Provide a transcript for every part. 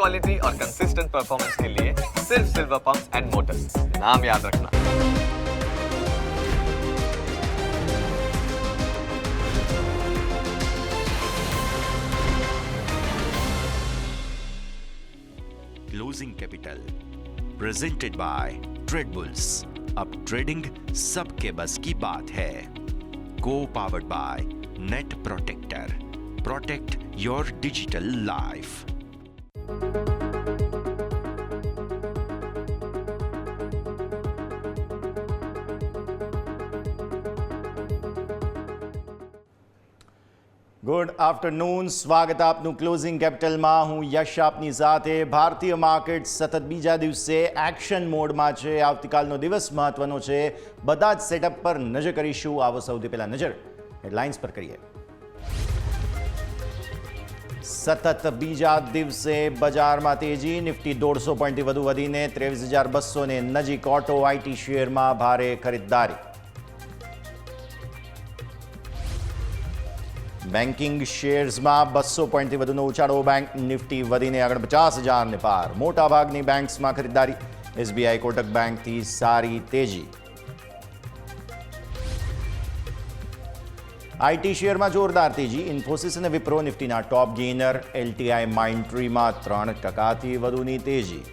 Quality और consistent performance के लिए सिर्फ सिल्वर पंप्स एंड मोटर्स, नाम याद रखना। Closing capital presented by trade bulls. अब ट्रेडिंग सबके बस की बात है। को powered by net protector. Protect your digital life. Good afternoon, સ્વાગત આપનું ક્લોઝિંગ કેપિટલમાં. હું યશ આપની સાથે. ભારતીય માર્કેટ સતત બીજા દિવસે એક્શન મોડમાં છે. આવતીકાલનો દિવસ મહત્વનો છે. બધા જ સેટઅપ પર નજર કરીશું. આવો સૌથી પહેલા નજર હેડલાઇન્સ પર કરીએ. સતત બીજા દિવસે બજારમાં તેજી. નિફ્ટી 150 પોઈન્ટથી વધુ વધીને 23,200 નજીક. ઓટો આઈટી શેરમાં ભારે ખરીદદારી. બેન્કિંગ શેર્સમાં 200 પોઈન્ટથી વધુનો ઉછાળો. બેંક નિફ્ટી વધીને આગળ 50,000 પાર. મોટાભાગની બેંક્સમાં ખરીદદારી. એસબીઆઈ, કોટક બેંકથી સારી તેજી. આઈટી શેરમાં જોરદાર તેજી. ઇન્ફોસિસ અને વિપ્રો નિફ્ટીના ટોપ ગેઇનર. એલટીઆઈ માઇન્ડટ્રીમાં 3% વધુની તેજી.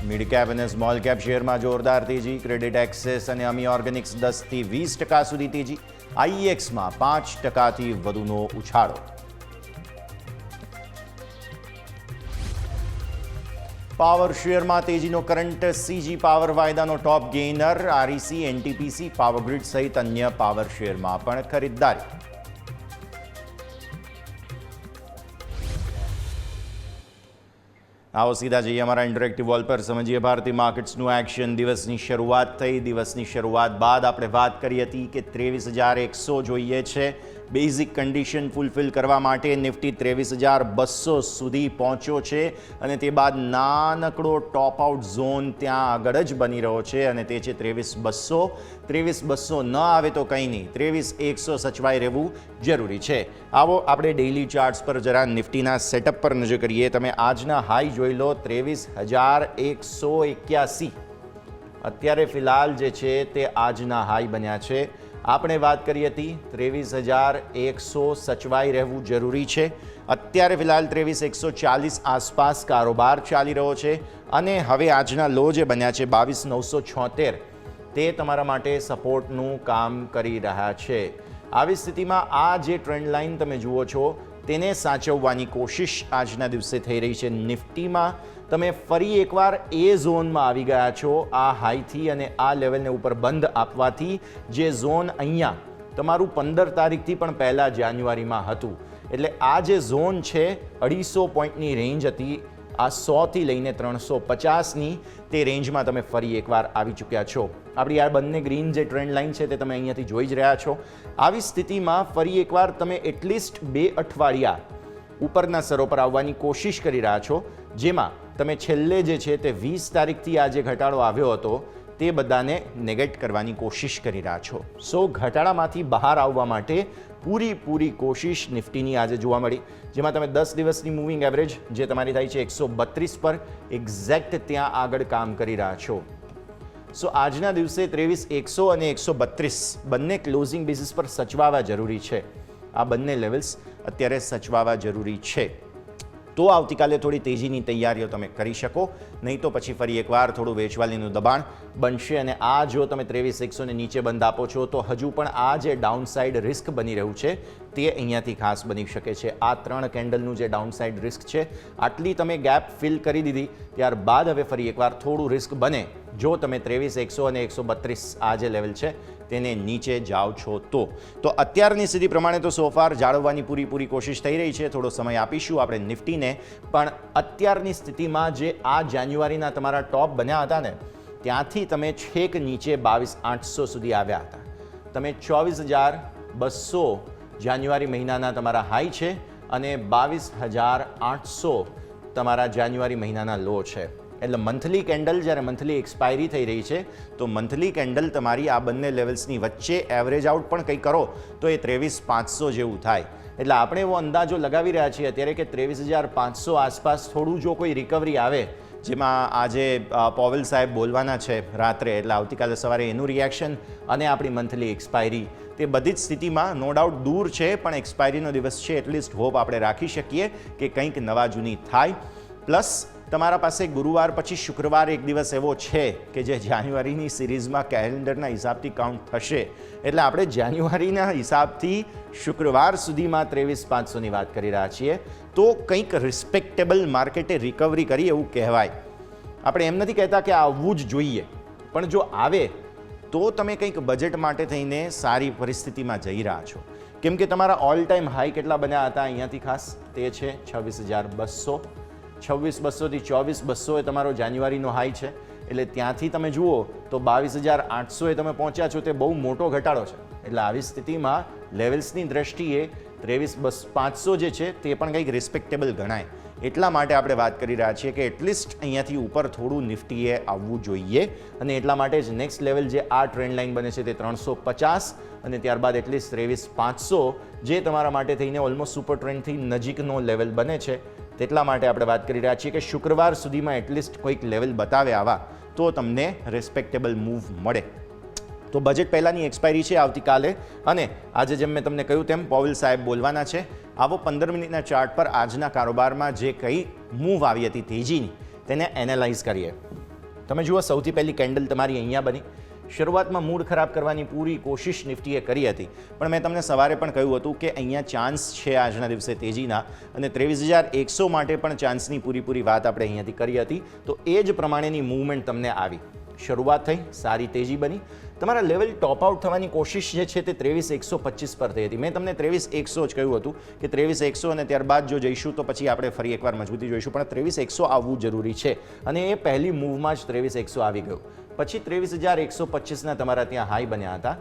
મિડ કેપ અને સ્મોલ કેપ શેરમાં જોરદાર તેજી. ક્રેડિટ એક્સેસ અને અમી ઓર્ગેનિક્સ 10થી 20% સુધી તેજી. આઈએક્સમાં 5%થી વધુનો ઉછાળો. પાવર શેરમાં તેજીનો કરંટ. સીજી પાવર વાયદાનો ટોપ ગેઇનર. આરઈસી, એનટીપીસી, પાવરગ્રીડ સહિત અન્ય પાવર શેરમાં પણ ખરીદદારી. આવો સીધા જઈએ અમારા ઇન્ટરેક્ટિવ વોલ પર. સમજીએ ભારતીય માર્કેટ્સનું એક્શન. દિવસની શરૂઆત થઈ. દિવસની શરૂઆત બાદ આપણે વાત કરી હતી કે 23,100 જોઈએ છે બેઝિક કન્ડિશન ફૂલફિલ કરવા માટે. નિફ્ટી 23,200 સુધી પહોંચ્યો છે અને તે બાદ નાનકડો ટોપ આઉટ ઝોન ત્યાં આગળ જ બની રહ્યો છે અને તે છે 23,200. 23,200 ન આવે તો કંઈ નહીં, 23,100 સચવાઈ રહેવું જરૂરી છે. આવો આપણે ડેઇલી ચાર્ટ્સ પર જરા નિફ્ટીના સેટઅપ પર નજર કરીએ. તમે આજના હાઈ જોઈ લો, 23,181. અત્યારે ફિલહાલ જે છે તે આજના હાઈ બન્યા છે. આપણે વાત કરી હતી 23,100 સચવાઈ રહેવું જરૂરી છે. અત્યારે ફિલહાલ 23,140 આસપાસ કારોબાર ચાલી રહ્યો છે અને હવે આજના લો જે બન્યા છે 22,976, તે તમારા માટે સપોર્ટનું કામ કરી રહ્યા છે. આવી સ્થિતિમાં આ જે ટ્રેન્ડ લાઇન તમે જુઓ છો તેને સાચવવાની કોશિશ આજના દિવસે થઈ રહી છે. નિફ્ટીમાં તમે ફરી એકવાર એ ઝોનમાં આવી ગયા છો આ હાઈથી અને આ લેવલને ઉપર બંધ આપવાથી. જે ઝોન અહીંયા તમારું 15 તારીખથી પણ પહેલાં જાન્યુઆરીમાં હતું. એટલે આ જે ઝોન છે 250 પોઈન્ટની રેન્જ હતી. આ 100થી લઈને 350ની તે રેન્જમાં તમે ફરી એકવાર આવી ચૂક્યા છો. આપણી આ બંને ગ્રીન જે ટ્રેન્ડ લાઇન છે તે તમે અહીંયાથી જોઈ જ રહ્યા છો. આવી સ્થિતિમાં ફરી એકવાર તમે એટલીસ્ટ 2 અઠવાડિયા ઉપરના સ્તરો પર આવવાની કોશિશ કરી રહ્યા છો, જેમાં તમે છેલ્લે જે છે તે 20 તારીખથી આ જે ઘટાડો આવ્યો હતો તે બધાને નેગેટ કરવાની કોશિશ કરી રહ્યા છો. સો ઘટાડામાંથી બહાર આવવા માટે પૂરી કોશિશ નિફ્ટીની આજે જોવા મળી, જેમાં તમે 10 દિવસની મૂવિંગ એવરેજ જે તમારી થાય છે 132 પર એક્ઝેક્ટ ત્યાં આગળ કામ કરી રહ્યા છો. સો આજના દિવસે 23,100 અને 132 બંને ક્લોઝિંગ બેઝિસ પર સચવાવા જરૂરી છે. આ બંને લેવલ્સ અત્યારે સચવાવા જરૂરી છે. તો આવતીકાલે થોડી તેજીની તૈયારીઓ તમે કરી શકો. નહીં તો પછી ફરી એકવાર થોડું વેચવાલીનું દબાણ બનશે અને આ જો તમે 23,100 ને નીચે બંધ આપો છો તો હજુ પણ આ જે ડાઉનસાઇડ રિસ્ક બની રહ્યું છે તે અહીંયાથી ખાસ બની શકે છે. આ 3 કેન્ડલનું જે ડાઉનસાઇડ રિસ્ક છે, આટલી તમે ગેપ ફિલ કરી દીધી ત્યારબાદ હવે ફરી એકવાર થોડું રિસ્ક બને જો તમે 23,100 અને 132 આ જે લેવલ છે તેને નીચે જાઓ છો તો અત્યારની સ્થિતિ પ્રમાણે તો સોફાર જાળવવાની પૂરી કોશિશ થઈ રહી છે. થોડો સમય આપીશું આપણે નિફ્ટીને. પણ અત્યારની સ્થિતિમાં જે આ જાન્યુઆરીના તમારા ટોપ બન્યા હતા ને ત્યાંથી તમે છેક નીચે 22,800 સુધી આવ્યા હતા. તમે 24,200 જાન્યુઆરી મહિનાના તમારા હાઈ છે અને 22,800 તમારા જાન્યુઆરી મહિનાના લો છે. એટલે મંથલી કેન્ડલ જ્યારે મંથલી એક્સપાયરી થઈ રહી છે તો મંથલી કેન્ડલ તમારી આ બંને લેવલ્સની વચ્ચે એવરેજ આઉટ પણ કંઈ કરો તો એ 23,500 જેવું થાય. એટલે આપણે એવો અંદાજો લગાવી રહ્યા છીએ અત્યારે કે 23,500 આસપાસ થોડું જો કોઈ રિકવરી આવે, જેમાં આજે પોવેલ સાહેબ બોલવાના છે રાત્રે, એટલે આવતીકાલે સવારે એનું રિએક્શન અને આપણી મંથલી એક્સપાયરી, તે બધી જ સ્થિતિમાં નો ડાઉટ દૂર છે, પણ એક્સપાયરીનો દિવસ છે, એટલીસ્ટ હોપ આપણે રાખી શકીએ કે કંઈક નવા જૂની થાય. પ્લસ તમારા પાસે ગુરુવાર પછી શુક્રવાર એક દિવસ એવો છે કે જે જાન્યુઆરીની સિરીઝમાં કેલેન્ડરના હિસાબથી કાઉન્ટ થશે, એટલે આપણે જાન્યુઆરીના હિસાબથી શુક્રવાર સુધીમાં 23,500ની વાત કરી રહ્યા છીએ, તો કંઈક રિસ્પેક્ટેબલ માર્કેટે રિકવરી કરી એવું કહેવાય. આપણે એમ નથી કહેતા કે આવવું જ જોઈએ, પણ જો આવે તો તમે કંઈક બજેટ માટે થઈને સારી પરિસ્થિતિમાં જઈ રહ્યા છો. કેમ કે તમારા ઓલ ટાઈમ હાઈ કેટલા બન્યા હતા અહીંયાથી ખાસ, તે છે 26,200. 26,200થી 24,200 એ તમારો જાન્યુઆરીનો હાઈ છે, એટલે ત્યાંથી તમે જુઓ તો 22,800 એ તમે પહોંચ્યા છો, તે બહુ મોટો ઘટાડો છે. એટલે આવી સ્થિતિમાં લેવલ્સની દ્રષ્ટિએ 23,500 જે છે તે પણ કંઈક રિસ્પેક્ટેબલ ગણાય. એટલા માટે આપણે વાત કરી રહ્યા છીએ કે એટલીસ્ટ અહીંયાથી ઉપર થોડું નિફ્ટીએ આવવું જોઈએ, અને એટલા માટે જ નેક્સ્ટ લેવલ જે આ ટ્રેન્ડ લાઇન બને છે તે 350, અને ત્યારબાદ એટલીસ્ટ 23,500 જે તમારા માટે થઈને ઓલમોસ્ટ સુપર ટ્રેન્ડથી નજીકનો લેવલ બને છે. તેટલા માટે આપણે વાત કરી રહ્યા છીએ કે શુક્રવાર સુધીમાં એટલીસ્ટ કોઈક લેવલ બતાવે આવા તો તમને રિસ્પેક્ટેબલ મૂવ મળે. તો બજેટ પહેલાંની એક્સપાયરી છે આવતીકાલે, અને આજે જેમ મેં તમને કહ્યું તેમ પોવેલ સાહેબ બોલવાના છે. આવો 15 મિનિટના ચાર્ટ પર આજના કારોબારમાં જે કઈ મૂવ આવી હતી તેજીની, તેને એનાલાઇઝ કરીએ. તમે જુઓ, સૌથી પહેલી કેન્ડલ તમારી અહીંયા બની. શરૂઆતમાં મૂડ ખરાબ કરવાની પૂરી કોશિશ નિફ્ટીએ કરી હતી, પણ મેં તમને સવારે પણ કહ્યું હતું કે અહીંયા ચાન્સ છે આજના દિવસે તેજીના, અને 23,100 માટે પણ ચાન્સની પૂરી વાત આપણે અહીંયાથી કરી હતી. તો એ જ પ્રમાણેની મૂવમેન્ટ તમને આવી. શરૂઆત થઈ, સારી તેજી બની, તમારા લેવલ ટોપ આઉટ થવાની કોશિશ જે છે તે 23,125 પર થઈ હતી. મેં તમને 23,100 જ કહ્યું હતું કે 23,100, અને ત્યારબાદ જો જઈશું તો પછી આપણે ફરી એકવાર મજબૂતી જોઈશું, પણ 23,100 આવવું જરૂરી છે, અને એ પહેલી મૂવમાં જ 23,100 આવી ગયું. પછી 23,125ના તમારા ત્યાં હાઈ બન્યા હતા.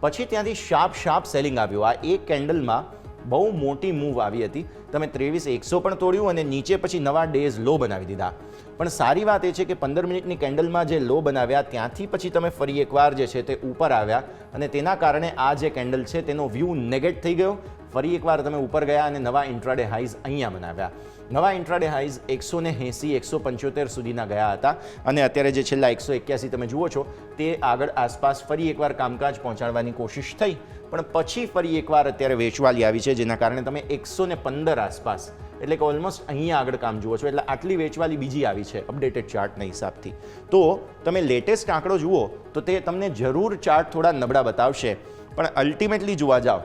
પછી ત્યાંથી શાર્પ સેલિંગ આવ્યું. આ એક કેન્ડલમાં બહુ મોટી મૂવ આવી હતી. તમે 23,100 પણ તોડ્યું અને નીચે પછી નવા ડેઝ લો બનાવી દીધા. પણ સારી વાત એ છે કે 15 મિનિટની કેન્ડલમાં જે લો બનાવ્યા ત્યાંથી પછી તમે ફરી એકવાર જે છે તે ઉપર આવ્યા, અને તેના કારણે આ જે કેન્ડલ છે તેનો વ્યૂ નેગેટ થઈ ગયો. ફરી એકવાર તમે ઉપર ગયા અને નવા ઇન્ટ્રાડે હાઈઝ અહીંયા બનાવ્યા. નવા ઇન્ટ્રાડે હાઈઝ 180, 175 સુધીના ગયા હતા, અને અત્યારે જે છેલ્લા 181 તમે જુઓ છો તે આગળ આસપાસ ફરી એકવાર કામકાજ પહોંચાડવાની કોશિશ થઈ, પણ પછી ફરી એકવાર અત્યારે વેચવાલી આવી છે, જેના કારણે તમે 115 આસપાસ, એટલે કે ઓલમોસ્ટ અહીંયા આગળ કામ જુઓ છો. એટલે આટલી વેચવાલી બીજી આવી છે અપડેટેડ ચાર્ટના હિસાબથી. તો તમે લેટેસ્ટ આંકડો જુઓ તો તે તમને જરૂર ચાર્ટ થોડા નબળા બતાવશે, પણ અલ્ટિમેટલી જોવા જાઓ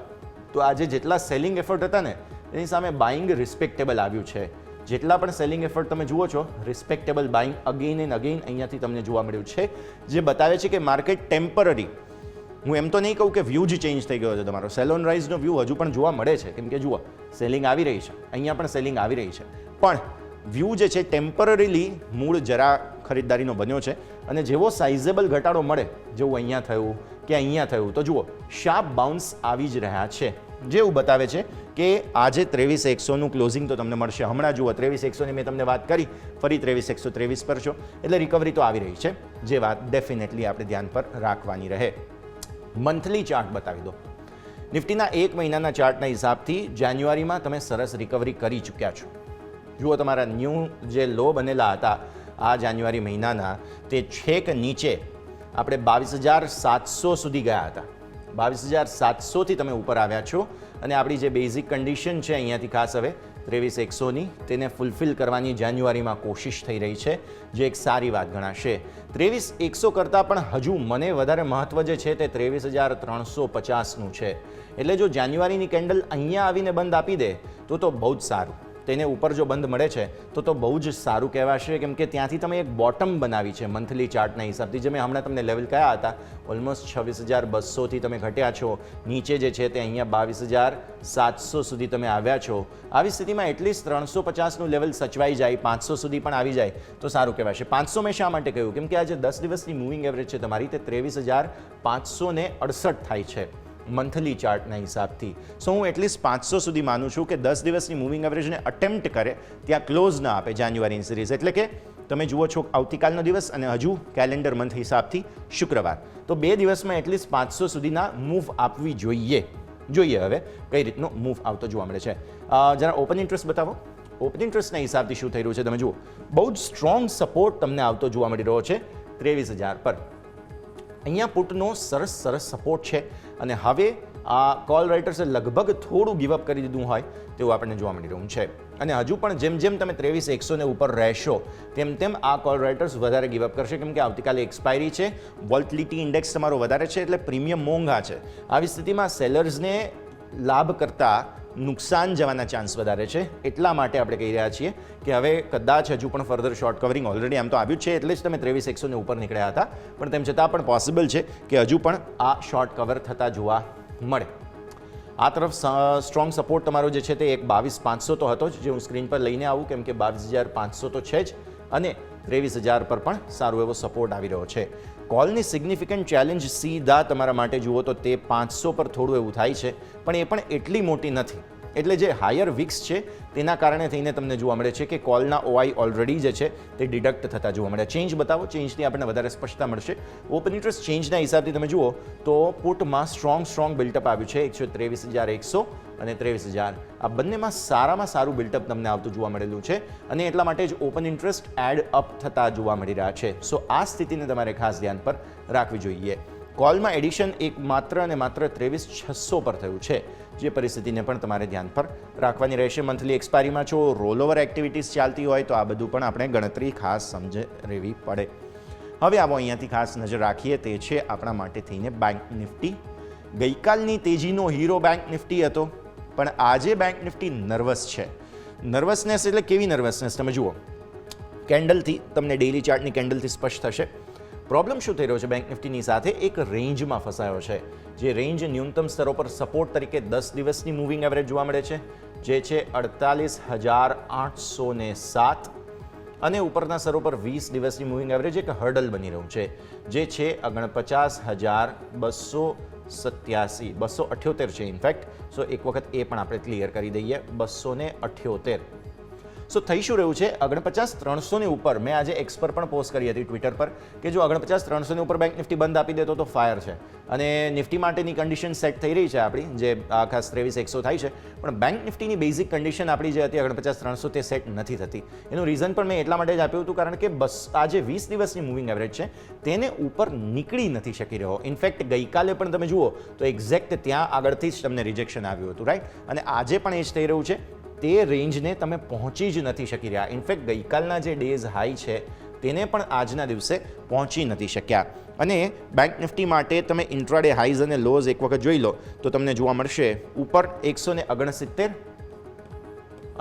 તો આજે જેટલા સેલિંગ એફર્ટ હતા ને એની સામે બાઇંગ રિસ્પેક્ટેબલ આવ્યું છે. જેટલા પણ સેલિંગ એફર્ટ તમે જુઓ છો, respectable buying again and again અહીંયાથી તમને જોવા મળ્યું છે, જે બતાવે છે કે માર્કેટ ટેમ્પરરી, હું એમ તો નહીં કહું કે વ્યૂ જ ચેન્જ થઈ ગયો છે તમારો, સેલ ઓન રાઇઝનો વ્યૂ હજુ પણ જોવા મળે છે, કેમ કે જુઓ સેલિંગ આવી રહી છે, અહીંયા પણ સેલિંગ આવી રહી છે, પણ વ્યૂ જે છે ટેમ્પરરીલી મૂળ જરા ખરીદદારીનો બન્યો છે, અને જેવો સાઇઝેબલ ઘટાડો મળે, જેવું અહીંયા થયું કે અહીંયા થયું, તો જુઓ શાર્પ બાઉન્સ આવી જ રહ્યા છે, જે એવું બતાવે છે કે આજે 23,100નું ક્લોઝિંગ તો તમને મળશે. હમણાં જુઓ 23,100ની મેં તમને વાત કરી, ફરી 23,123 પર છો, એટલે રિકવરી તો આવી રહી છે, જે વાત ડેફિનેટલી આપણે ધ્યાન પર રાખવાની રહે. મંથલી ચાર્ટ બતાવી દો. નિફ્ટીના એક મહિનાના ચાર્ટના હિસાબથી જાન્યુઆરીમાં તમે સરસ રિકવરી કરી ચૂક્યા છો. જુઓ તમારા ન્યૂ જે લો બનેલા હતા આ જાન્યુઆરી મહિનાના, તે છેક નીચે આપણે 22,700 સુધી ગયા હતા. 22,700થી તમે ઉપર આવ્યા છો, અને આપણી જે બેઝિક કન્ડિશન છે અહીંયાથી ખાસ હવે 23,100ની, તેને ફૂલફિલ કરવાની જાન્યુઆરીમાં કોશિશ થઈ રહી છે, જે એક સારી વાત ગણાશે. 23,100 કરતાં પણ હજુ મને વધારે મહત્ત્વ જે છે તે 23,350નું છે. એટલે જો જાન્યુઆરીની કેન્ડલ અહીંયા આવીને બંધ આપી દે તો બહુ જ સારું. તેને ઉપર જો બંધ મળે છે તો બહુ જ સારું કહેવાશે, કેમ કે ત્યાંથી તમે એક બોટમ બનાવી છે મંથલી ચાર્ટના હિસાબથી. જે મેં હમણાં તમને લેવલ કયા હતા, ઓલમોસ્ટ 26,200થી તમે ઘટ્યા છો, નીચે જે છે તે અહીંયા 22,700 સુધી તમે આવ્યા છો. આવી સ્થિતિમાં એટલીસ્ટ 350નું લેવલ સચવાઈ જાય, 500 સુધી પણ આવી જાય તો સારું કહેવાશે. 500 મેં શા માટે કહ્યું, કેમ કે આજે 10 દિવસની મૂવિંગ એવરેજ છે તમારી, તે 23,568 થાય છે મંથલી ચાર્ટના હિસાબથી. સો હું એટલીસ્ટ 500 સુધી માનું છું કે 10 દિવસની મૂવિંગ એવરેજને અટેમ્પ્ટ કરે ત્યાં ક્લોઝ ના આપે જાન્યુઆરીની સિરીઝ, એટલે કે તમે જુઓ છો આવતીકાલનો દિવસ અને હજુ કેલેન્ડર મંથ હિસાબથી શુક્રવાર, તો 2 દિવસમાં એટલીસ્ટ 500 સુધીના મૂવ આપવી જોઈએ. હવે કઈ રીતનો મૂવ આવતો જોવા મળે છે. જરા ઓપન ઇન્ટરેસ્ટ બતાવો. ઓપન ઇન્ટરેસ્ટના હિસાબથી શું થઈ રહ્યું છે તમે જુઓ, બહુ જ સ્ટ્રોંગ સપોર્ટ તમને આવતો જોવા મળી રહ્યો છે 23,000 પર. અહીંયા પુટનો સરસ સપોર્ટ છે અને હવે આ કોલ રાઇટર્સે લગભગ થોડું ગીવઅપ કરી દીધું હોય તેવું આપણને જોવા મળી રહ્યું છે. અને હજુ પણ જેમ જેમ તમે 23,100 ને ઉપર રહેશો તેમ આ કોલ રાઇટર્સ વધારે ગીવઅપ કરશે, કેમ કે આવતીકાલે એક્સપાયરી છે, વોલ્ટિલિટી ઇન્ડેક્સ તમારો વધારે છે એટલે પ્રીમિયમ મોંઘા છે. આવી સ્થિતિમાં સેલર્સને લાભ કરતાં નુકસાન જવાના ચાન્સ વધારે છે. એટલા માટે આપણે કહી રહ્યા છીએ કે હવે કદાચ હજુ પણ ફર્ધર શોર્ટ કવરિંગ ઓલરેડી આમ તો આવ્યું છે એટલે જ તમે 23,100 ને ઉપર નીકળ્યા હતા, પણ તેમ છતાં પણ પોસિબલ છે કે હજુ પણ આ શોર્ટ કવર થતા જોવા મળે. આ તરફ સ્ટ્રોંગ સપોર્ટ તમારો જે છે તે એક 22,500 તો હતો જ, જે હું સ્ક્રીન પર લઈને આવું, કેમ કે 22,500 તો છે જ અને 23,000 પર પણ સારો એવો સપોર્ટ આવી રહ્યો છે. કોલની સિગ્નિફિકન્ટ ચેલેન્જ સીધા તમારા માટે જુઓ તો તે 500 પર થોડું એવું થાય છે, પણ એ પણ એટલી મોટી નથી. એટલે જે હાયર વિક્સ છે તેના કારણે થઈને તમને જોવા મળે છે કે કોલના ઓઆઈ ઓલરેડી જે છે તે ડિડક્ટ થતા જોવા મળે. ચેન્જ બતાવો, ચેન્જથી આપણને વધારે સ્પષ્ટતા મળશે. ઓપન ઇન્ટરેસ્ટ ચેન્જના હિસાબથી તમે જુઓ તો પુટમાં સ્ટ્રોંગ બિલ્ટઅપ આવ્યું છે 123,100 અને 23,000. આ બંનેમાં સારામાં સારું બિલ્ટઅપ તમને આવતું જોવા મળેલું છે અને એટલા માટે જ ઓપન ઇન્ટરેસ્ટ એડ અપ થતા જોવા મળી રહ્યા છે. સો આ સ્થિતિને તમારે ખાસ ધ્યાન પર રાખવી જોઈએ. કોલમાં એડિશન એક માત્ર અને માત્ર 23,600 પર થયું છે, જે પરિસ્થિતિને પણ તમારે ધ્યાન પર રાખવાની રહેશે. મંથલી એક્સપાયરીમાં જો રોલઓવર એક્ટિવિટીઝ ચાલતી હોય તો આ બધું પણ આપણે ગણતરી ખાસ સમજે રહેવી પડે. હવે આવો અહીંયાથી ખાસ નજર રાખીએ, તે છે આપણા માટે થઈને બેંક નિફ્ટી. ગઈકાલની તેજીનો હીરો બેંક નિફ્ટી હતો, પણ આજે બેંક નિફ્ટી નર્વસ છે. નર્વસનેસ એટલે કેવી નર્વસનેસ તમે જુઓ, કેન્ડલથી તમને ડેઇલી ચાર્ટની કેન્ડલથી સ્પષ્ટ થશે. પ્રોબ્લેમ શું થઈ રહ્યો છે બેંક નિફ્ટીની સાથે, એક રેન્જમાં ફસાયો છે. જે રેન્જ ન્યૂનતમ સ્તરો પર સપોર્ટ તરીકે 10 દિવસની મૂવિંગ એવરેજ જોવા મળે છે, જે છે 48,807 અને ઉપરના સ્તરો પર 20 દિવસની મૂવિંગ એવરેજ એક હર્ડલ બની રહ્યું છે, જે છે 49,278 છે ઇનફેક્ટ. સો એક વખત એ પણ આપણે ક્લિયર કરી દઈએ, 278. સો થઈ શું રહ્યું છે, 49,300 ની ઉપર મેં આજે એક્સ પર પણ પોસ્ટ કરી હતી ટ્વિટર પર કે જો 49,300 ની ઉપર બેંક નિફ્ટી બંધ આપી દેતો તો ફાયર છે અને નિફ્ટી માટેની કન્ડિશન સેટ થઈ રહી છે આપણી, જે આ ખાસ 23,100 થાય છે, પણ બેંક નિફ્ટીની બેઝિક કન્ડિશન આપણી જે હતી 49,300 તે સેટ નથી થતી. એનું રીઝન પણ મેં એટલા માટે જ આપ્યું હતું કારણ કે બસ આ જે 20 દિવસની મૂવિંગ એવરેજ છે તેને ઉપર નીકળી નથી શકી રહ્યો. ઇનફેક્ટ ગઈકાલે પણ તમે જુઓ તો એક્ઝેક્ટ ત્યાં આગળથી જ તમને રિજેક્શન આવ્યું હતું, રાઈટ, અને આજે પણ એ જ થઈ રહ્યું છે. તે રેન્જને તમે પહોંચી જ નથી શકી રહ્યા. ઇનફેક્ટ ગઈકાલના જે ડેઝ હાઈ છે તેને પણ આજના દિવસે પહોંચી નથી શક્યા. અને બેંક નિફ્ટી માટે તમે ઇન્ટ્રાડે હાઈઝ અને લોઝ એક વખત જોઈ લો તો તમને જોવા મળશે ઉપર 169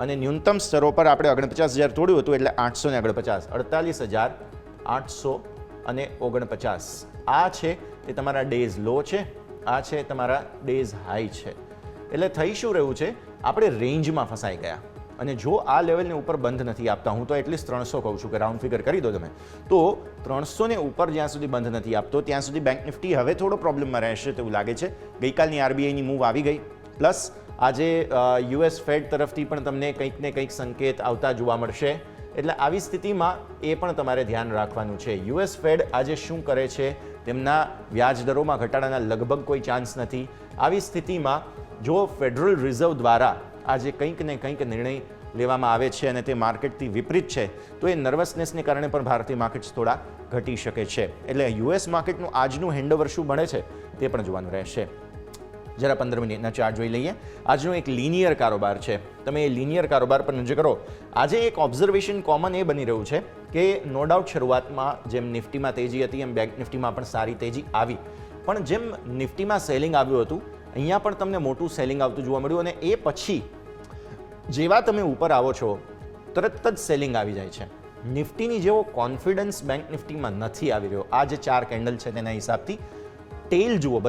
અને ન્યૂનતમ સ્તરો પર આપણે 49,000 તોડ્યું હતું એટલે 849, 48,849. આ છે એ તમારા ડેઝ લો છે, આ છે તમારા ડેઝ હાઈ છે. એટલે થઈ શું રહ્યું છે, આપણે રેન્જમાં ફસાઈ ગયા અને જો આ લેવલને ઉપર બંધ નથી આપતા, હું તો એટલીસ્ટ 300 કહું છું કે રાઉન્ડ ફિગર કરી દો તમે, તો 300 ને ઉપર જ્યાં સુધી બંધ નથી આપતો ત્યાં સુધી બેંક નિફ્ટી હવે થોડો પ્રોબ્લેમમાં રહેશે તેવું લાગે છે. ગઈકાલની આરબીઆઈની મૂવ આવી ગઈ, પ્લસ આજે યુએસ ફેડ તરફથી પણ તમને કંઈક ને કંઈક સંકેત આવતા જોવા મળશે. એટલે આવી સ્થિતિમાં એ પણ તમારે ધ્યાન રાખવાનું છે. યુએસ ફેડ આજે શું કરે છે, તેમના વ્યાજ દરોમાં ઘટાડાના લગભગ કોઈ ચાન્સ નથી. આવી સ્થિતિમાં જો ફેડરલ રિઝર્વ દ્વારા આજે કંઈક ને કંઈક નિર્ણય લેવામાં આવે છે અને તે માર્કેટથી વિપરીત છે તો એ નર્વસનેસને કારણે પણ ભારતીય માર્કેટ્સ થોડા ઘટી શકે છે. એટલે યુએસ માર્કેટનું આજનું હેન્ડઓવર શું બને છે તે પણ જોવાનું રહેશે. જરા 15 મિનિટના ચાર્ટ જોઈ લઈએ. આજનો એક લિનિયર કારોબાર છે, તમે એ લિનિયર કારોબાર પર નજર કરો. આજે એક ઓબ્ઝર્વેશન કોમન એ બની રહ્યું છે કે નો ડાઉટ શરૂઆતમાં જેમ નિફ્ટીમાં તેજી હતી એમ બેંક નિફ્ટીમાં પણ સારી તેજી આવી, પણ જેમ નિફ્ટીમાં સેલિંગ આવ્યું હતું અહીંયા પણ તમને મોટું સેલિંગ આવતું જોવા મળ્યું અને એ પછી જેવા તમે ઉપર આવો છો તરત જ સેલિંગ આવી જાય છે. નિફ્ટીની જેવો કોન્ફિડન્સ બેંક નિફ્ટીમાં નથી આવી રહ્યો. આ જે 4 કેન્ડલ છે તેના હિસાબથી ટેલ જુઓ,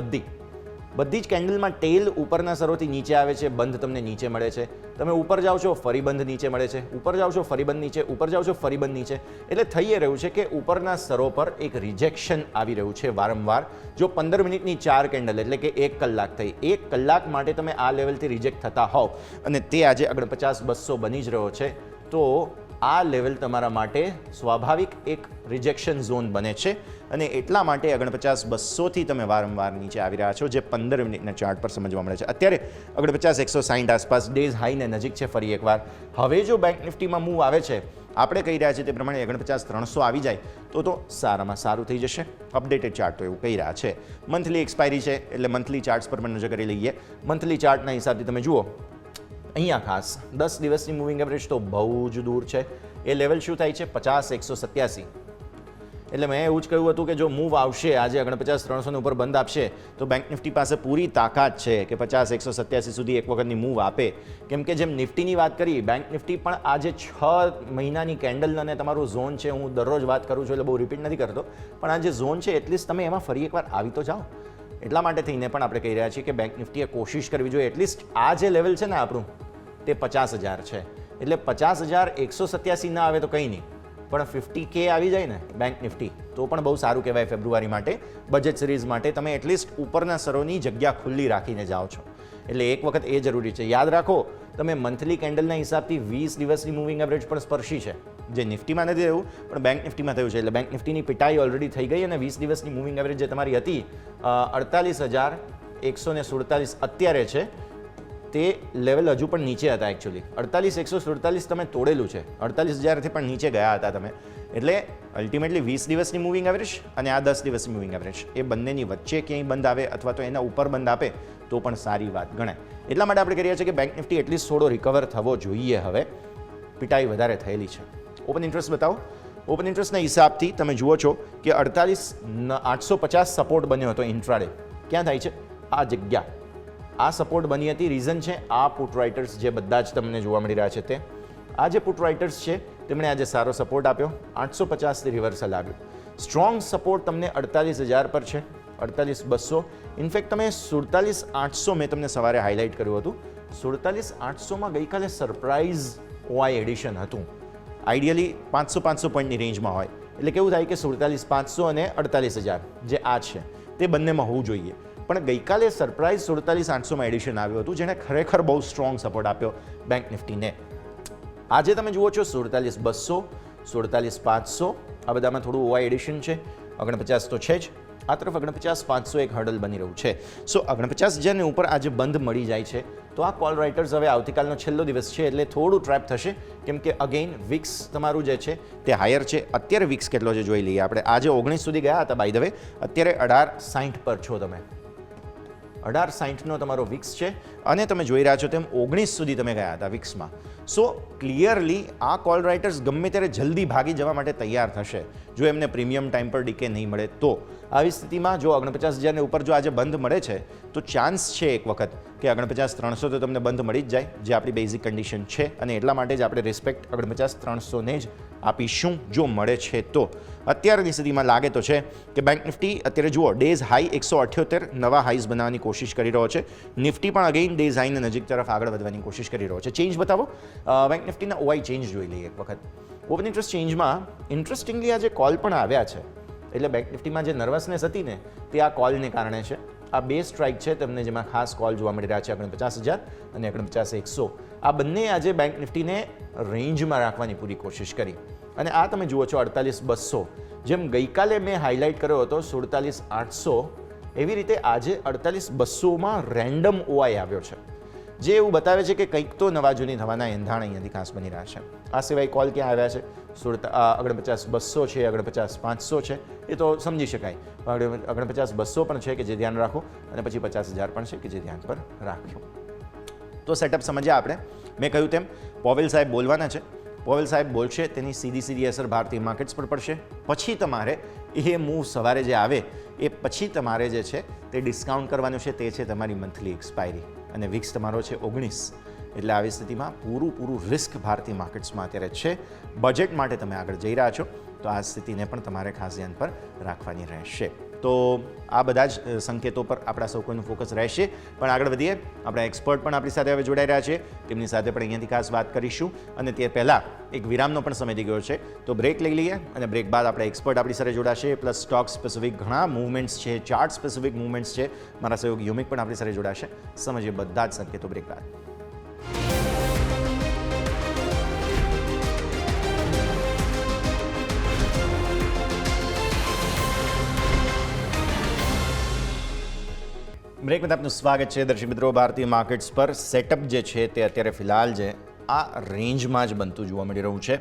બધી જ કેન્ડલમાં ટેલ ઉપરના સ્તરોથી નીચે આવે છે, બંધ તમને નીચે મળે છે. તમે ઉપર જાઓ છો ફરી બંધ નીચે મળે છે, ઉપર જાઓ છો ફરી બંધ નીચે, ઉપર જાઓ છો ફરી બંધ નીચે. એટલે થઈ એ રહ્યું છે કે ઉપરના સ્તરો પર એક રિજેક્શન આવી રહ્યું છે વારંવાર. જો 15 મિનિટની 4 કેન્ડલ એટલે કે 1 કલાક થઈ, 1 કલાક માટે તમે આ લેવલથી રિજેક્ટ થતા હોવ અને તે આજે 49,200 બની જ રહ્યો છે, તો આ લેવલ તમારા માટે સ્વાભાવિક એક રિજેક્શન ઝોન બને છે અને એટલા માટે 49-200થી તમે વારંવાર નીચે આવી રહ્યા છો, જે 15 મિનિટના ચાર્ટ પર સમજવા મળે છે. અત્યારે 49-160 આસપાસ ડેઝ હાઈને નજીક છે. ફરી એકવાર હવે જો બેંક નિફ્ટીમાં મૂવ આવે છે, આપણે કહી રહ્યા છીએ તે પ્રમાણે 49-300 આવી જાય તો સારામાં સારું થઈ જશે. અપડેટેડ ચાર્ટ તો એવું કહી રહ્યા છે. મંથલી એક્સપાયરી છે એટલે મંથલી ચાર્ટ્સ પર પણ નજર કરી લઈએ. મંથલી ચાર્ટના હિસાબથી તમે જુઓ, અહીંયા ખાસ 10 દિવસની મૂવિંગ એવરેજ તો બહુ જ દૂર છે. એ લેવલ શું થાય છે? 50-187. એટલે મેં એવું જ કહ્યું હતું કે જો મૂવ આવશે આજે 49-300 ઉપર બંધ આપશે તો બેંક નિફ્ટી પાસે પૂરી તાકાત છે કે 50-187 સુધી એક વખતની મૂવ આપે. કેમ કે જેમ નિફ્ટીની વાત કરી, બેંક નિફ્ટી પણ આજે 6 મહિનાની કેન્ડલ અને તમારું ઝોન છે, હું દરરોજ વાત કરું છું એટલે બહુ રિપીટ નથી કરતો, પણ આ જે ઝોન છે એટલીસ્ટ તમે એમાં ફરી એકવાર આવી તો જાઓ. એટલા માટે થઈને પણ આપણે કહી રહ્યા છીએ કે બેંક નિફ્ટીએ કોશિશ કરવી જોઈએ. એટલીસ્ટ આ જે લેવલ છે ને આપણું, તે 50,000 છે. એટલે 50,187 ના આવે તો કંઈ નહીં, પણ 50K આવી જાય ને બેંક નિફ્ટી તો પણ બહુ સારું કહેવાય. ફેબ્રુઆરી માટે, બજેટ સિરીઝ માટે તમે એટલીસ્ટ ઉપરના સરોની જગ્યા ખુલ્લી રાખીને જાઓ છો, એટલે એક વખત એ જરૂરી છે. યાદ રાખો, તમે મંથલી કેન્ડલના હિસાબથી 20 દિવસની મૂવિંગ એવરેજ પણ સ્પર્શી છે, જે નિફ્ટીમાં નથી થયું પણ બેંક નિફ્ટીમાં થયું છે. એટલે બેંક નિફ્ટીની પિટાઈ ઓલરેડી થઈ ગઈ અને 20 દિવસની મૂવિંગ એવરેજ જે તમારી હતી 48,147 અત્યારે છે, તે લેવલ હજુ પણ નીચે હતા. એકચ્યુઅલી 48,147 તમે તોડેલું છે, 48,000થી પણ નીચે ગયા હતા તમે. એટલે અલ્ટિમેટલી 20 દિવસની મૂવિંગ એવરેજ અને આ 10 દિવસની મૂવિંગ એવરેજ એ બંનેની વચ્ચે ક્યાંય બંધ આવે અથવા તો એના ઉપર બંધ આપે તો પણ સારી વાત ગણાય. એટલા માટે આપણે કહી રહ્યા છીએ કે બેંક નિફ્ટી એટલીસ્ટ થોડો રિકવર થવો જોઈએ. હવે પિટાઈ વધારે થયેલી છે. ઓપન ઇન્ટરેસ્ટ બતાવો. ઓપન ઇન્ટરેસ્ટના હિસાબથી તમે જુઓ છો કે 48,850 સપોર્ટ બન્યો હતો ઇન્ટ્રાડે. ક્યાં થાય છે? આ જગ્યા, આ સપોર્ટ બની હતી. રીઝન છે આ પુટ રાઇટર્સ જે બધા જ તમને જોવા મળી રહ્યા છે તે. આ જે પુટ રાઇટર્સ છે તેમણે આજે સારો સપોર્ટ આપ્યો, 850થી રિવર્સલ આવ્યું. સ્ટ્રોંગ સપોર્ટ તમને 48,000 પર છે, 48,200. ઇનફેક્ટ તમે 47,800 મેં તમને સવારે હાઇલાઇટ કર્યું હતું. 47,800માં ગઈકાલે સરપ્રાઇઝ ઓઆઈ એડિશન હતું. આઈડિયલી 500 પોઈન્ટની રેન્જમાં હોય એટલે કેવું થાય કે 47,500 અને 48,000 જે આ છે તે બંનેમાં હોવું જોઈએ. પણ ગઈકાલે સરપ્રાઇઝ 47,800માં એડિશન આવ્યું હતું, જેણે ખરેખર બહુ સ્ટ્રોંગ સપોર્ટ આપ્યો બેંક નિફ્ટીને. આજે તમે જુઓ છો 47,200, 47,500 આ બધામાં થોડું ઓઆઈ એડિશન છે. 49 તો છે જ. આ તરફ 49,500 એક હર્ડલ બની રહ્યું છે. સો 49,000 ની ઉપર આજે બંધ મળી જાય છે તો આ કોલ રાઇટર્સ હવે આવતીકાલનો છેલ્લો દિવસ છે એટલે થોડું ટ્રેપ થશે. કેમ કે અગેઇન વિક્સ તમારું જે છે તે હાયર છે. અત્યારે વિક્સ કેટલો છે જોઈ લઈએ આપણે. આજે 19 સુધી ગયા હતા બાય ધ વે, અત્યારે 1860 પર છો તમે. 1860નો તમારો વિક્સ છે અને તમે જોઈ રહ્યા છો તેમ 19 સુધી તમે ગયા હતા વિક્સમાં. સો ક્લિયરલી આ કોલ રાઇટર્સ ગમે ત્યારે જલ્દી ભાગી જવા માટે તૈયાર થશે જો એમને પ્રીમિયમ ટાઈમ પર ડીકે નહીં મળે તો. આવી સ્થિતિમાં જો 49,000 ઉપર જો આજે બંધ મળે છે તો ચાન્સ છે એક વખત કે 49,300 તો તમને બંધ મળી જ જાય, જે આપણી બેઝિક કન્ડિશન છે અને એટલા માટે જ આપણે રિસ્પેક્ટ 49,300ને જ આપીશું જો મળે છે તો. અત્યારની સ્થિતિમાં લાગે તો છે કે બેંક નિફ્ટી અત્યારે જુઓ ડેઝ હાઈ 178 નવા હાઈઝ બનાવવાની કોશિશ કરી રહ્યો છે. નિફ્ટી પણ અગેઇન ડેઝ હાઈને નજીક તરફ આગળ વધવાની કોશિશ કરી રહ્યો છે. ચેન્જ બતાવો. બેંક નિફ્ટીના ઓઆઈ ચેન્જ જોઈ લઈએ એક વખત. ઓપન ઇન્ટરેસ્ટ ચેન્જમાં ઇન્ટરેસ્ટિંગલી આજે કોલ પણ આવ્યા છે. એટલે બેંક નિફ્ટીમાં જે નર્વસનેસ હતી ને તે આ કોલને કારણે છે. આ બે સ્ટ્રાઇક છે તમને જેમાં ખાસ કોલ જોવા મળી રહ્યા છે 49,000 અને 49,100. આ બંને આજે બેંક નિફ્ટીને રેન્જમાં રાખવાની પૂરી કોશિશ કરી. અને આ તમે જુઓ છો 48,200, જેમ ગઈકાલે મેં હાઇલાઇટ કર્યો હતો 47,800, એવી રીતે આજે 48,200માં રેન્ડમ ઓઆઈ આવ્યો છે, જે એવું બતાવે છે કે કંઈક તો નવા જૂની થવાના એંધાણ અહીંયાથી ખાસ બની રહ્યા છે. આ સિવાય કોલ ક્યાં આવ્યા છે? 49,200 છે, 49,500 છે, એ તો સમજી શકાય. 49,200 પણ છે કે જે ધ્યાન રાખો અને પછી 50,000 પણ છે કે જે ધ્યાન પર રાખજો. તો સેટઅપ સમજ્યા આપણે. મેં કહ્યું તેમ પોવેલ સાહેબ બોલવાના છે. પોવેલ સાહેબ બોલશે તેની સીધી અસર ભારતીય માર્કેટ્સ પર પડશે. પછી તમારે એ મૂવ સવારે જે આવે એ પછી તમારે જે છે તે ડિસ્કાઉન્ટ કરવાનું છે, તે છે તમારી મંથલી એક્સપાયરી અને વિક્સ તમારો છે 19. એટલે આવી સ્થિતિમાં પૂરું રિસ્ક ભારતીય માર્કેટ્સમાં અત્યારે છે. બજેટ માટે તમે આગળ જઈ રહ્યા છો તો આ સ્થિતિને પણ તમારે ખાસ ધ્યાન પર રાખવાની રહેશે. તો આ બધા જ સંકેતો પર આપણા સૌ કોઈનું ફોકસ રહેશે. પણ આગળ વધીએ, આપણા એક્સપર્ટ પણ આપણી સાથે હવે જોડાઈ રહ્યા છે, તેમની સાથે પણ અહીંયાથી ખાસ વાત કરીશું. અને તે પહેલાં એક વિરામનો પણ સમય થઈ ગયો છે તો બ્રેક લઈ લઈએ અને બ્રેક બાદ આપણા એક્સપર્ટ આપણી સાથે જોડાશે. પ્લસ સ્ટોક સ્પેસિફિક ઘણા મૂવમેન્ટ્સ છે, ચાર્ટ સ્પેસિફિક મૂવમેન્ટ્સ છે. મારા સહયોગી યુમિક પણ આપણી સાથે જોડાશે. સમજીએ બધા જ સંકેતો બ્રેક બાદ. બ્રેક બાદ આપનું સ્વાગત છે દર્શક મિત્રો. ભારતીય માર્કેટ્સ પર સેટઅપ જે છે તે અત્યારે ફિલહાલ જે આ રેન્જમાં જ બનતું જોવા મળી રહ્યું છે.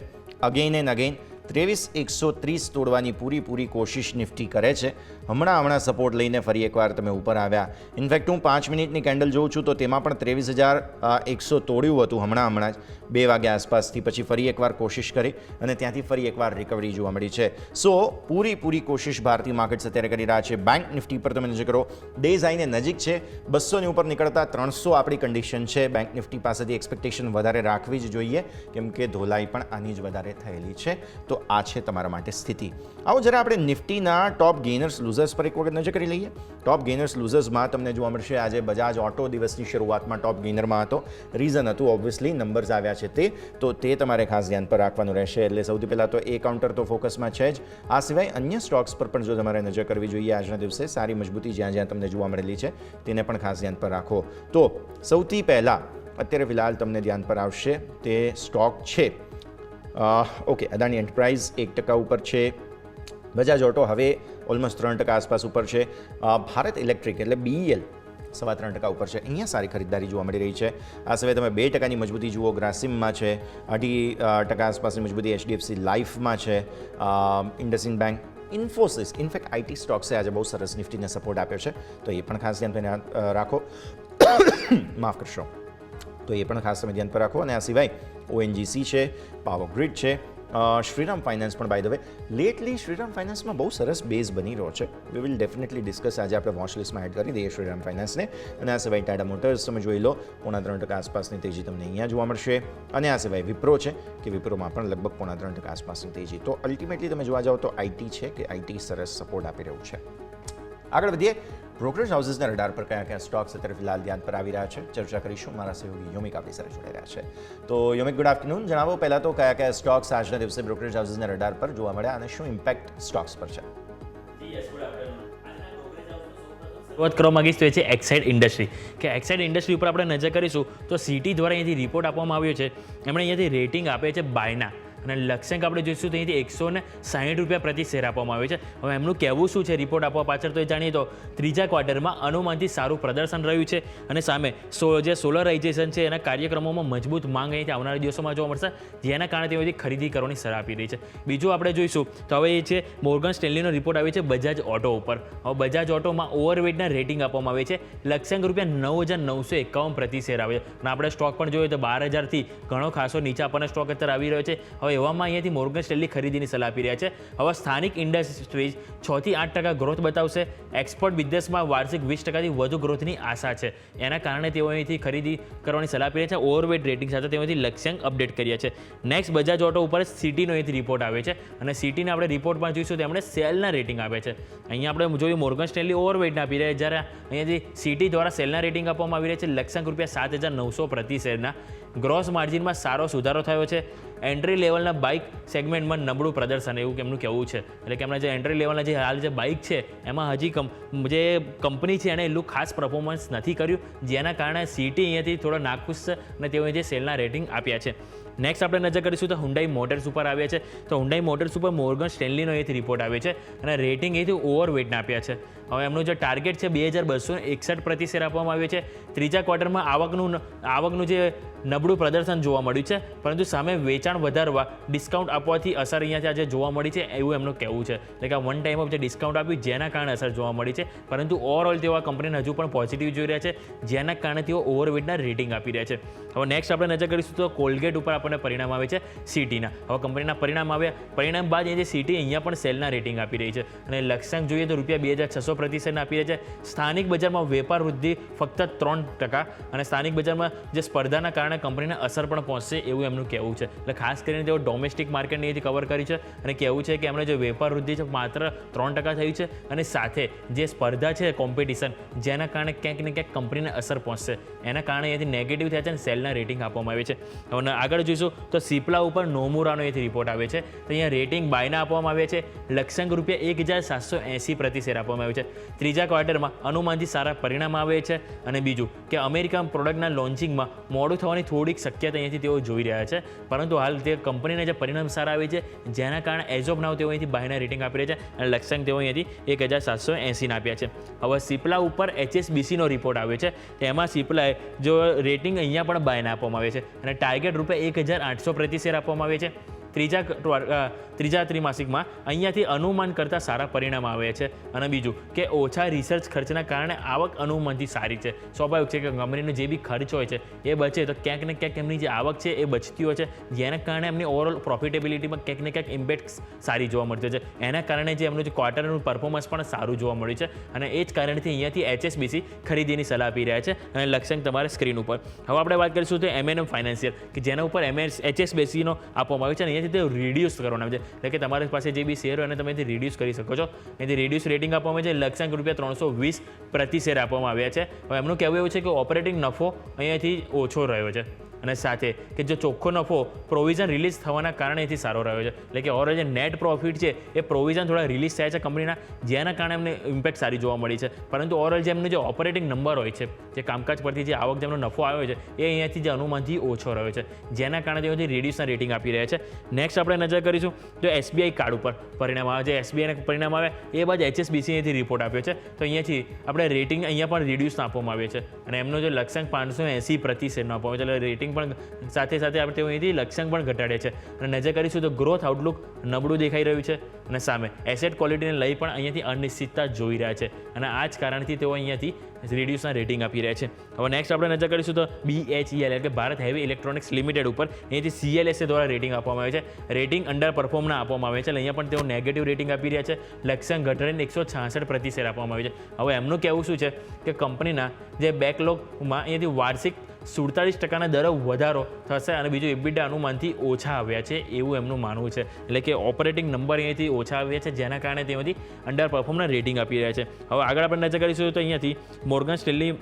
અગેન એન્ડ અગેન 23,130 તોડવાની પૂરી કોશિશ નિફ્ટી કરે છે. હમણાં સપોર્ટ લઈને ફરી એકવાર તમે ઉપર આવ્યા. ઇનફેક્ટ હું 5 મિનિટની કેન્ડલ જોઉં છું તો તેમાં પણ 23,100 તોડ્યું હતું હમણાં જ 2 વાગ્યા આસપાસથી. પછી ફરી એકવાર કોશિશ કરી અને ત્યાંથી ફરી એકવાર રિકવરી જોવા મળી છે. સો પૂરી કોશિશ ભારતીય માર્કેટ્સ અત્યારે કરી રહ્યા છે. બેંક નિફ્ટી પર તમે નજર કરો, ડેઝ આઈને નજીક છે, 200 ની ઉપર નીકળતા 300 આપણી કન્ડિશન છે. બેંક નિફ્ટી પાસેથી એક્સપેક્ટેશન વધારે રાખવી જ જોઈએ કેમ કે ધોલાઈ પણ આની જ વધારે થયેલી છે. તો આ છે તમારા માટે સ્થિતિ. આવો જરા આપણે નિફ્ટીના ટોપ ગેઇનર્સ લૂઝર્સ પર એક વખત નજર કરી લઈએ. ટોપ ગેઇનર્સ લૂઝર્સમાં તમને જોવા મળશે આજે બજાજ ઓટો દિવસની શરૂઆતમાં ટોપ ગેઇનરમાં હતો. રીઝન હતું ઓબ્વિયસલી નંબર્સ આવ્યા છે તો તે તમારે ખાસ ધ્યાન પર રાખવાનું રહેશે. એટલે સૌથી પહેલાં તો એ કાઉન્ટર તો ફોકસમાં છે જ. આ સિવાય અન્ય સ્ટોક્સ પર પણ જો તમારે નજર કરવી જોઈએ આજના દિવસે સારી મજબૂતી જ્યાં તમને જોવા મળેલી છે તેને પણ ખાસ ધ્યાન પર રાખો. તો સૌથી પહેલાં અત્યારે ફિલહાલ તમને ધ્યાન પર આવશે તે સ્ટોક છે ઓકે અદાણી એન્ટરપ્રાઇઝ 1% ઉપર છે. બજાજ ઓટો હવે ઓલમોસ્ટ 3% આસપાસ ઉપર છે. ભારત ઇલેક્ટ્રિક એટલે BEL 3.25% ઉપર છે. અહીંયા સારી ખરીદદારી જોવા મળી રહી છે. આ સિવાય તમે 2%ની મજબૂતી જુઓ ગ્રાસિમમાં છે, 2.5% આસપાસની મજબૂતી HDFC લાઈફમાં છે, IndusInd bank, Infosys, in fact IT સ્ટોક્સે આજે બહુ સરસ નિફ્ટીને સપોર્ટ આપ્યો છે તો એ પણ ખાસ ધ્યાન રાખો. માફ કરશો, તો એ પણ ખાસ તમે ધ્યાન પર રાખો. અને આ સિવાય ONGC છે, પાવર ગ્રીડ છે, શ્રીરામ ફાઇનાન્સ પણ by the way lately Shriram ફાઇનાન્સમાં બહુ સરસ બેઝ બની રહ્યો છે. We will definitely discuss. આજે આપણે વોચ લિસ્ટમાં એડ કરી દઈએ શ્રીરામ ફાઇનાન્સને. અને આ સિવાય ટાટા મોટર્સ તમે જોઈ લો 3% આસપાસની તેજી તમને અહીંયા જોવા મળશે. અને આ સિવાય વિપ્રો છે કે વિપ્રોમાં પણ લગભગ 3% આસપાસની તેજી. તો અલ્ટિમેટલી તમે જોવા જાઓ તો IT છે કે IT સરસ સપોર્ટ આપી રહ્યું છે. આગળ વધીએ. બ્રોકરેજ હાઉસીસના રડાર પર કયા સ્ટોક્સ અત્યારે ફિલહાલ ધ્યાન પર આવી રહ્યા છે ચર્ચા કરીશું. મારા સહયોગી યોમિક આપણી સાથે જોડાઈ રહ્યા છે. તો યોમિક, ગુડ આફ્ટરનૂન. જણાવો પહેલાં તો કયા સ્ટોક્સ આજના દિવસે બ્રોકરેજ હાઉસીસના રડાર પર જોવા મળ્યા અને શું ઇમ્પેક્ટ સ્ટોક્સ પર છે? શરૂઆત કરવા માંગીશ તો એ છે એક્સાઇડ ઇન્ડસ્ટ્રી. કે એક્સાઇડ ઇન્ડસ્ટ્રી ઉપર આપણે નજર કરીશું તો સિટી દ્વારા અહીંયાથી રિપોર્ટ આપવામાં આવ્યો છે. એમણે અહીંયાથી રેટિંગ આપે છે બાયના અને લક્ષ્યાંક આપણે જોઈશું તો અહીંથી 160 રૂપિયા પ્રતિ શેર આપવામાં આવે છે. હવે એમનું કહેવું શું છે રિપોર્ટ આપવા પાછળ તો એ જાણીએ તો ત્રીજા ક્વાર્ટરમાં અનુમાનથી સારું પ્રદર્શન રહ્યું છે અને સામે જે સોલરાઇઝેશન છે એના કાર્યક્રમોમાં મજબૂત માંગ અહીંથી આવનારા દિવસોમાં જોવા મળશે જેના કારણે તેઓથી ખરીદી કરવાની સલાહ આપી રહી છે. બીજું આપણે જોઈશું તો હવે એ છે મોર્ગન સ્ટેનલીનો રિપોર્ટ આવ્યો છે બજાજ ઓટો ઉપર. હવે બજાજ ઓટોમાં ઓવરવેટના રેટિંગ આપવામાં આવે છે. લક્ષ્યાંક રૂપિયા 9,951 પ્રતિ શેર આવે છે અને આપણે સ્ટોક પણ જોઈએ તો 12,000થી ઘણો ખાસો નીચે આપણને સ્ટોક અત્યારે આવી રહ્યો છે. હવે એવામાં અહીંયાથી મોર્ગન સ્ટેનલી ખરીદીની સલાહ આપી રહ્યા છે. હવે સ્થાનિક ઇન્ડસ્ટ્રીઝ 6 થી 8% ગ્રોથ બતાવશે. એક્સપોર્ટ બિઝનેસમાં વાર્ષિક 20%થી વધુ ગ્રોથની આશા છે. એના કારણે તેઓ અહીંથી ખરીદી કરવાની સલાહ આપી રહ્યા છે. ઓવરવેટ રેટિંગ સાથે તેઓથી લક્ષ્યાંક અપડેટ કર્યા છે. નેક્સ્ટ બજાજ ઓટો ઉપર સિટીનો અહીંથી રિપોર્ટ આવે છે અને સિટીને આપણે રિપોર્ટમાં જોઈશું તો એમણે સેલના રેટિંગ આપે છે. અહીંયા આપણે જોયું મોર્ગન સ્ટેનલી ઓવરવેટના આપી રહ્યા જ્યારે અહીંયાથી સિટી દ્વારા સેલના રેટિંગ આપવામાં આવી રહ્યા છે લક્ષ્યાંક રૂપિયા 7,900 પ્રતિ શેરના. ગ્રોસ માર્જિનમાં સારો સુધારો થયો છે. એન્ટ્રી લેવલના બાઇક સેગમેન્ટમાં નબળું પ્રદર્શન એવું એમનું કહેવું છે. એટલે કે એમના જે એન્ટ્રી લેવલના જે હાલ જે બાઇક છે એમાં હજી જે કંપની છે એને એટલું ખાસ પરફોર્મન્સ નથી કર્યું જેના કારણે સિટી અહીંયાથી થોડો નાખુશ છે અને તેઓએ જે સેલના રેટિંગ આપ્યા છે. નેક્સ્ટ આપણે નજર કરીશું તો હુન્ડાઈ મોટર્સ ઉપર આવ્યા છે. તો હુન્ડાઈ મોટર્સ ઉપર મોર્ગન સ્ટેનલીનો અહીંથી રિપોર્ટ આવે છે અને રેટિંગ અહીંથી ઓવરવેટના આપ્યા છે. હવે એમનું જે ટાર્ગેટ છે 2,261 પ્રતિ શેર આપવામાં આવ્યું છે. ત્રીજા ક્વાર્ટરમાં આવકનું જે નબળું પ્રદર્શન જોવા મળ્યું છે પરંતુ સામે વેચાણ વધારવા ડિસ્કાઉન્ટ આપવાથી અસર અહીંયાથી આજે જોવા મળી છે એવું એમનું કહેવું છે. એટલે કે વન ટાઈમ ઓફ જે ડિસ્કાઉન્ટ આપ્યું જેના કારણે અસર જોવા મળી છે પરંતુ ઓવરઓલ તેઓ આ કંપનીને હજુ પણ પોઝિટિવ જોઈ રહ્યા છે જેના કારણે તેઓ ઓવરવેટના રેટિંગ આપી રહ્યા છે. હવે નેક્સ્ટ આપણે નજર કરીશું તો કોલગેટ ઉપર આપણને પરિણામ આવે છે સિટીના. હવે કંપનીના પરિણામ બાદ એ જે સિટી અહીંયા પણ સેલના રેટિંગ આપી રહી છે અને લક્ષ્યાંક જોઈએ તો રૂપિયા 2,600 પ્રતિ શેરના આપી રહ્યા છે. સ્થાનિક બજારમાં વેપાર વૃદ્ધિ ફક્ત 3% અને સ્થાનિક બજારમાં જે સ્પર્ધાના કારણે કંપનીને અસર પણ પહોંચશે એવું એમનું કહેવું છે. એટલે ખાસ કરીને તેઓ ડોમેસ્ટિક માર્કેટની અહીંથી કવર કરી છે અને કહેવું છે કે એમણે જે વેપાર વૃદ્ધિ છે માત્ર 3% થયું છે અને સાથે જે સ્પર્ધા છે કોમ્પિટિશન જેના કારણે ક્યાંક ને ક્યાંક કંપનીને અસર પહોંચશે એના કારણે અહીંથી નેગેટિવ થયા છે અને સેલના રેટિંગ આપવામાં આવે છે. હવે આગળ જોઈશું તો સિપ્લા ઉપર નોમુરાનો અહીંથી રિપોર્ટ આવે છે. તો અહીંયા રેટિંગ બાયના આપવામાં આવે છે. લક્ષ્યાંક રૂપિયા 1,780 પ્રતિ શેર આપવામાં આવે છે. છે. ત્રીજા ક્વાર્ટરમાં અનુમાનથી સારા પરિણામ આવે છે. અને બીજું કે અમેરિકન પ્રોડક્ટના લોન્ચિંગમાં મોડું થવાની થોડીક શક્યતા અહીંયાથી તેઓ જોઈ રહ્યા છે, પરંતુ હાલ તે કંપનીના જે પરિણામ સારા આવે છે જેના કારણે એઝ ઓફ નાવ તેઓ અહીંથી બાયના રેટિંગ આપી રહ્યા છે અને લક્ષ્યાંક તેઓ અહીંયાથી 1780 આપ્યા છે. હવે સિપ્લા ઉપર HSBCનો રિપોર્ટ આવ્યો છે, તેમાં સિપ્લાએ જો રેટિંગ અહીંયા પણ બાયના આપવામાં આવે છે અને ટાર્ગેટ રૂપે 1800 પ્રતિ શેર આપવામાં આવે છે. ત્રીજા ત્રિમાસિકમાં અહીંયાથી અનુમાન કરતાં સારા પરિણામ આવે છે. અને બીજું કે ઓછા રિસર્ચ ખર્ચના કારણે આવક અનુમાનથી સારી છે. સ્વાભાવિક છે કે કંપનીનો જે બી ખર્ચ હોય છે એ બચે તો ક્યાંક ને ક્યાંક એમની જે આવક છે એ બચતી હોય છે, જેના કારણે એમની ઓવરઓલ પ્રોફિટેબિલિટીમાં ક્યાંક ને ક્યાંક ઇમ્પેક્ટ સારી જોવા મળતી છે. એના કારણે જે એમનું જે ક્વાર્ટરનું પરફોર્મન્સ પણ સારું જોવા મળ્યું છે અને એ જ કારણથી અહીંયાથી HSBC ખરીદીની સલાહ આપી રહ્યા છે અને લક્ષ્યાંક તમારે સ્ક્રીન ઉપર. હવે આપણે વાત કરીશું તો M&M ફાઇનાન્શિયલ કે જેના ઉપર HSBCનો આપવામાં આવ્યો છે અને અહીંયાથી તે રિડ્યુસ કરવાનું આવે છે, એટલે કે તમારી પાસે જે બી શેર હોય એને તમે એથી રિડ્યુસ કરી શકો છો. એથી રિડ્યુસ રેટિંગ આપવામાં આવે છે. લક્ષ્યાંક ₹320 પ્રતિ શેર આપવામાં આવ્યા છે. હવે એમનું કહેવું એવું છે કે ઓપરેટિંગ નફો અહીંયાથી ઓછો રહ્યો છે અને સાથે કે જે ચોખ્ખો નફો પ્રોવિઝન રિલીઝ થવાના કારણે એથી સારો રહ્યો છે, એટલે કે ઓવરઓલ જે નેટ પ્રોફિટ છે એ પ્રોવિઝન થોડા રિલીઝ થયા છે કંપનીના, જેના કારણે એમને ઇમ્પેક્ટ સારી જોવા મળી છે. પરંતુ ઓવરઓલ જે એમનું જે ઓપરેટિંગ નંબર હોય છે, જે કામકાજ પરથી જે આવક જેમનો નફો આવ્યો છે એ અહીંયાથી જે અનુમાનથી ઓછો રહ્યો છે, જેના કારણે તેઓથી રિડ્યુસના રેટિંગ આપી રહ્યા છે. નેક્સ્ટ આપણે નજર કરીશું તો SBI કાર્ડ ઉપર પરિણામ આવે છે. SBIના પરિણામ આવે એ બાદ HSBC અહીંયાથી રિપોર્ટ આપ્યો છે, તો અહીંયાથી આપણે રેટિંગ અહીંયા પણ રિડ્યુસ આપવામાં આવે છે અને એમનો જે લક્ષ્યાંક 580 પ્રતિ શેરનો આપવામાં આવે છે, એટલે રેટિંગ પણ સાથે સાથે આપણે તેઓ અહીંથી લક્ષ્યાંક પણ ઘટાડે છે. અને નજર કરીશું તો ગ્રોથ આઉટલુક નબળું દેખાઈ રહ્યું છે અને સામે એસેટ ક્વોલિટીને લઈ પણ અહીંયાથી અનિશ્ચિતતા જોઈ રહ્યા છે અને આ જ કારણથી તેઓ અહીંયાથી રિડ્યુસના રેટિંગ આપી રહ્યા છે. હવે નેક્સ્ટ આપણે નજર કરીશું તો BHEL એટલે કે ભારત હેવી ઇલેક્ટ્રોનિક્સ લિમિટેડ ઉપર અહીંયાથી CLSA દ્વારા રેટિંગ આપવામાં આવે છે. રેટિંગ અંડર પરફોર્મના આપવામાં આવે છે, એટલે અહીંયા પણ તેઓ નેગેટિવ રેટિંગ આપી રહ્યા છે. લક્ષ્યાંક ઘટાડીને 166 પ્રતિ શેર આપવામાં આવે છે. હવે એમનું કહેવું શું છે કે કંપનીના જે બેકલોગમાં અહીંયાથી વાર્ષિક 47% દરે વધારો થશે અને બીજું EBITDA અનુમાનથી ઓછા આવ્યા છે એવું એમનું માનવું છે, એટલે કે ઓપરેટિંગ નંબર અહીંયાથી ઓછા આવ્યા છે, જેના કારણે તેમાંથી અંડર પરફોર્મના રેટિંગ આપી રહ્યા છે. હવે આગળ આપણે નજર કરીશું તો અહીંયાથી મોર્ગન સ્ટેનલી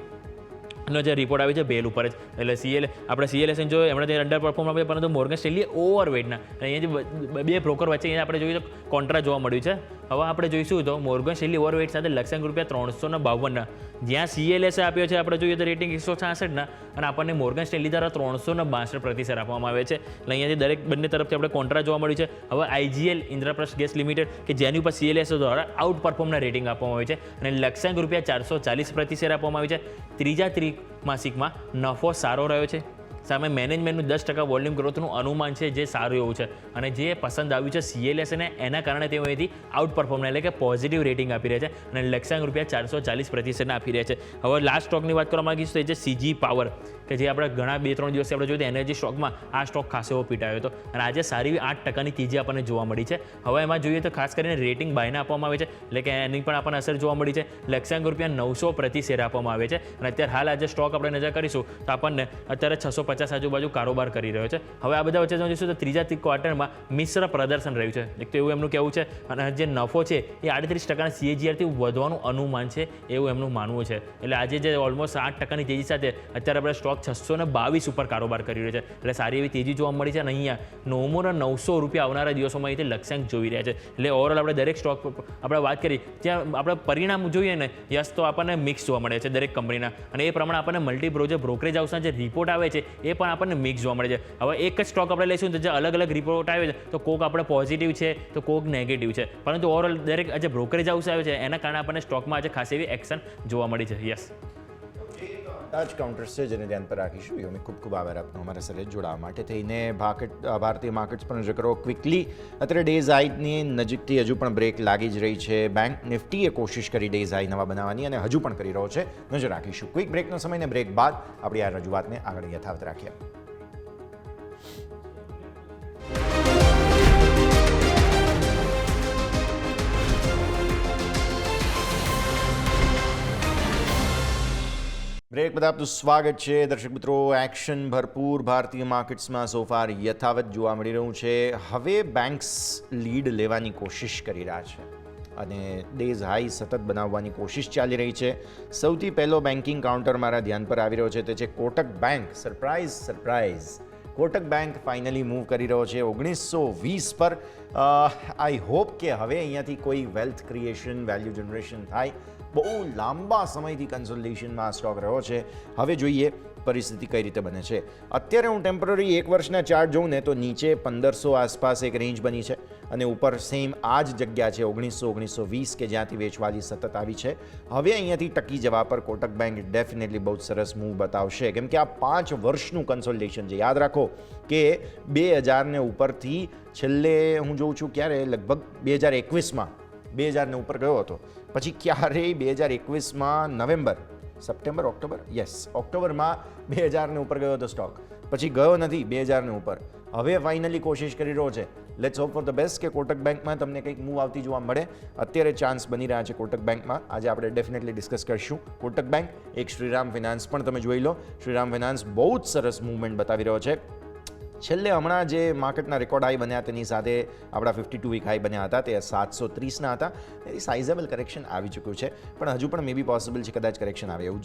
નો જે રિપોર્ટ આવે છે બેલ ઉપર જ, એટલે આપણે CLSA જો એમણે તે અંડર પરફોર્મ આપે, પરંતુ મોર્ગન સ્ટેનલી ઓવરવેટના અહીંયાથી બે બ્રોકર વચ્ચે અહીંયા આપણે જોઈએ તો કોન્ટ્રા જોવા મળ્યું છે. હવે આપણે જોઈશું તો મોર્ગન સ્ટેનલી ઓવરવેટ સાથે લક્ષ્યાંક ₹352 જ્યાં CLSA આપ્યો છે આપણે જોઈએ તો રેટિંગ 166 અને આપણને મોર્ગન સ્ટેનલી દ્વારા 362 પ્રતિ શેર આપવામાં આવે છે, એટલે અહીંયાથી દરેક બંને તરફથી આપણે કોન્ટ્રા જોવા મળ્યું છે. હવે IGL ઇન્દ્રપ્રસ્થ ગેસ લિમિટેડ કે જેની ઉપર CLSA દ્વારા આઉટ પરફોર્મના રેટિંગ આપવામાં આવે છે અને લક્ષ્યાંક ₹440 પ્રતિ શેર આપવામાં આવે છે. ત્રીજા ત્રિમાસિકમાં નફો સારો રહ્યો છે. સામે મેનેજમેન્ટનું 10% વોલ્યુમ ગ્રોથનું અનુમાન છે, જે સારું એવું છે અને જે પસંદ આવ્યું છે CLSAને, એના કારણે તેઓ અહીંથી આઉટ પરફોર્મ એટલે કે પોઝિટિવ રેટિંગ આપી રહ્યા છે અને લક્ષ્યાંક ₹440 પ્રતિ શેરના આપી રહ્યા છે. હવે લાસ્ટ સ્ટોકની વાત કરવા માંગીશું તો એ છે CG પાવર કે જે આપણે ઘણા 2-3 દિવસથી આપણે જોયું એનર્જી સ્ટોકમાં આ સ્ટોક ખાસો એવો પીટાયો હતો અને આજે સારી 8%ની તેજી આપણને જોવા મળી છે. હવે એમાં જોઈએ તો ખાસ કરીને રેટિંગ બાયના આપવામાં આવે છે, એટલે કે એની પણ આપણને અસર જોવા મળી છે. લક્ષ્યાંક ₹900 પ્રતિ શેર આપવામાં આવે છે અને અત્યારે હાલ આજે સ્ટોક આપણે નજર કરીશું તો આપણને અત્યારે 650 આજુબાજુ કારોબાર કરી રહ્યો છે. હવે આ બધા વચ્ચે જોઈશું તો ત્રીજા ક્વાર્ટરમાં મિશ્ર પ્રદર્શન રહ્યું છે, એક તો એવું એમનું કહેવું છે અને જે નફો છે એ 38%ના CAGRથી વધવાનું અનુમાન છે એવું એમનું માનવું છે. એટલે આજે જે ઓલમોસ્ટ 8%ની તેજી સાથે અત્યારે આપણે સ્ટોક 622 ઉપર કારોબાર કરી રહ્યો છે, એટલે સારી એવી તેજી જોવા મળી છે અને અહીંયા ₹900 આવનારા દિવસોમાં અહીંથી લક્ષ્યાંક જોઈ રહ્યા છે. એટલે ઓવરઓલ આપણે દરેક સ્ટોક આપણે વાત કરી ત્યાં આપણે પરિણામ જોઈએ ને યસ તો આપણને મિક્સ જોવા મળે છે દરેક કંપનીના, અને એ પ્રમાણે આપણને મલ્ટીબ્રો જે બ્રોકરેજ હાઉસના જે રિપોર્ટ આવે છે એ પણ આપણને મિક્સ જોવા મળે છે. હવે એક જ સ્ટોક આપણે લઈશું તો જે અલગ અલગ રિપોર્ટ આવે છે તો કોક આપણે પોઝિટિવ છે તો કોક નેગેટિવ છે, પરંતુ ઓવરઓલ દરેક જે બ્રોકરેજ હાઉસ આવે છે એના કારણે આપણને સ્ટોકમાં આજે ખાસ એવી એક્શન જોવા મળી છે. યસ, આ જ કાઉન્ટર્સ છે જેને ધ્યાન પર રાખીશું. યોમી ખૂબ ખૂબ આભાર આપનો અમારા સાથે જોડાવા માટે થઈને. ભારતીય માર્કેટ્સ પર નજર કરો ક્વિકલી. અત્યારે ડેઝ હાઈની નજીકથી હજુ પણ બ્રેક લાગી જ રહી છે. બેંક નિફ્ટીએ કોશિશ કરી ડેઝ હાઈ નવા બનાવવાની અને હજુ પણ કરી રહ્યો છે. નજર રાખીશું ક્વિક બ્રેકનો સમય ને બ્રેક બાદ આપણી આ રજૂઆતને આગળ યથાવત રાખીએ. બ્રેક બાદ આપનું સ્વાગત છે દર્શક મિત્રો. એક્શન ભરપૂર ભારતીય માર્કેટ્સમાં સોફાર યથાવત જોવા મળી રહ્યું છે. હવે બેંક્સ લીડ લેવાની કોશિશ કરી રહ્યા છે અને ડેઝ હાઈ સતત બનાવવાની કોશિશ ચાલી રહી છે. સૌથી પહેલો બેન્કિંગ કાઉન્ટર મારા ધ્યાન પર આવી રહ્યો છે તે છે Kotak bank. Surprise Kotak bank finally move કરી રહ્યો છે 1920 પર. આઈ હોપ કે હવે અહીંયાથી કોઈ વેલ્થ ક્રિએશન, વેલ્યુ જનરેશન થાય. બહુ લાંબા સમયથી કન્સોલિડેશનમાં આ સ્ટોક રહ્યો છે. હવે જોઈએ પરિસ્થિતિ કઈ રીતે બને છે. અત્યારે હું ટેમ્પરરી 1 વર્ષના ચાર્ટ જોઉં ને તો નીચે 1500 આસપાસ એક રેન્જ બની છે અને ઉપર સેમ આ જ જગ્યા છે 1920 કે જ્યાંથી વેચવાલી સતત આવી છે. હવે અહીંયાથી ટકી જવા પર કોટક બેંક ડેફિનેટલી બહુ સરસ મૂવ બતાવશે, કેમ કે આ 5 વર્ષનું કન્સોલિડેશન છે. યાદ રાખો કે 2000 ને ઉપરથી છેલ્લે હું જોઉં છું ક્યારે લગભગ 2021માં 2000 ને ઉપર ગયો હતો, પછી ક્યારેય 2021માં નવેમ્બર, સપ્ટેમ્બર, ઓક્ટોબર, યસ ઓક્ટોબરમાં 2000 ને ઉપર ગયો હતો સ્ટોક, પછી ગયો નથી 2000 ને ઉપર. હવે ફાઇનલી કોશિશ કરી રહ્યો છે. Let's hope for the best કે કોટક બેંકમાં તમને કંઈક મૂવ આવતી જોવા મળે. અત્યારે ચાન્સ બની રહ્યા છે કોટક બેંકમાં. આજે આપણે ડેફિનેટલી ડિસ્કસ કરીશું કોટક બેંક. એક શ્રીરામ ફિનાન્સ પણ તમે જોઈ લો. શ્રીરામ ફિનાન્સ બહુ જ સરસ મૂવમેન્ટ બતાવી રહ્યો છે. છેલ્લે હમણાં જે માર્કેટના રેકોર્ડ હાઈ બન્યા તેની સાથે આપણા 52 વીક હાઈ બન્યા હતા તે 730ના હતા. એ સાઇઝેબલ કરેક્શન આવી ચૂક્યું છે, પણ હજુ પણ મે બી પોસિબલ છે કદાચ કરેક્શન આવે, એવું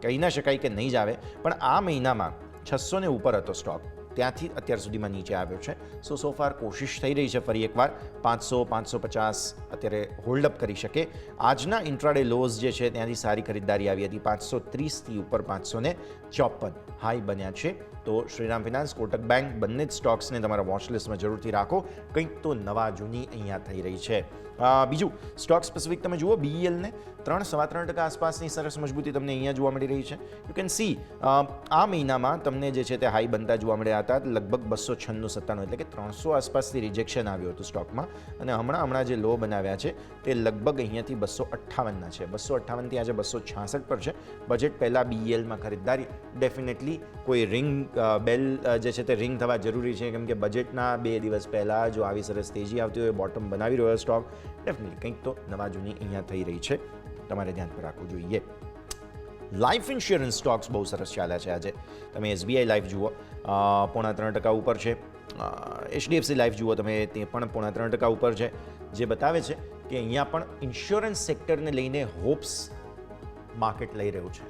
કહી ના શકાય કે નહીં જ આવે. પણ આ મહિનામાં 600 ને ઉપર હતો સ્ટોક, ત્યાંથી અત્યાર સુધીમાં નીચે આવ્યો છે. સો ફાર કોશિશ થઈ રહી છે ફરી એકવાર 500, 550 અત્યારે હોલ્ડઅપ કરી શકે. આજના ઇન્ટ્રાડે લોઝ જે છે ત્યાંથી સારી ખરીદદારી આવી હતી. 530થી ઉપર 554 હાઈ બન્યા છે. તો શ્રીરામ ફિનાન્સ, કોટક બેંક બંને જ સ્ટોક્સને તમારા વોચ લિસ્ટમાં જરૂરથી રાખો. કંઈક તો નવા જૂની અહીંયા થઈ રહી છે. બીજું સ્ટોક સ્પેસિફિક તમે જુઓ, BELને 3.3% આસપાસની સરસ મજબૂતી તમને અહીંયા જોવા મળી રહી છે. યુ કેન સી આ મહિનામાં તમને જે છે તે હાઈ બનતા જોવા મળ્યા હતા લગભગ 296-97, એટલે કે 300 આસપાસથી રિજેક્શન આવ્યું હતું સ્ટોકમાં. અને હમણાં જે લો બનાવ્યા છે તે લગભગ અહીંયાથી 258ના છે. 258થી આજે 266 પર છે. બજેટ પહેલાં BELમાં ખરીદદારી ડેફિનેટલી કોઈ રિંગ બેલ જે છે તે રિંગ થવા જરૂરી છે, કેમ કે બજેટના 2 દિવસ પહેલાં જો આવી સરસ તેજી આવતી હોય, બોટમ બનાવી રહ્યો સ્ટોક, ડેફિનેટલી કંઈક તો નવા જૂની અહીંયા થઈ રહી છે. તમારે ધ્યાન પર રાખવું જોઈએ. લાઈફ ઇન્સ્યોરન્સ સ્ટોક્સ બહુ સરસ ચાલ્યા છે આજે. તમે SBI લાઈફ જુઓ 0.3% ઉપર છે. HDFC લાઈફ જુઓ તમે, તે પણ 0.3% ઉપર છે, જે બતાવે છે કે અહીંયા પણ ઇન્સ્યોરન્સ સેક્ટરને લઈને હોપ્સ માર્કેટ લઈ રહ્યું છે.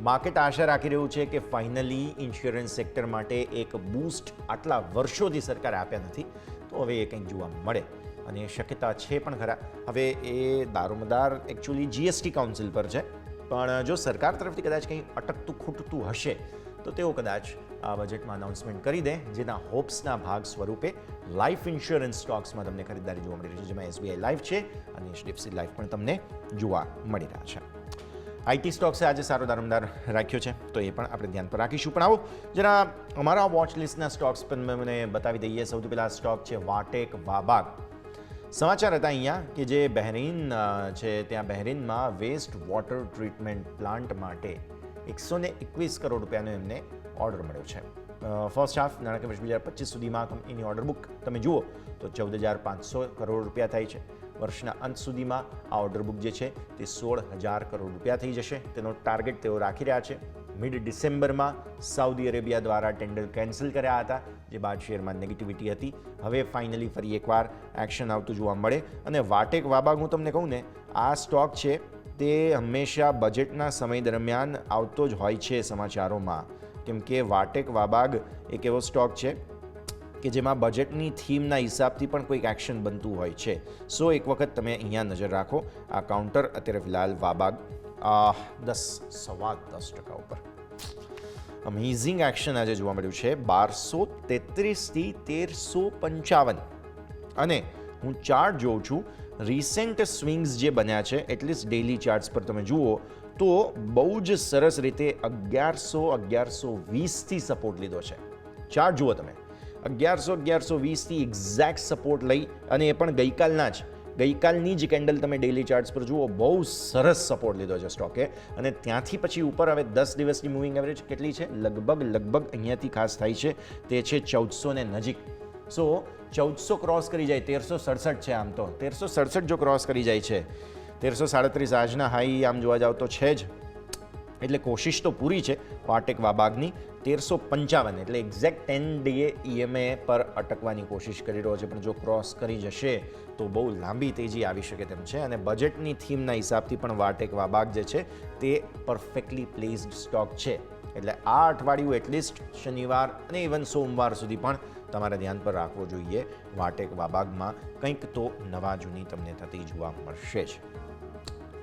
માર્કેટ આશા રાખી રહ્યું છે કે ફાઇનલી ઇન્સ્યોરન્સ સેક્ટર માટે એક બૂસ્ટ આટલા વર્ષોથી સરકારે આપ્યા નથી, તો હવે એ કંઈક જોવા મળે અને શક્યતા છે પણ ખરા. હવે એ દારોમદાર એકચ્યુઅલી GST કાઉન્સિલ પર છે, પણ જો સરકાર તરફથી કદાચ કંઈ અટકતું ખૂટતું હશે તો તેઓ કદાચ આ બજેટમાં અનાઉન્સમેન્ટ કરી દે, જેના હોપ્સના ભાગ સ્વરૂપે લાઈફ ઇન્સ્યોરન્સ સ્ટોક્સમાં તમને ખરીદદારી જોવા મળી રહી છે, જેમાં SBI લાઈફ છે અને HDFC લાઈફ પણ તમને જોવા મળી રહ્યા છે. IT સ્ટોક્સે આજે સારો દારોમદાર રાખ્યો છે, તો એ પણ આપણે ધ્યાન પર રાખીશું. પણ આવો જરા અમારા વોચ લિસ્ટના સ્ટોક્સ પણ મને બતાવી દઈએ. સૌથી પહેલાં સ્ટોક છે વાટેક વાબાગ. સમાચાર હતા અહીંયા કે જે બહેરીન છે ત્યાં બહેરીનમાં વેસ્ટ વોટર ટ્રીટમેન્ટ પ્લાન્ટ માટે 121 કરોડ રૂપિયાનો એમને ઓર્ડર મળ્યો છે. ફર્સ્ટ હાફ નાણાકીય વર્ષ 2025 સુધીમાં કંપનીની ઓર્ડર બુક તમે જુઓ તો 14,500 કરોડ રૂપિયા થાય છે. વર્ષના અંત સુધીમાં આ ઓર્ડર બુક જે છે તે 16,000 કરોડ રૂપિયા થઈ જશે. તેનો ટાર્ગેટ તેઓ રાખી રહ્યા છે. મિડ ડિસેમ્બરમાં સાઉદી અરેબિયા દ્વારા ટેન્ડર કેન્સલ કર્યા હતા, જે બાદ શેરમાં નેગેટિવિટી હતી. હવે ફાઇનલી ફરી એકવાર એક્શન આવતું જોવા મળે. અને વાટેક વાબાગ હું તમને કહું ને, આ સ્ટોક છે તે હંમેશા બજેટના સમય દરમિયાન આવતો જ હોય છે સમાચારોમાં, કેમ કે વાટેક વાબાગ એક એવો સ્ટોક છે કે જેમાં બજેટની થીમના હિસાબથી પણ કોઈક એક્શન બનતું હોય છે. સો એક વખત તમે અહીંયા નજર રાખો. આ કાઉન્ટર અત્યારે ફિલહાલ વાબાગ 10.10% ઉપર અમેઝિંગ એક્શન આજે જોવા મળ્યું છે. 1233થી 1355. અને હું ચાર્ટ જોઉં છું, રિસેન્ટ સ્વિંગ્સ જે બન્યા છે એટલીસ્ટ ડેઇલી ચાર્ટ્સ પર તમે જુઓ તો બહુ જ સરસ રીતે 1100-1120થી સપોર્ટ લીધો છે. ચાર્ટ જુઓ તમે, 1100-1120થી એક્ઝેક્ટ સપોર્ટ લઈ, અને એ પણ ગઈકાલની જ કેન્ડલ તમે ડેઇલી ચાર્ટ્સ પર જુઓ, બહુ સરસ સપોર્ટ લીધો છે સ્ટોકે. અને ત્યાંથી પછી ઉપર હવે 10 દિવસની મૂવિંગ એવરેજ કેટલી છે? લગભગ અહીંયાથી ખાસ થાય છે તે છે 1400 ને નજીક. સો 1400 ક્રોસ કરી જાય, 1367 છે આમ તો, 1367 જો ક્રોસ કરી જાય છે, 1337 આજના હાઈ આમ જોવા જાવ તો છે જ. એટલે કોશિશ તો પૂરી છે વાટેક વાબાગની. 1355 એટલે એક્ઝેક્ટ 10 ડે EMA પર અટકવાની કોશિશ કરી રહ્યો છે, પણ જો ક્રોસ કરી જશે તો બહુ લાંબી તેજી આવી શકે તેમ છે. અને બજેટની થીમના હિસાબથી પણ વાટેક વાબાગ જે છે તે પરફેક્ટલી પ્લેસ્ડ સ્ટોક છે. એટલે આ અઠવાડિયું એટલીસ્ટ શનિવાર અને ઇવન સોમવાર સુધી પણ તમારે ધ્યાન પર રાખવો જોઈએ. વાટેક વાબાગમાં કંઈક તો નવા જૂની તમને થતી જોવા મળશે જ.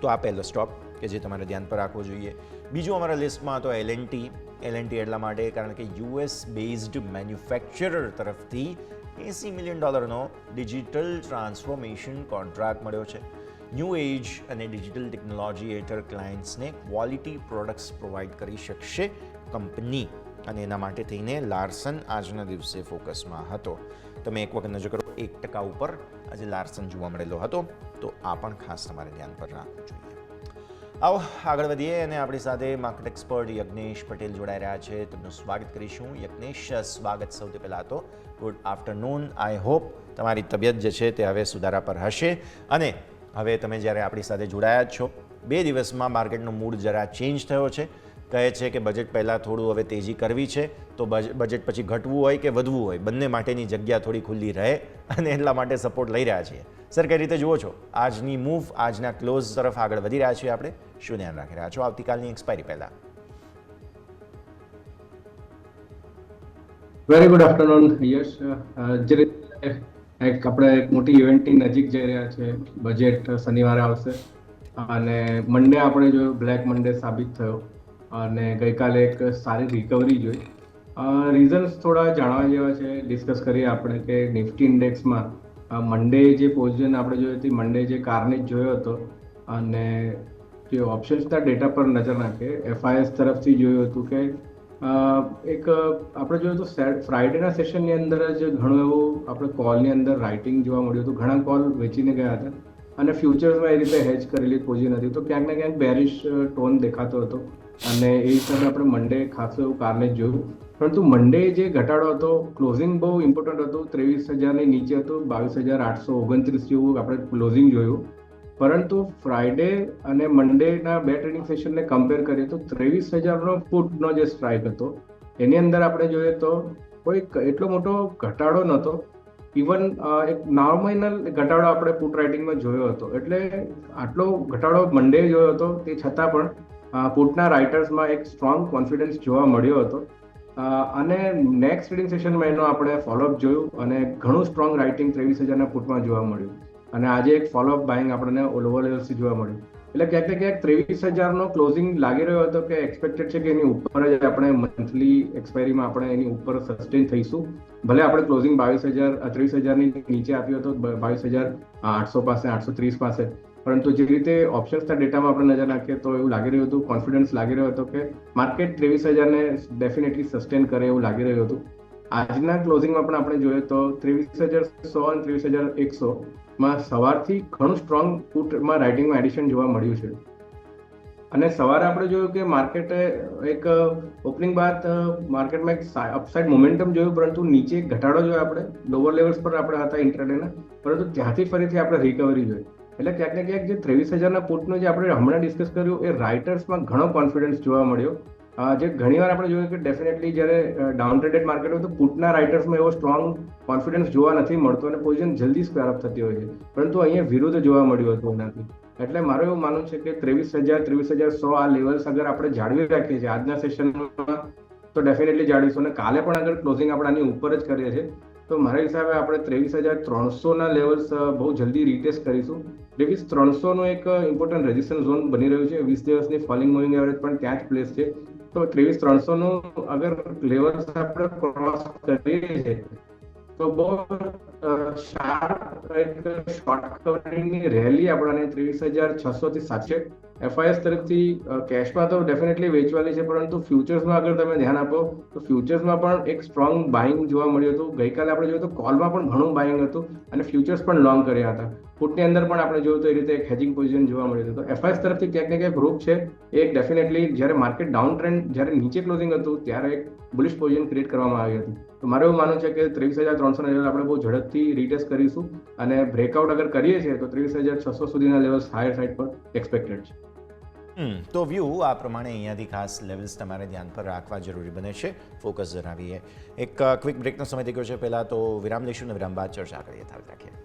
તો આ પહેલો સ્ટોક કે જે તમારે ધ્યાન પર રાખવો જોઈએ. બીજું અમારા લિસ્ટમાં તો એલએનટી એટલા માટે કારણ કે યુએસ બેઝડ મેન્યુફેક્ચરર તરફથી $80 મિલિયન ડિજિટલ ટ્રાન્સફોર્મેશન કોન્ટ્રાક્ટ મળ્યો છે. ન્યૂ એજ અને ડિજિટલ ટેકનોલોજી હેઠળ ક્લાયન્ટ્સને ક્વોલિટી પ્રોડક્ટ્સ પ્રોવાઈડ કરી શકશે કંપની, અને એના માટે થઈને લાર્સન આજના દિવસે ફોકસમાં હતો. તમે એક વખત નજર કરો 1% ઉપર આજે લાર્સન જોવા મળેલો હતો, તો આ પણ ખાસ તમારે ધ્યાન પર રાખવું જોઈએ. આવો આગળ વધીએ અને આપણી સાથે માર્કેટ એક્સપર્ટ યજ્ઞેશ પટેલ જોડાઈ રહ્યા છે. તેમનું સ્વાગત કરીશું. યજ્ઞેશ, સ્વાગત. સૌથી પહેલાં તો ગુડ આફ્ટરનૂન. આઈ હોપ તમારી તબિયત જે છે તે હવે સુધારા પર હશે, અને હવે તમે જ્યારે આપણી સાથે જોડાયા જ છો, 2 દિવસમાં માર્કેટનો મૂડ જરા ચેન્જ થયો છે. કહે છે કે બજેટ પહેલાં થોડું હવે તેજી કરવી છે, તો બજેટ પછી ઘટવું હોય કે વધવું હોય, બંને માટેની જગ્યા થોડી ખુલ્લી રહે, અને એટલા માટે સપોર્ટ લઈ રહ્યા છીએ. સર, કઈ રીતે જુઓ છો આજની મૂવ, આજના ક્લોઝ તરફ આગળ વધી રહ્યા છીએ આપણે? શું ધ્યાન રાખી રહ્યા છો આવતીકાલની એક્સપાયરી પહેલાં? વેરી ગુડ આફ્ટરનૂન યશ. જે રીતે આપણે એક મોટી ઇવેન્ટની નજીક જઈ રહ્યા છે, બજેટ શનિવારે આવશે, અને મંડે આપણે જોયું બ્લેક મંડે સાબિત થયો, અને ગઈકાલે એક સારી રિકવરી જોઈ. રીઝન્સ થોડા જાણવા જેવા છે, ડિસ્કસ કરીએ આપણે કે નિફ્ટી ઇન્ડેક્સમાં મંડે જે પોઝિશન આપણે જોઈ હતી, મંડે જે કાર્નેજ જોયો હતો, અને જે ઓપ્શન્સના ડેટા પર નજર નાખીએ, એફઆઈએસ તરફથી જોયું હતું કે એક આપણે જોયું તો ફ્રાઈડેના સેશનની અંદર જ ઘણું એવું આપણે કોલની અંદર રાઇટિંગ જોવા મળ્યું હતું. ઘણા કોલ વેચીને ગયા હતા, અને ફ્યુચર્સમાં એ રીતે હેજ કરેલી પોઝિશન હતી, તો ક્યાંક ને ક્યાંક બેરિશ ટોન દેખાતો હતો, અને એ હિસાબે આપણે મંડે ખાસું એવું કાર્નેજ જોયું. પરંતુ મંડે જે ઘટાડો હતો, ક્લોઝિંગ બહુ ઇમ્પોર્ટન્ટ હતું. 23,000ની નીચે હતું, 22,829 જેવું આપણે ક્લોઝિંગ જોયું. પરંતુ ફ્રાઈડે અને મંડેના 2 ટ્રેડિંગ સેશનને કમ્પેર કરીએ તો 23,000નો પુટનો જે સ્ટ્રાઇક હતો, એની અંદર આપણે જોઈએ તો કોઈ એટલો મોટો ઘટાડો નહોતો. ઇવન એક નોમિનલ ઘટાડો આપણે પુટ રાઇટિંગમાં જોયો હતો. એટલે આટલો ઘટાડો મંડે જોયો હતો, તે છતાં પણ પુટના રાઇટર્સમાં એક સ્ટ્રોંગ કોન્ફિડન્સ જોવા મળ્યો હતો. અને નેક્સ્ટ ટ્રેડિંગ સેશનમાં એનો આપણે ફોલોઅપ જોયું, અને ઘણું સ્ટ્રોંગ રાઇટિંગ 23,000ના પુટમાં જોવા મળ્યું, અને આજે એક ફોલોઅપ બાઇંગ આપણને લોવર લેવલ્સથી જોવા મળ્યું. એટલે ક્યાંક ને ક્યાંક 23,000નો ક્લોઝિંગ લાગી રહ્યો હતો કે એક્સપેક્ટેડ છે કે એની ઉપર જ આપણે મંથલી એક્સપાયરીમાં આપણે એની ઉપર સસ્ટેન થઈશું. ભલે આપણે ક્લોઝિંગ 23,000ની નીચે આપ્યો હતો, 22,800 પાસે, 830 પાસે, પરંતુ જે રીતે ઓપ્શન્સના ડેટામાં આપણે નજર નાખીએ તો એવું લાગી રહ્યું હતું, કોન્ફિડન્સ લાગી રહ્યો હતો કે માર્કેટ 23,000ને ડેફિનેટલી સસ્ટેન કરે એવું લાગી રહ્યું હતું. આજના ક્લોઝિંગમાં પણ આપણે જોઈએ તો 23,100 અને 23,100માં સવારથી ઘણું સ્ટ્રોંગ પુટમાં રાઇટિંગમાં એડિશન જોવા મળ્યું છે. અને સવારે આપણે જોયું કે માર્કેટે એક ઓપનિંગ બાદ માર્કેટમાં એક અપસાઇડ મોમેન્ટમ જોયું, પરંતુ નીચે એક ઘટાડો જોયો આપણે લોવર લેવલ્સ પર આપણે હતા ઇન્ટ્રાડેના, પરંતુ ત્યાંથી ફરીથી આપણે રિકવરી જોઈ. એટલે ક્યાંક ને ક્યાંક જે 23,000ના પુટનો જે આપણે હમણાં ડિસ્કસ કર્યું, એ રાઇટર્સમાં ઘણો કોન્ફિડન્સ જોવા મળ્યો. જે ઘણીવાર આપણે જોયું કે ડેફિનેટલી જ્યારે ડાઉન ટ્રેડેડ માર્કેટ હોય તો પુટના રાઇટર્સમાં એવો સ્ટ્રોંગ કોન્ફિડન્સ જોવા નથી મળતો, અને પોઝિશન જલ્દી સ્ક્વેર અપ થતી હોય છે, પરંતુ અહીંયા વિરુદ્ધ જોવા મળ્યું હતું એનાથી. એટલે મારું એવું માનવું છે કે 23,000, 23,100 આ લેવલ્સ અગર આપણે જાળવી રાખીએ છીએ આજના સેશનમાં, તો ડેફિનેટલી જાળવીશું. અને કાલે પણ અગર ક્લોઝિંગ આપણે આની ઉપર જ કરીએ છીએ તો મારા હિસાબે આપણે 23,300ના લેવલ્સ બહુ જલ્દી રીટેસ્ટ કરીશું. 23,300નું એક ઇમ્પોર્ટન્ટ રેઝિસ્ટન્સ ઝોન બની રહ્યું છે. 20 દિવસની ફોલિંગ મૂવિંગ એવરેજ પણ ત્યાં જ પ્લેસ છે. તો 23,300નું અગર લેવલ્સ આપણે ક્રોસ કરીએ છીએ તો બહુ શાર્પ એક શોર્ટ કવરિંગની રેલી આપણને 23,600થી 700 એફઆઈએસ તરફથી કેશમાં તો ડેફિનેટલી વેચવાની છે, પરંતુ ફ્યુચર્સમાં અગર તમે ધ્યાન આપો તો ફ્યુચર્સમાં પણ એક સ્ટ્રોંગ બાઇંગ જોવા મળ્યું હતું. ગઈકાલે આપણે જોયું તો કોલમાં પણ ઘણું બાઇંગ હતું, અને ફ્યુચર્સ પણ લોંગ કર્યા હતા. પુટની અંદર પણ આપણે જોયું તો એ રીતે એક હેજિંગ પોઝિશન જોવા મળ્યું હતું. તો એફઆઈએસ તરફથી ક્યાંક ને ક્યાંક ગ્રુપ છે, એક ડેફિનેટલી જ્યારે માર્કેટ ડાઉન ટ્રેન્ડ જ્યારે નીચે ક્લોઝિંગ હતું ત્યારે એક બુલિશ પોઝિશન ક્રિએટ કરવામાં આવી હતી. તો મારું એવું માનવું છે કે 23,300ના લેવલ આપણે બહુ ઝડપથી રીટેસ્ટ કરીશું, અને બ્રેકઆઉટ અગર કરીએ છીએ તો 23,600 સુધીના લેવલ્સ હાયર સાઇડ પર એક્સપેક્ટેડ છે. તો વ્યૂ આ પ્રમાણે અહીંયાથી ખાસ લેવલ્સ તમારે ધ્યાન પર રાખવા જરૂરી બને છે. ફોકસ જણાવીએ. એક ક્વિક બ્રેકનો સમય થઈ ગયો છે. પહેલાં તો વિરામ લઈશું, અને વિરામ બાદ ચર્ચા કરીએ. ખ્યાલ રાખીએ.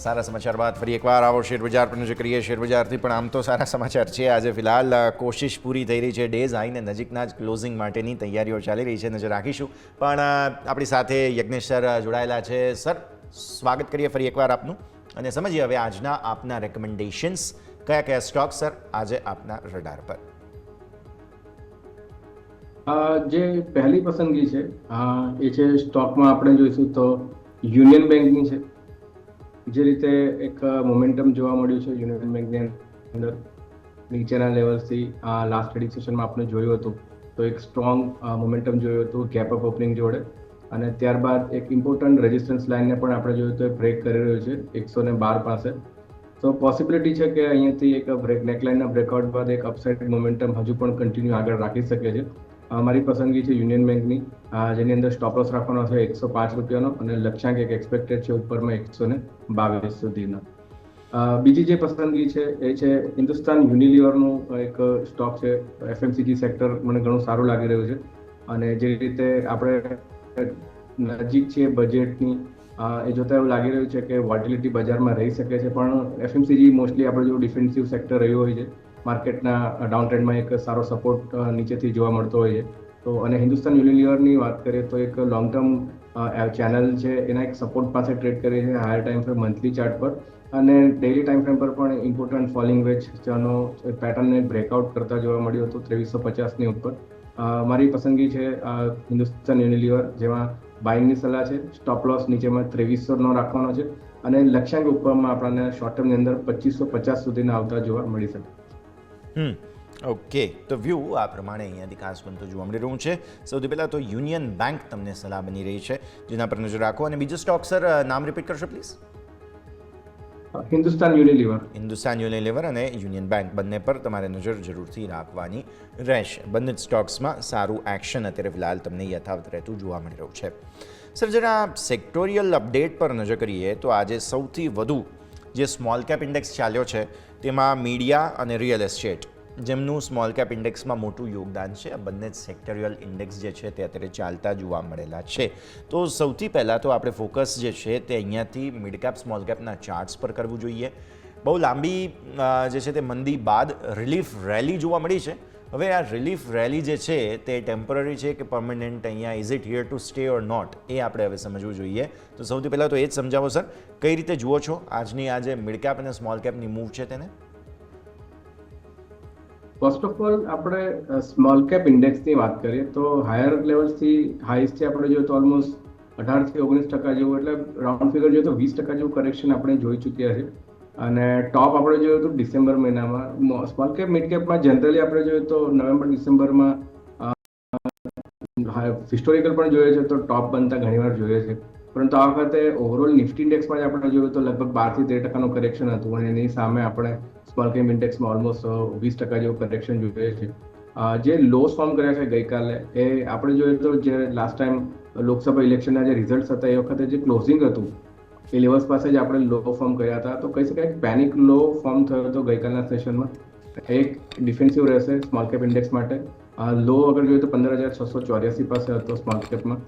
સારા સમાચાર બાદ ફરી એકવાર આવો શેર બજાર પર નજર કરીએ. શેર બજારથી પણ આમ તો સારા સમાચાર છે. આજે ફિલહાલ કોશિશ પૂરી થઈ રહી છે. ડેઝ આઈને નજીકના જ ક્લોઝિંગ માટેની તૈયારીઓ ચાલી રહી છે. નજર રાખીશું. પણ આપણી સાથે યજ્ઞેશ સર જોડાયેલા છે. સર, સ્વાગત કરીએ ફરી એકવાર આપનું અને સમજીએ હવે આજના આપના રેકમેન્ડેશન્સ કયા કયા સ્ટોક સર આજે આપના રડાર પર. જે પહેલી પસંદગી છે એ છે સ્ટોકમાં આપણે જોઈશું તો યુનિયન બેંકની છે. જે રીતે એક મોમેન્ટમ જોવા મળ્યું છે યુનિયન બેંકની અંદર નીચેના લેવલ્સથી લાસ્ટ ટ્રેડિંગ સેશનમાં આપણે જોયું હતું તો એક સ્ટ્રોંગ મોમેન્ટમ જોયું હતું ગેપ અપ ઓપનિંગ જોડે, અને ત્યારબાદ એક ઇમ્પોર્ટન્ટ રેઝિસ્ટન્સ લાઇનને પણ આપણે જોયું તો બ્રેક કરી રહ્યું છે 112 પાસે. તો પોસિબિલિટી છે કે અહીંયાથી એક નેકલાઇનના બ્રેકઆઉટ બાદ એક અપસાઇડ મોમેન્ટમ હજુ પણ કન્ટિન્યુ આગળ રાખી શકે છે. મારી પસંદગી છે યુનિયન બેંકની, જેની અંદર સ્ટોપ લોસ રાખવાનો છે 105 રૂપિયાનો અને લક્ષ્યાંક એક એક્સપેક્ટેડ છે ઉપરમાં 122 સુધીનો. બીજી જે પસંદગી છે એ છે હિન્દુસ્તાન યુનિલિવરનું એક સ્ટોક છે. એફએમસીજી સેક્ટર મને ઘણું સારું લાગી રહ્યું છે અને જે રીતે આપણે નજીક છે બજેટની એ જોતા એવું લાગી રહ્યું છે કે વોટિલિટી બજારમાં રહી શકે છે, પણ એફએમસીજી મોસ્ટલી આપણે જો ડિફેન્સિવ સેક્ટર રહ્યું હોય છે, માર્કેટના ડાઉન ટ્રેન્ડમાં એક સારો સપોર્ટ નીચેથી જોવા મળતો હોય છે. તો અને હિન્દુસ્તાન યુનિલિવરની વાત કરીએ તો એક લોંગ ટર્મ ચેનલ છે, એના એક સપોર્ટ પાસે ટ્રેડ કરે છે higher time frame monthly chart પર, અને ડેઇલી ટાઈમ ફ્રેમ પર પણ ઇમ્પોર્ટન્ટ ફોલિંગ વેજનો પેટર્નને બ્રેકઆઉટ કરતા જોવા મળ્યું હતું 2350ની ઉપર. મારી પસંદગી છે હિન્દુસ્તાન યુનિલિવર, જેમાં બાઇંગની સલાહ છે. સ્ટોપ લોસ નીચેમાં 2300 રાખવાનો છે અને લક્ષ્યાંક ઉપરમાં આપણને શોર્ટ ટર્મની અંદર 2550 સુધીના આવતા જોવા મળી શકે. ઓકે, તો વ્યૂ આ પ્રમાણે અહીંયાથી ખાસ બનતો જોવા મળી રહ્યું છે. સૌથી પહેલાં તો યુનિયન બેંક તમને સલાહ બની રહી છે, જેના પર નજર રાખો. અને બીજો સ્ટોક સર નામ રિપીટ કરશો please. Hindustan Unilever. Hindustan Unilever અને યુનિયન બેંક બંને પર તમારે નજર જરૂરથી રાખવાની રહેશે. બંને જ સ્ટોક્સમાં સારું એક્શન અત્યારે ફિલહાલ તમને યથાવત રહેતું જોવા મળી રહ્યું છે. સર, જરા સેક્ટોરિયલ અપડેટ પર નજર કરીએ તો આજે સૌથી વધુ જે સ્મોલ કેપ ઇન્ડેક્સ ચાલ્યો છે તેમાં મીડિયા અને રિયલ એસ્ટેટ, જેમનું સ્મોલ કેપ ઇન્ડેક્સમાં મોટું યોગદાન છે. આ બંને જ સેક્ટોરિયલ ઇન્ડેક્સ જે છે તે અત્યારે ચાલતા જોવા મળેલા છે. તો સૌથી પહેલાં તો આપણે ફોકસ જે છે તે અહીંયાથી મિડ કેપ સ્મોલ કેપના ચાર્ટ્સ પર કરવું જોઈએ. બહુ લાંબી જે છે તે મંદી બાદ રિલીફ રેલી જોવા મળી છે. હવે આ રિલીફ રેલી જે છે તે ટેમ્પરરી છે કે પરમનન્ટ, અહીંયા is it here to stay or not, એ આપણે હવે સમજવું જોઈએ. તો સૌથી પહેલાં તો એ જ સમજાવો સર, કઈ રીતે જુઓ છો આજની આ જે મિડ કેપ અને સ્મોલ કેપની મૂવ છે તેને? ફર્સ્ટ ઓફ ઓલ આપણે સ્મોલ કેપ ઇન્ડેક્સની વાત કરીએ તો હાયર લેવલ્સથી હાઈસથી આપણે જોઈએ તો ઓલમોસ્ટ 18 થી 19% જેવું, એટલે રાઉન્ડ ફિગર જોઈએ તો 20% જેવું કરેક્શન આપણે જોઈ ચૂક્યા છે. અને ટોપ આપણે જોઈએ તો ડિસેમ્બર મહિનામાં સ્મોલ કેપ મિડ કેપમાં જનરલી આપણે જોઈએ તો નવેમ્બર ડિસેમ્બરમાં હિસ્ટોરિકલ પણ જોઈએ છે તો ટોપ બનતા ઘણીવાર જોઈએ છે. પરંતુ આ વખતે ઓવરઓલ નિફ્ટી ઇન્ડેક્સમાં જ આપણે જોયું તો લગભગ 12 થી 13% કરેક્શન હતું અને એની સામે આપણે સ્મોલ કેપ ઇન્ડેક્સમાં ઓલમોસ્ટ 20% જેવું કરેક્શન જોઈએ છે. જે લોસ ફોર્મ કર્યા છે ગઈકાલે એ આપણે જોઈએ તો જે લાસ્ટ ટાઈમ લોકસભા ઇલેક્શનના જે રિઝલ્ટ હતા એ વખતે જે ક્લોઝિંગ હતું એ લેવલ્સ પાસે જ આપણે લો ફોર્મ કર્યા હતા. તો કહી શકાય પેનિક લો ફોર્મ થયો હતો ગઈકાલના સેશનમાં. એક ડિફેન્સિવ રહેશે સ્મોલ કેપ ઇન્ડેક્સ માટે. લો અગર જોઈએ તો 15,684 પાસે હતો સ્મોલ કેપમાં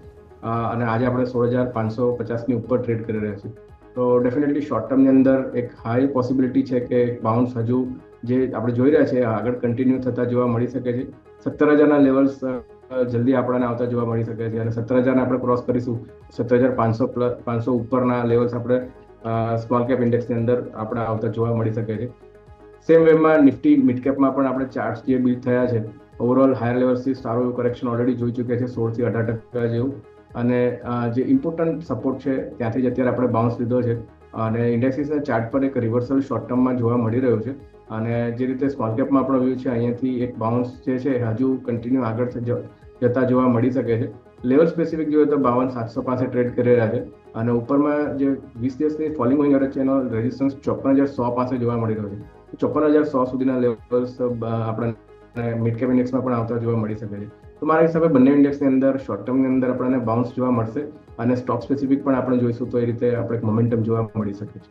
અને આજે આપણે 16,550ની ઉપર ટ્રેડ કરી રહ્યા છીએ. તો ડેફિનેટલી શોર્ટ ટર્મની અંદર એક હાઈ પોસિબિલિટી છે કે બાઉન્સ હજુ જે આપણે જોઈ રહ્યા છીએ આગળ કન્ટિન્યુ થતા જોવા મળી શકે છે. 17,000ના લેવલ્સ જલ્દી આપણને આવતા જોવા મળી શકે છે અને 17,000 આપણે ક્રોસ કરીશું 17,500 ઉપરના લેવલ્સ આપણે સ્મોલ કેપ ઇન્ડેક્સની અંદર આપણે આવતા જોવા મળી શકે છે. સેમ વેમાં નિફ્ટી મિડ કેપમાં પણ આપણે ચાર્ટ્સ જે બિલ્ડ થયા છે ઓવરઓલ હાયર લેવલ્સથી સારું એવું કરેક્શન ઓલરેડી જોઈ ચૂક્યા છે 16 થી 18% જેવું, અને જે ઇમ્પોર્ટન્ટ સપોર્ટ છે ત્યાંથી જ અત્યારે આપણે બાઉન્સ લીધો છે અને ઇન્ડેક્સિસના ચાર્ટ પર એક રિવર્સલ શોર્ટ ટર્મમાં જોવા મળી રહ્યું છે. અને જે રીતે સ્મોલ કેપમાં આપણો વ્યૂ છે અહીંયાથી એક બાઉન્સ જે છે હજુ કન્ટિન્યુ આગળ જતા જોવા મળી શકે છે. લેવલ સ્પેસિફિક જોઈએ તો 52,700 પાસે ટ્રેડ કરી રહ્યા છે અને ઉપરમાં જે 20 દિવસની ફોલિંગ વિંગર છે એનો રેઝિસ્ટન્સ 54,100 પાસે જોવા મળી રહ્યો છે. 54,100 સુધીના લેવલ્સ આપણને મિડ કેપ ઇન્ડેક્સમાં પણ આવતા જોવા મળી શકે છે. તો મારા હિસાબે બંને ઇન્ડેક્સની અંદર શોર્ટ ટર્મની અંદર આપણને બાઉન્સ જોવા મળશે અને સ્ટોક સ્પેસિફિક પણ આપણે જોઈશું તો એ રીતે આપણે મોમેન્ટમ જોવા મળી શકે છે.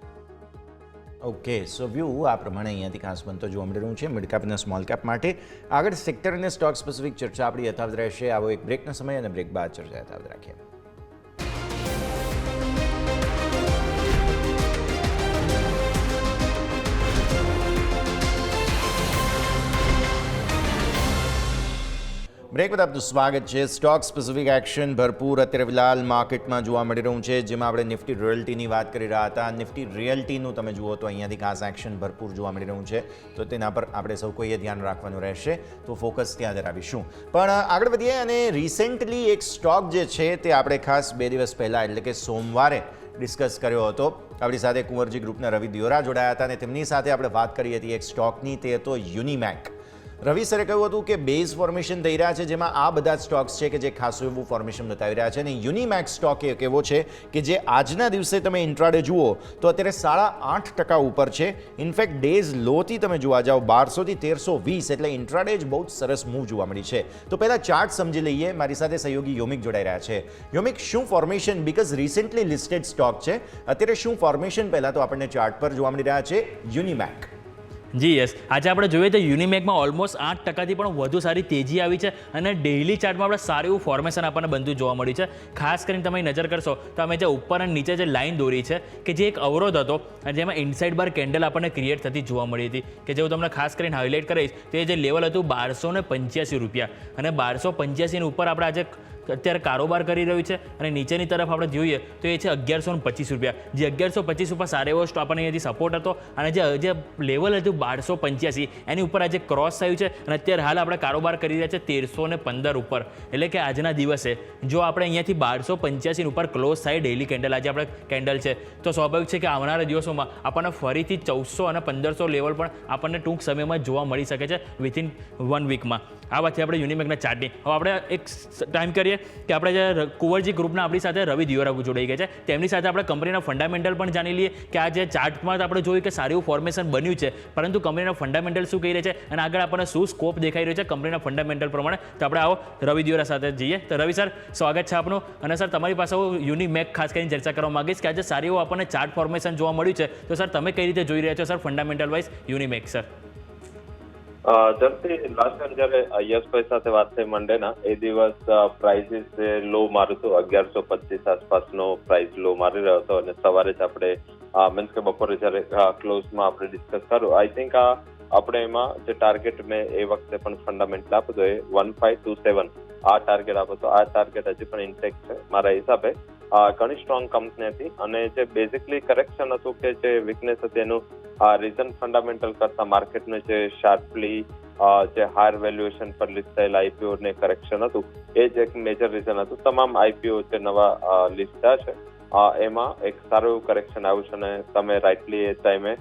ઓકે, સો વ્યૂ આ પ્રમાણે અહીંયાથી ખાસ બનતો જોવા મળી રહ્યું છે મિડ કેપ અને સ્મોલ કેપ માટે. આગળ સેક્ટર અને સ્ટોક સ્પેસિફિક ચર્ચા આપણી યથાવત રહેશે. આવો એક બ્રેકનો સમય અને બ્રેક બાદ ચર્ચા યથાવત રાખીએ. બ્રેક બાદ આપનું સ્વાગત છે. સ્ટોક સ્પેસિફિક એક્શન ભરપૂર અત્યારે ફિલહાલ માર્કેટમાં જોવા મળી રહ્યું છે, જેમાં આપણે નિફ્ટી રિયલ્ટીની વાત કરી રહ્યા હતા. નિફ્ટી રિયલ્ટીનું તમે જુઓ તો અહીંયાથી ખાસ એક્શન ભરપૂર જોવા મળી રહ્યું છે, તો તેના પર આપણે સૌ કોઈએ ધ્યાન રાખવાનું રહેશે, તો ફોકસ ત્યાં ધરાવીશું. પણ આગળ વધીએ અને રિસેન્ટલી એક સ્ટોક જે છે તે આપણે ખાસ 2 દિવસ પહેલાં એટલે કે સોમવારે ડિસ્કસ કર્યો હતો. આપણી સાથે કુંવરજી ગ્રુપના રવિ દિયોરા જોડાયા હતા અને તેમની સાથે આપણે વાત કરી હતી એક સ્ટોકની, તે હતો યુનિમેક. રવિ સરે કહ્યું હતું કે બેઝ ફોર્મેશન થઈ રહ્યા છે, જેમાં આ બધા સ્ટોક્સ છે કે જે ખાસું એવું ફોર્મેશન બતાવી રહ્યા છે. અને યુનિમેક સ્ટોક એક એવો છે કે જે આજના દિવસે તમે ઇન્ટ્રાડે જુઓ તો અત્યારે 8.5% ઉપર છે. ઇનફેક્ટ ડેઝ લોથી તમે જોવા જાઓ 1200 થી 1320, એટલે ઇન્ટ્રાડે જ બહુ જ સરસ મૂવ જોવા મળી છે. તો પહેલાં ચાર્ટ સમજી લઈએ. મારી સાથે સહયોગી યોમિક જોડાઈ રહ્યા છે. યોમિક, શું formation, because recently listed stock છે, અત્યારે શું ફોર્મેશન પહેલાં તો આપણને ચાર્ટ પર જોવા મળી રહ્યા છે યુનિમેક? જી યસ, આજે આપણે જોઈએ તો યુનિમેકમાં ઓલમોસ્ટ 8%થી પણ વધુ સારી તેજી આવી છે અને ડેઇલી ચાર્ટમાં આપણે સારું એવું ફોર્મેશન આપણને બનતું જોવા મળ્યું છે. ખાસ કરીને તમે નજર કરશો તો અમે જે ઉપર અને નીચે જે લાઇન દોરી છે કે જે એક અવરોધ હતો અને જેમાં ઇનસાઇડ બાર કેન્ડલ આપણને ક્રિએટ થતી જોવા મળી હતી, કે જેવું તમને ખાસ કરીને હાઇલાઇટ કરીશ તો એ જે લેવલ હતું 1285 રૂપિયા, અને 1285 ઉપર આપણે આજે અત્યારે કારોબાર કરી રહ્યું છે. અને નીચેની તરફ આપણે જોઈએ તો એ છે 1125 રૂપિયા, જે 1125 ઉપર સારો એવો આપણને અહીંયાથી સપોર્ટ હતો. અને જે લેવલ હતું 1285 એની ઉપર આજે ક્રોસ થયું છે અને અત્યારે હાલ આપણે કારોબાર કરી રહ્યા છે 1315 ઉપર. એટલે કે આજના દિવસે જો આપણે અહીંયાથી 1285 ઉપર ક્લોઝ થાય ડેઇલી કેન્ડલ, આજે આપણે કેન્ડલ છે, તો સ્વાભાવિક છે કે આવનારા દિવસોમાં આપણને ફરીથી 1400 અને 1500 લેવલ પણ આપણને ટૂંક સમયમાં જોવા મળી શકે છે વિથિન 1 વીકમાં. આ વાતથી આપણે યુનિમેકના ચાર્ટની હવે આપણે એક ટાઈમ કરીએ કે આપણે જે કુંવરજી ગ્રુપના આપણી સાથે રવિ દિયોરા જોડાઈ ગયા છે, તેમની સાથે આપણે કંપનીના ફંડામેન્ટલ પણ જાણી લઈએ કે આ જે ચાર્ટમાં આપણે જોયું કે સારું એવું ફોર્મેશન બન્યું છે, પરંતુ કંપનીના ફંડામેન્ટલ શું કહી રહ્યા છે અને આગળ આપણને શું સ્કોપ દેખાઈ રહ્યો છે કંપનીના ફંડામેન્ટલ પ્રમાણે. તો આપણે આવો રવિ દિયોરા સાથે જઈએ. તો રવિ સર, સ્વાગત છે આપનું. અને સર, તમારી પાસે હું યુનિમેક ખાસ કરીને ચર્ચા કરવા માંગીશ કે આજે સારી એવું આપણને ચાર્ટ ફોર્મેશન જોવા મળ્યું છે, તો સર તમે કઈ રીતે જોઈ રહ્યા છો સર ફંડામેન્ટલ વાઇઝ યુનિમેક સર? જલ્દી લાસ્ટ ટાઈમ જયારે યશભાઈ સાથે વાત થઈ મંડેના, એ દિવસ પ્રાઇસીસ લો માર્યું હતું, 1125 આસપાસનો પ્રાઇસ લો મારી રહ્યો હતો. અને સવારે જ આપણે મીન્સ કે બપોરે જયારે ક્લોઝમાં આપણે ડિસ્કસ કર્યું, આઈ થિંક આપણે એમાં જે ટાર્ગેટ મેં એ વખતે પણ ફંડામેન્ટલ આપ્યો હતો એ 1527 આ ટાર્ગેટ આપ્યો હતો. આ ટાર્ગેટ હજી પણ ઇન્ટેક્ટ છે મારા હિસાબે. ઘણી સ્ટ્રોંગ કંપની હતી અને જે બેઝિકલી કરેક્શન હતું કે જે વીકનેસ હતી એનું રીઝન ફંડામેન્ટલ કરતા માર્કેટનું જે શાર્પલી જે હાયર વેલ્યુએશન પર લિસ્ટ થયેલા આઈપીઓ ને કરેક્શન હતું એ જ એક મેજર રીઝન હતું. તમામ આઈપીઓ જે નવા લિસ્ટ થયા છે એમાં એક સારું એવું કરેક્શન આવ્યું છે. અને તમે રાઇટલી એ ટાઈમે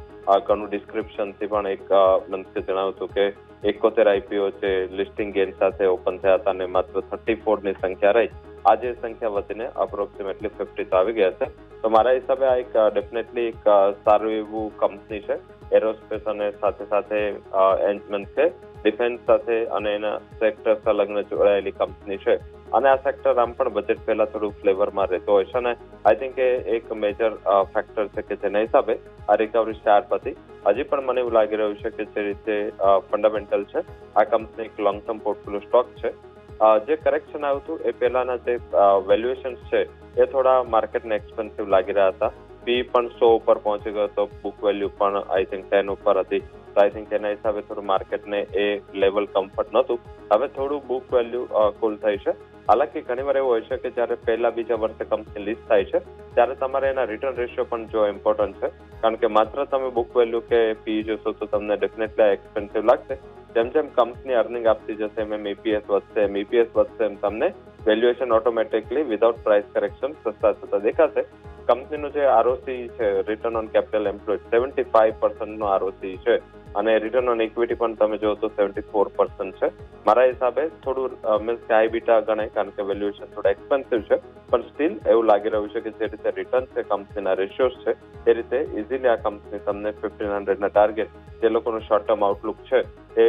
ઘણું ડિસ્ક્રિપ્શનથી પણ એક મંથે જણાવ્યું હતું કે 71 આઈપીઓ જે લિસ્ટિંગ ગેન સાથે ઓપન થયા હતા અને માત્ર 34 ની સંખ્યા રહી. આજે સંખ્યા વધીને અપ્રોક્સિમેટલી 50 તો આવી ગયા છે. તો મારા હિસાબે આ એક ડેફિનેટલી એક સારું એવું કંપની છે. એરોસ્પેસ અને સાથે સાથે મીન્સ કે ડિફેન્સ સાથે અને એના સેક્ટર સંલગ્ન જોડાયેલી કંપની છે. અને આ સેક્ટર આમ પણ બજેટ પહેલા થોડું ફ્લેવરમાં રહેતો હોય છે. અને આઈ થિંક એ એક મેજર ફેક્ટર છે કે જેના હિસાબે આ રિકવરી શાર્પ હતી. હજી પણ મને એવું લાગી રહ્યું છે કે જે રીતે ફંડામેન્ટલ છે આ કંપની એક લોંગ ટર્મ પોર્ટફોલિયો સ્ટોક છે. જે કરેક્શન આવ્યું હતું એ પહેલાના જે વેલ્યુએશન્સ છે એ થોડા માર્કેટને એક્સપેન્સિવ લાગી રહ્યા હતા. પી પણ 100 ઉપર પહોંચી ગયો હતો, બુક વેલ્યુ પણ આઈ થિંક 10 ઉપર હતી. તો આઈ થિંક એના હિસાબે થોડું માર્કેટને એ લેવલ કમ્ફર્ટ નહોતું. હવે થોડું બુક વેલ્યુ કુલ થઈ છે. હાલાકી ઘણીવાર એવું હોય છે કે જ્યારે પહેલા બીજા વર્ષે કંપની લિસ્ટ થાય છે ત્યારે તમારે એના રિટર્ન રેશિયો પણ જો ઇમ્પોર્ટન્ટ છે. કારણ કે માત્ર તમે બુક વેલ્યુ કે પી જોશો તો તમને ડેફિનેટલી એક્સપેન્સિવ લાગશે. જેમ જેમ કંપની અર્નિંગ આપતી જશે એમ ઈપીએસ વધશે, એમ ઈપીએસ વધશે એમ તમને valuation automatically without price correction સસ્તા થતા દેખાશે. કંપનીનું જે આરઓસી છે, રિટર્ન ઓન કેપિટલ એમ્પ્લોયડ, 75% નો આરઓસી છે અને રિટર્ન ઓન ઇક્વિટી પણ તમે જો તો 74% છે. મારા હિસાબે થોડું મીન્સ કે હાઈ બીટા ગણાય કારણ કે વેલ્યુએશન થોડા એક્સપેન્સિવ છે, પણ સ્ટીલ એવું લાગી રહ્યું છે કે જે રીતે રિટર્ન છે, કંપનીના રેશિયોઝ છે, એ રીતે ઇઝીલી આ કંપની તમને 1500 ના ટાર્ગેટ જે લોકોનું શોર્ટ ટર્મ આઉટલુક છે એ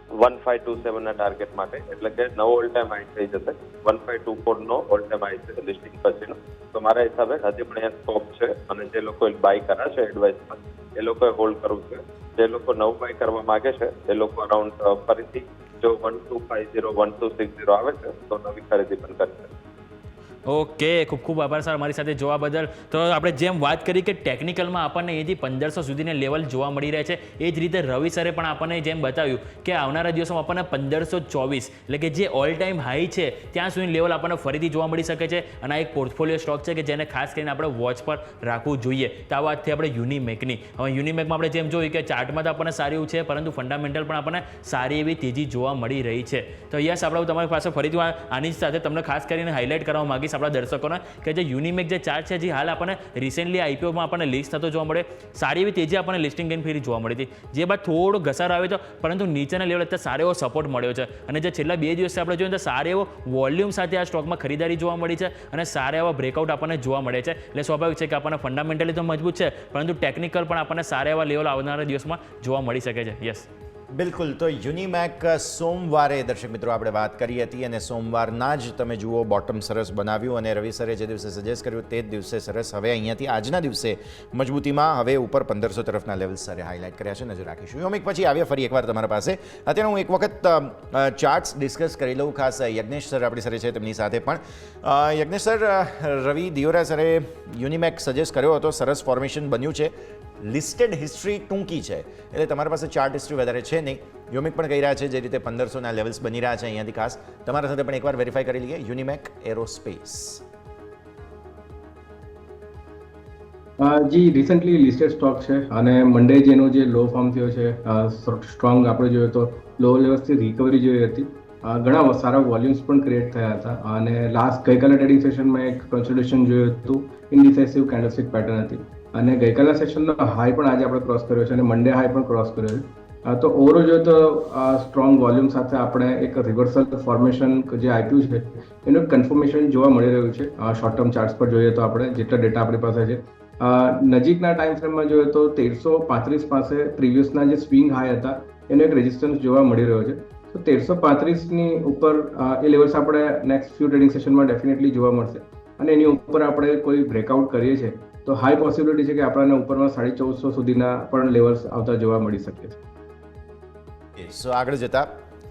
1527 ના ટાર્ગેટ માટે, એટલે કે નવો ઓલ ટાઈમ હાઈ થઈ જશે. 1524 નો ઓલ ટાઈમ હાઈ છે લિસ્ટિંગ પછીનો. તો મારા હિસાબે હજી પણ અહીંયા સ્કોપ છે અને જે લોકો બાય કર્યા છે એડવાઇસમાં એ લોકોએ હોલ્ડ કરવું છે. જે લોકો નવું બાય કરવા માંગે છે એ લોકો અરાઉન્ડ ફરીથી જો 1250 1260 આવે છે તો નવી ખરીદી પણ કરી શકે. ઓકે, ખૂબ ખૂબ આભાર સર મારી સાથે જોવા બદલ. તો આપણે જેમ વાત કરી કે ટેકનિકલમાં આપણને અહીંથી 1500 સુધીના લેવલ જોવા મળી રહ્યા છે, એ જ રીતે રવિ સરે પણ આપણને જેમ બતાવ્યું કે આવનારા દિવસોમાં આપણને 1524 એટલે કે જે ઓલ ટાઈમ હાઈ છે ત્યાં સુધી લેવલ આપણને ફરીથી જોવા મળી શકે છે. અને આ એક પોર્ટફોલિયો સ્ટોક છે કે જેને ખાસ કરીને આપણે વોચ પર રાખવું જોઈએ. તો આ વાત થઈ આપણે યુનિમેકની. હવે યુનિમેકમાં આપણે જેમ જોયું કે ચાર્ટમાં તો આપણને સારું એવું છે, પરંતુ ફંડામેન્ટલ પણ આપણને સારી એવી તેજી જોવા મળી રહી છે. તો યસ, આપણે તમારી પાસે ફરીથી આની જ સાથે તમને ખાસ કરીને હાઇલાઇટ કરવા માંગીશ આપણા દર્શકોને કે જે યુનિમેક જે ચાર્ટ છે, જે હાલ આપણને રિસેન્ટલી આઈપીઓમાં આપણને લિસ્ટ થતો જોવા મળે, સારી એવી તેજી આપણને લિસ્ટિંગ ગેઇન ફેરી જોવા મળી હતી, જે બાદ થોડો ઘસારો આવ્યો હતો, પરંતુ નીચેના લેવલ અત્યારે સારો એવો સપોર્ટ મળ્યો છે. અને જે છેલ્લા 2 દિવસથી આપણે જોઈએ તો સારો એવો વોલ્યુમ સાથે આ સ્ટોકમાં ખરીદારી જોવા મળી છે અને સારા એવા બ્રેકઆઉટ આપણને જોવા મળે છે. એટલે સ્વાભાવિક છે કે આપણને ફંડામેન્ટલી તો મજબૂત છે, પરંતુ ટેકનિકલ પણ આપણને સારા એવા લેવલ આવનારા દિવસમાં જોવા મળી શકે છે. યસ, બિલકુલ. તો યુનિમેક સોમવારે દર્શક મિત્રો આપણે વાત કરી હતી અને સોમવારના જ તમે જુઓ બોટમ સરસ બનાવ્યું અને રવિ સરે જે દિવસે સજેસ્ટ કર્યું તે જ દિવસે સરસ હવે અહીંયાથી આજના દિવસે મજબૂતીમાં હવે ઉપર 1500 તરફના લેવલ સરે હાઇલાઇટ કર્યા છે, નજર રાખીશું. યુનિમેક પછી આવ્યા ફરી એકવાર તમારા પાસે. અત્યારે હું એક વખત ચાર્ટ્સ ડિસ્કસ કરી લઉં, ખાસ યજ્ઞેશ સર આપણી સરે છે તેમની સાથે પણ. યજ્ઞેશ સર, રવિ દિયોરા સરે યુનિમેક સજેસ્ટ કર્યો હતો, સરસ ફોર્મેશન બન્યું છે, લિસ્ટેડ હિસ્ટ્રી ટૂંકી છે એટલે તમારી પાસે ચાર્ટ હિસ્ટ્રી વધારે છે નહીં. યુનિમેક પણ કહી રહ્યા છે જે રીતે 1500ના લેવલ્સ બની રહ્યા છે અહીંયાથી, ખાસ તમારા સાથે પણ એકવાર વેરીફાઈ કરી લઈએ. યુનિમેક એરોસ્પેસ જી રિસેન્ટલી લિસ્ટેડ સ્ટોક છે અને મંડે જેનો જે લો ફોર્મ થયો છે, સ્ટ્રોંગ આપણે જોઈએ તો લો લેવલ્સથી રિકવરી જોઈ હતી. ઘણા સારા વોલ્યુમ્સ પણ ક્રિએટ થયા હતા અને ગઈકાલે ટ્રેડિંગ સેશનમાં એક કન્સોલિડેશન જોયું હતું, ઇન્ડિસાઇસિવ કેન્ડલસ્ટિક પેટર્ન હતી અને ગઈકાલના સેશનનો હાઈ પણ આજે આપણે ક્રોસ કર્યો છે અને મંડે હાઈ પણ ક્રોસ કર્યો છે. તો ઓવરઓલ જોઈએ તો સ્ટ્રોંગ વોલ્યુમ સાથે આપણે એક રિવર્સલ ફોર્મેશન જે આપ્યું છે એનું કન્ફર્મેશન જોવા મળી રહ્યું છે. શોર્ટ ટર્મ ચાર્ટ્સ પર જોઈએ તો આપણે જેટલા ડેટા આપણી પાસે છે, નજીકના ટાઈમ ફ્રેમમાં જોઈએ તો 1335 પાસે પ્રીવિયસના જે સ્વિંગ હાઈ હતા એનો એક રેઝિસ્ટન્સ જોવા મળી રહ્યો છે. તો 1335ની ઉપર એ લેવલ્સ આપણે નેક્સ્ટ ફ્યુ ટ્રેડિંગ સેશનમાં ડેફિનેટલી જોવા મળશે અને એની ઉપર આપણે કોઈ બ્રેકઆઉટ કરીએ છીએ તો હાઈ પોસિબિલિટી છે કે આપણને ઉપરમાં 1450 સુધીના પણ લેવલ્સ આવતા જોવા મળી શકે છે. સો આગળ જતા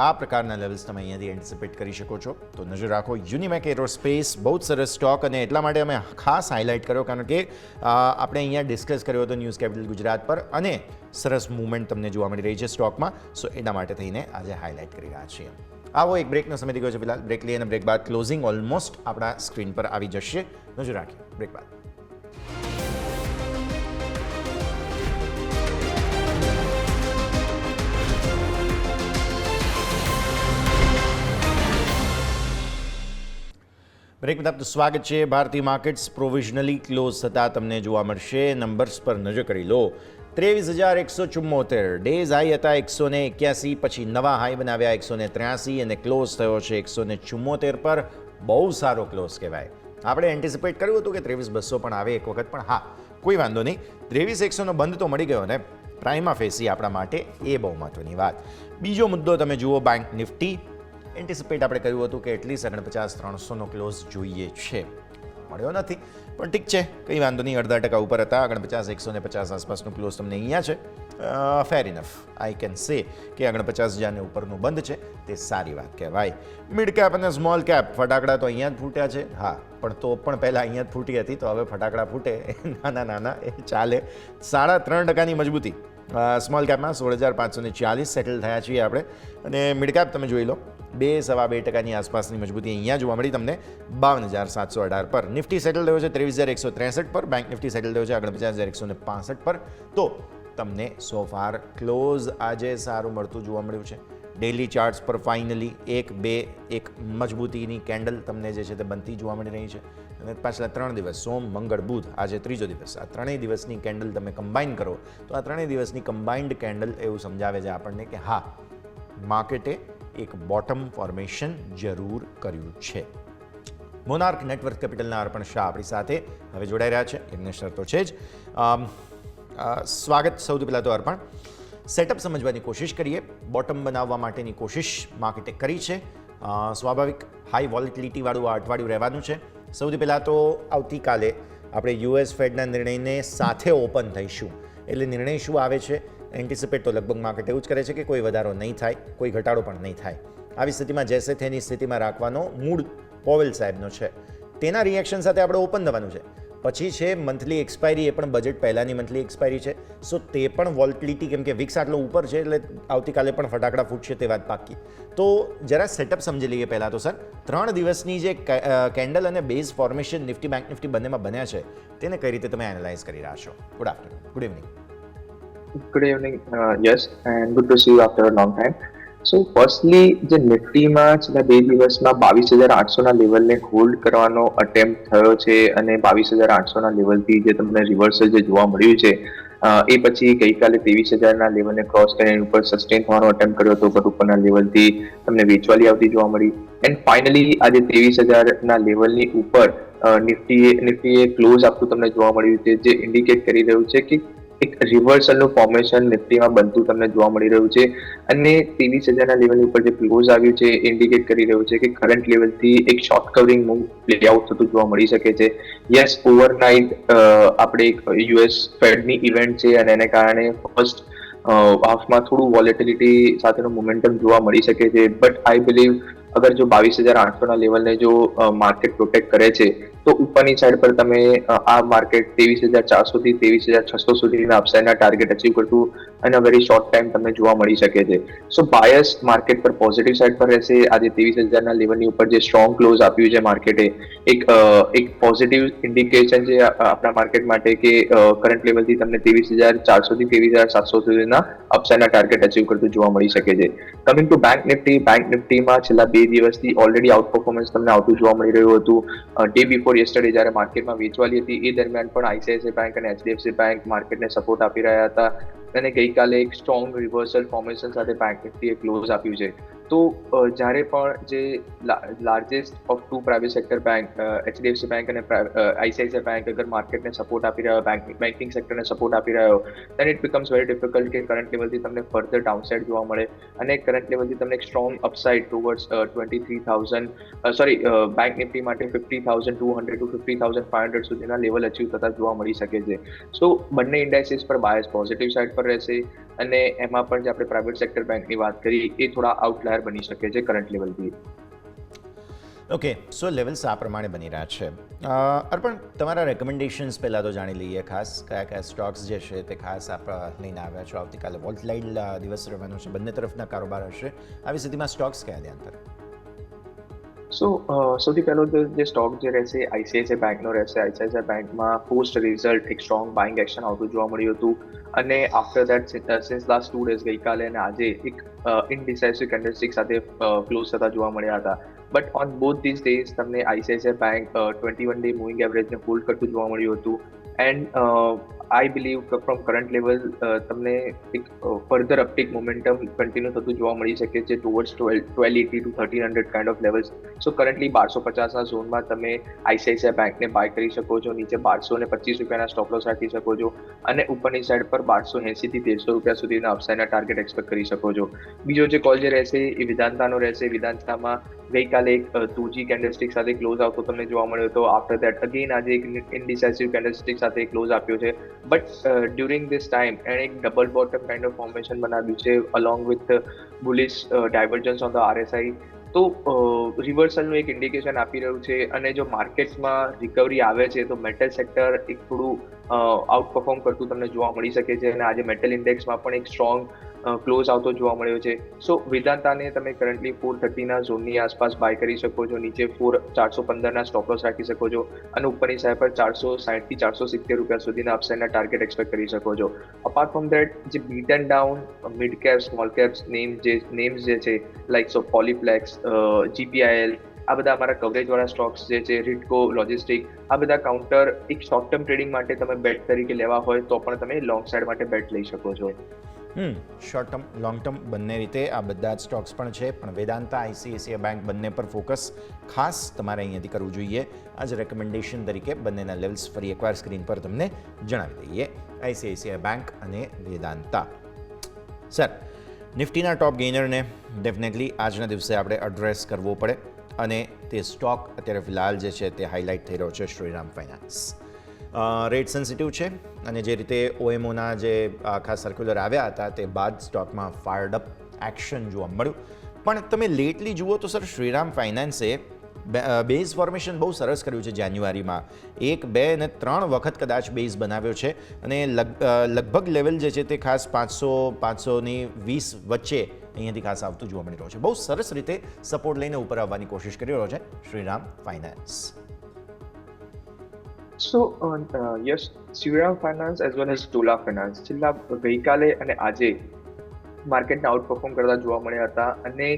આ પ્રકારના લેવલ્સ તમે અહીંયાથી એન્ટિસિપેટ કરી શકો છો. તો નજર રાખો. યુનિમેક એરોસ્પેસ બહુ જ સરસ સ્ટોક અને એટલા માટે અમે ખાસ હાઇલાઇટ કર્યો કારણ કે આપણે અહીંયા ડિસ્કસ કર્યો હતો ન્યૂઝ કેપિટલ ગુજરાત પર અને સરસ મૂવમેન્ટ તમને જોવા મળી રહી છે સ્ટોકમાં. સો એના માટે થઈને આજે હાઇલાઇટ કરી રહ્યા છીએ. આવો એક બ્રેકનો સમય થઈ ગયો છે ફિલહાલ. બ્રેક લઈએ અને બ્રેક બાદ ક્લોઝિંગ ઓલમોસ્ટ આપણા સ્ક્રીન પર આવી જશે. નજર રાખીએ બ્રેક બાદ. બ્રેક બાદ આપનું સ્વાગત છે. ભારતીય માર્કેટ્સ પ્રોવિઝનલી ક્લોઝ થતાં તમને જોવા મળશે. નંબર્સ પર નજર કરી લો. 23,174 ડેઝ હાઈ હતા 181, પછી નવા હાઈ બનાવ્યા 183 અને ક્લોઝ થયો છે 174 પર. બહુ સારો ક્લોઝ કહેવાય. આપણે એન્ટિસિપેટ કર્યું હતું કે 23,200 પણ આવે એક વખત, પણ હા કોઈ વાંધો નહીં. 23,100નો બંધ તો મળી ગયો ને પ્રાઇમા ફેસી આપણા માટે, એ બહુ મહત્વની વાત. બીજો મુદ્દો તમે જુઓ બેંક નિફ્ટી. એન્ટિસિપેટ આપણે કર્યું હતું કે એટલીસ્ટ 49,300નો ક્લોઝ જોઈએ છે, મળ્યો નથી પણ ઠીક છે, કંઈ વાંધો નહીં. 0.5% ઉપર હતા. 49,150 આસપાસનો ક્લોઝ તમને અહીંયા છે. ફેર ઇનફ, આઈ કેન સે કે 49,000 ઉપરનું બંધ છે તે સારી વાત કહેવાય. મિડ કેપ અને સ્મોલ કેપ ફટાકડા તો અહીંયા જ ફૂટ્યા છે. હા, પણ તો પણ પહેલાં અહીંયા જ ફૂટી હતી, તો હવે ફટાકડા ફૂટે નાના એ ચાલે. 3.5%ની મજબૂતી સ્મોલ કેપમાં 16,540 સેટલ થયા છીએ આપણે. અને મિડ કેપ તમે જોઈ લો 2-2.5% આસપાસની મજબૂતી અહીંયા જોવા મળી તમને 52,718 પર. નિફ્ટી સેટલ થયો છે 23,163 પર. બેંક નિફ્ટી સેટલ થયો છે 49,165 પર. તો તમને સો ફાર ક્લોઝ આજે સારું મળતું જોવા મળ્યું છે. ડેઇલી ચાર્ટ્સ પર ફાઇનલી એક મજબૂતીની કેન્ડલ તમને જે છે તે બનતી જોવા મળી રહી છે. અને પાછલા 3 દિવસ સોમ, મંગળ, બુધ, આજે ત્રીજો દિવસ, આ 3 દિવસની કેન્ડલ તમે કમ્બાઈન કરો તો આ 3 દિવસની કમ્બાઇન્ડ કેન્ડલ એવું સમજાવે છે આપણને કે હા, માર્કેટે એક બોટમ ફોર્મેશન જરૂર કર્યું છે. મોનાર્ક નેટવર્ક કેપિટલના અર્પણ શાહ આપણી સાથે હવે જોડાઈ રહ્યા છે. યજ્ઞેશ સર તો છે જ. સ્વાગત. સૌથી પહેલાં તો અર્પણ, સેટઅપ સમજવાની કોશિશ કરીએ. બોટમ બનાવવા માટેની કોશિશ માર્કેટે કરી છે. સ્વાભાવિક હાઈ વોલેટિલિટીવાળું આ અઠવાડિયું રહેવાનું છે. સૌથી પહેલાં તો આવતીકાલે આપણે યુએસ ફેડના નિર્ણયને સાથે ઓપન થઈશું. એટલે નિર્ણય શું આવે છે એન્ટિસિપેટ તો લગભગ માર્કેટ એવું જ કરે છે કે કોઈ વધારો નહીં થાય, કોઈ ઘટાડો પણ નહીં થાય. આવી સ્થિતિમાં જેસે તેની સ્થિતિમાં રાખવાનો મૂડ પોવેલ સાહેબનો છે. તેના રિએક્શન સાથે આપણે ઓપન થવાનું છે. પછી છે મંથલી એક્સપાયરી, એ પણ બજેટ પહેલાંની મંથલી એક્સપાયરી છે. સો તે પણ વોલ્ટિલિટી, કેમ કે વિક્સ આટલો ઉપર છે એટલે આવતીકાલે પણ ફટાકડા ફૂટશે તે વાત પાકી. તો જરા સેટઅપ સમજી લઈએ પહેલાં તો સર. 3 દિવસની જે કેન્ડલ અને base formation Nifty bank Nifty બંનેમાં બન્યા છે તેને કઈ રીતે તમે એનાલાઇઝ કરી રહ્યા છો? Good afternoon, good evening. Good evening. Yes, and good to see you after a long time. So, firstly, જે નિફ્ટીમાં છેલ્લા 2 દિવસમાં 22,800ના લેવલને હોલ્ડ કરવાનો અટેમ્પ્ટ થયો છે અને 22,800ના લેવલથી જે તમને રિવર્સલ જે જોવા મળ્યું છે એ પછી ગઈકાલે 23,000ના લેવલને ક્રોસ કરીને ઉપર સસ્ટેન થવાનો અટેમ્પ્ટ કર્યો હતો, બટ ઉપરના લેવલથી તમને વેચવાલી આવતી જોવા મળી. એન્ડ ફાઇનલી આજે 23,000ના લેવલની ઉપર નિફ્ટીએ ક્લોઝ આપતું તમને જોવા મળ્યું છે, જે ઇન્ડિકેટ કરી રહ્યું છે કે એક રિવર્સલનું ફોર્મેશન નિફ્ટીમાં બનતું તમને જોવા મળી રહ્યું છે. અને 23,000ના લેવલની ઉપર જે ક્લોઝ આવ્યું છે ઇન્ડિકેટ કરી રહ્યું છે કે કરંટ લેવલથી એક short covering move play out થતું જોવા મળી શકે છે. યસ, ઓવરનાઇટ આપણે એક યુએસ ફેડની ઇવેન્ટ છે અને એને કારણે ફર્સ્ટ હાફમાં થોડું વોલેટિલિટી સાથેનું મોમેન્ટમ જોવા મળી શકે છે. બટ આઈ બિલીવ અગર જો 22,800ના લેવલને જો માર્કેટ પ્રોટેક્ટ કરે છે તો ઉપરની સાઈડ પર તમે આ માર્કેટ 23,400 થી 23,600 સુધીના અપસાઇડના ટાર્ગેટ અચીવ કરતું અને વેરી શોર્ટ ટાઈમ તમને જોવા મળી શકે છે. સો બાયસ માર્કેટ પર પોઝિટિવ સાઈડ પર રહેશે. આજે 23,000ના લેવલની ઉપર જે સ્ટ્રોંગ ક્લોઝ આપ્યું છે માર્કેટે, એક પોઝિટિવ ઇન્ડિકેશન છે આપણા માર્કેટ માટે કે કરંટ લેવલથી તમને 23,400 થી 23,700 સુધીના અપસાઇડના ટાર્ગેટ અચીવ કરતું જોવા મળી શકે છે. કમિંગ ટુ બેંક નિફ્ટીમાં છેલ્લા 2 દિવસથી ઓલરેડી આઉટ પરફોર્મન્સ તમને આવતું જોવા મળી રહ્યું હતું. ડે બિફોર યસ્ટરડે જ્યારે માર્કેટમાં વેચવાલી હતી એ દરમિયાન પણ આઈસીઆઈસીઆઈ બેંક અને એચડીએફસી બેંક માર્કેટને સપોર્ટ આપી રહ્યા હતા અને ગઈકાલે એક સ્ટ્રોંગ રિવર્સલ ફોર્મેશન સાથે બેંક નિફ્ટીએ ક્લોઝ આપ્યું છે. તો જ્યારે પણ જે largest of 2 private sector bank HDFC bank અને આઈસીઆઈસીઆઈ બેંક અગર માર્કેટને સપોર્ટ આપી રહ્યો, બેન્કિંગ સેક્ટરને સપોર્ટ આપી રહ્યો, then it becomes very difficult કે કરંટ લેવલથી તમને ફર્ધર ડાઉનસાઇડ જોવા મળે અને કરંટ લેવલથી તમને એક strong upside towards 23,000 bank Nifty માટે 50,200 ટુ 50,500 સુધીના લેવલ અચીવ થતા જોવા મળી શકે છે. સો બંને ઇન્ડાઇસીસ પર બાયસ પોઝિટિવ સાઇડ પર રહેશે અને એમાં પણ જે આપણે પ્રાઇવેટ સેક્ટર બેંકની વાત કરી એ થોડા આઉટલાયર બની શકે છે કરંટ લેવલથી. ઓકે, સો લેવલ્સ આ પ્રમાણે બની રહ્યા છે. અર્પણ, તમારા રેકમેન્ડેશન્સ પહેલાં તો જાણી લઈએ. ખાસ કયા કયા સ્ટોક્સ જે છે તે ખાસ આપણે લઈને આવ્યા છો? આવતીકાલે વોલ્ટલાઇડ દિવસ રહેવાનો છે, બંને તરફના કારોબાર હશે. આવી સ્થિતિમાં સ્ટોક્સ કયા ધ્યાન પર? સો સૌથી પહેલો જે સ્ટોક જે રહેશે આઈસીઆઈસીઆઈ બેંકનો રહેશે. આઈસીઆઈસીઆઈ બેંકમાં પોસ્ટ રિઝલ્ટ એક સ્ટ્રોંગ બાઇંગ એક્શન આવતું જોવા મળ્યું હતું અને after that since last 2 days ગઈકાલે અને આજે એક ઇનડિસાઇસિવ કેન્ડલસ્ટિક સાથે ક્લોઝ થતા જોવા મળ્યા હતા. But on both this days તમને આઈસીઆઈસીઆઈ બેંક 21 ડે મૂવિંગ એવરેજને હોલ્ડ કરતું જોવા મળ્યું હતું and I believe from current level તમને એક ફર્ધર અપટેક મોમેન્ટમ કન્ટિન્યુ થતું જોવા મળી શકે છે towards 1280 to 1300 kind of levels. So currently 1250ના ઝોનમાં તમે આઈસીઆઈસીઆઈ બેંકને બાય કરી શકો છો. નીચે 1225 રૂપિયાના સ્ટોપ લોસ રાખી શકો છો અને ઉપરની સાઈડ પર 1280 થી 150 રૂપિયા સુધીના અપસાઇડના ટાર્ગેટ એક્સપેક્ટ કરી શકો છો. બીજો જે કોલ જે રહેશે એ વિદાંતાનો રહેશે. વિદાંતામાં ગઈકાલે એક 2G કેન્ડલસ્ટિક સાથે ક્લોઝ આવતો તમને જોવા મળ્યો હતો. આફ્ટર દેટ અગેન આજે એક ઇનડિસાઇસિવ કેન્ડલસ્ટિક સાથે ક્લોઝ આપ્યો છે. બટ ડ્યુરિંગ ધીસ ટાઈમ એણે એક double bottom kind of formation બનાવ્યું છે along with bullish divergence on the RSI. તો રિવર્સલનું એક ઇન્ડિકેશન આપી રહ્યું છે અને જો માર્કેટ્સમાં રિકવરી આવે છે તો મેટલ સેક્ટર એક થોડું આઉટ પરફોર્મ કરતું તમને જોવા મળી શકે છે અને આજે મેટલ ઇન્ડેક્સમાં પણ એક સ્ટ્રોંગ ક્લોઝ આવતો જોવા મળ્યો છે. સો વેદાંતાને તમે કરન્ટલી 430ના ઝોનની આસપાસ બાય કરી શકો છો. નીચે 415ના સ્ટોપ લોસ રાખી શકો છો અને ઉપરની સાઈડ પર 460 થી 470 રૂપિયા સુધીના અપસાઇડના ટાર્ગેટ એક્સપેક્ટ કરી શકો છો. અપાર્ટ ફ્રોમ દેટ જે beat and down mid cap small caps names જે છે લાઇક્સ ઓફ પોલીપ્લેક્સ, જીપીઆઈએલ, આ બધા અમારા કવરેજવાળા સ્ટોક્સ જે છે, રિટકો, લોજિસ્ટિક, આ બધા કાઉન્ટર એક શોર્ટ ટર્મ ટ્રેડિંગ માટે તમે બેટ તરીકે લેવા હોય તો પણ તમે લોંગ સાઈડ માટે બેટ લઈ શકો છો. શોર્ટ ટર્મ લોંગ ટર્મ બંને રીતે આ બધા જ સ્ટોક્સ પણ છે, પણ વેદાંતા, આઈસીઆઈસીઆઈ બેંક બંને પર ફોકસ ખાસ તમારે અહીંયાથી કરવું જોઈએ. આ જ રેકમેન્ડેશન તરીકે બંનેના લેવલ્સ ફરી એકવાર સ્ક્રીન પર તમને જણાવી દઈએ. આઈસીઆઈસીઆઈ બેંક અને વેદાંતા. સર, નિફ્ટીના ટોપ ગેઇનરને ડેફિનેટલી આજના દિવસે આપણે એડ્રેસ કરવો પડે અને તે સ્ટોક અત્યારે ફિલહાલ જે છે તે હાઇલાઇટ થઈ રહ્યો છે શ્રીરામ ફાઇનાન્સ. રેટ સેન્સિટિવ છે અને જે રીતે ઓએમઓના જે આખા સર્ક્યુલર આવ્યા હતા તે બાદ સ્ટોકમાં ફાયર્ડ અપ એક્શન જોવા મળ્યું. પણ તમે લેટલી જુઓ તો સર શ્રીરામ ફાઇનાન્સે બેઝ ફોર્મેશન બહુ સરસ કર્યું છે જાન્યુઆરીમાં 1, 2 અને 3 વખત કદાચ બેઝ બનાવ્યો છે અને લગભગ લેવલ જે છે તે ખાસ 500-520 વચ્ચે અહીંયાથી ખાસ આવતું જોવા મળી રહ્યું છે. બહુ સરસ રીતે સપોર્ટ લઈને ઉપર આવવાની કોશિશ કરી રહ્યો છે Shriram finance. So, yes, Shriram Finance as well as Chola Finance છેલ્લા ગઈકાલે અને આજે માર્કેટને આઉટપરફોર્મ કરતા જોવા મળ્યા હતા અને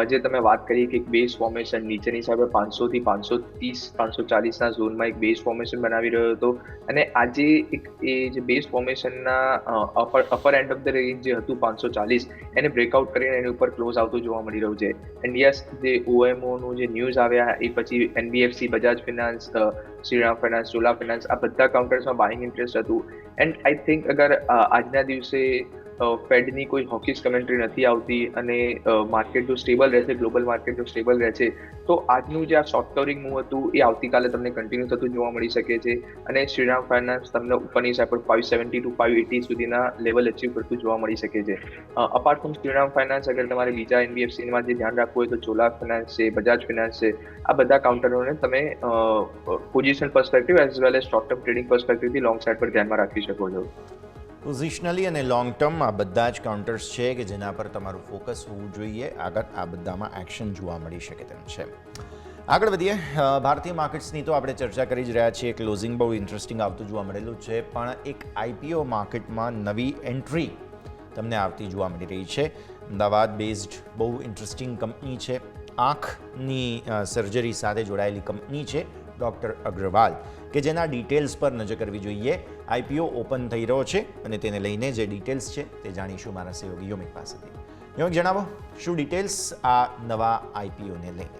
જે તમે વાત કરી કે એક બેઝ ફોર્મેશન નીચેની સાઈડે 500 થી 530 540 ના ઝોનમાં એક બેઝ ફોર્મેશન બનાવી રહ્યો હતો અને આજે એક એ જે બેઝ ફોર્મેશનના upper end of the range જે હતું 540 એને બ્રેકઆઉટ કરીને એની ઉપર ક્લોઝ આવતું જોવા મળી રહ્યું છે. એન્ડ યસ, જે OMO નું જે ન્યૂઝ આવ્યા એ પછી NBFC, Bajaj finance, Shriram finance, Chola finance આ બધા કાઉન્ટર્સમાં બાઇંગ ઇન્ટરેસ્ટ હતું. એન્ડ આઈ થિંક અગર આજના દિવસે ફેડની કોઈ હોકિશ કમેન્ટ્રી નથી આવતી અને માર્કેટ જો સ્ટેબલ રહેશે, ગ્લોબલ માર્કેટ જો સ્ટેબલ રહેશે તો આજનું જે આ શોર્ટ કવરિંગ મૂવ હતું એ આવતીકાલે તમને કન્ટિન્યુ થતું જોવા મળી શકે છે અને શ્રીરામ ફાઇનાન્સ તમને ઉપરની સાઈડ પર 570 to 580 સુધીના લેવલ અચીવ કરતું જોવા મળી શકે છે. અપાર્ટ ફ્રોમ શ્રીરામ ફાઇનાન્સ અગર તમારે બીજા NBFCમાં જે ધ્યાન રાખવું હોય તો ચોલા ફિનાન્સ છે, બજાજ ફિનાન્સ છે, આ બધા કાઉન્ટરોને તમે position perspective as well as short term trading પર્સપેક્ટિવથી લોંગ સાઈડ પર ધ્યાનમાં રાખી શકો છો. પોઝિશનલી અને લોંગ ટર્મ આ બધા જ કાઉન્ટર્સ છે કે જેના પર તમારું ફોકસ હોવું જોઈએ. આગળ આ બધામાં એક્શન જોવા મળી શકે તેમ છે. આગળ વધીએ. ભારતીય માર્કેટ્સની તો આપણે ચર્ચા કરી જ રહ્યા છીએ. ક્લોઝિંગ બહુ ઇન્ટરેસ્ટિંગ આવતું જોવા મળેલું છે પણ એક IPO માર્કેટમાં નવી એન્ટ્રી તમને આવતી જોવા મળી રહી છે. અમદાવાદ બેઝડ બહુ ઇન્ટરેસ્ટિંગ કંપની છે. આંખની સર્જરી સાથે જોડાયેલી કંપની છે ડૉક્ટર અગ્રવાલ કે જેના ડિટેલ્સ પર નજર કરવી જોઈએ. IPO ઓપન થઈ રહ્યો છે અને તેને લઈને જે ડિટેલ્સ છે તે જાણીશું મારા સહયોગી યોમિક પાસેથી. યોમિક, જણાવો શું ડિટેલ્સ આ નવા IPOને લઈને?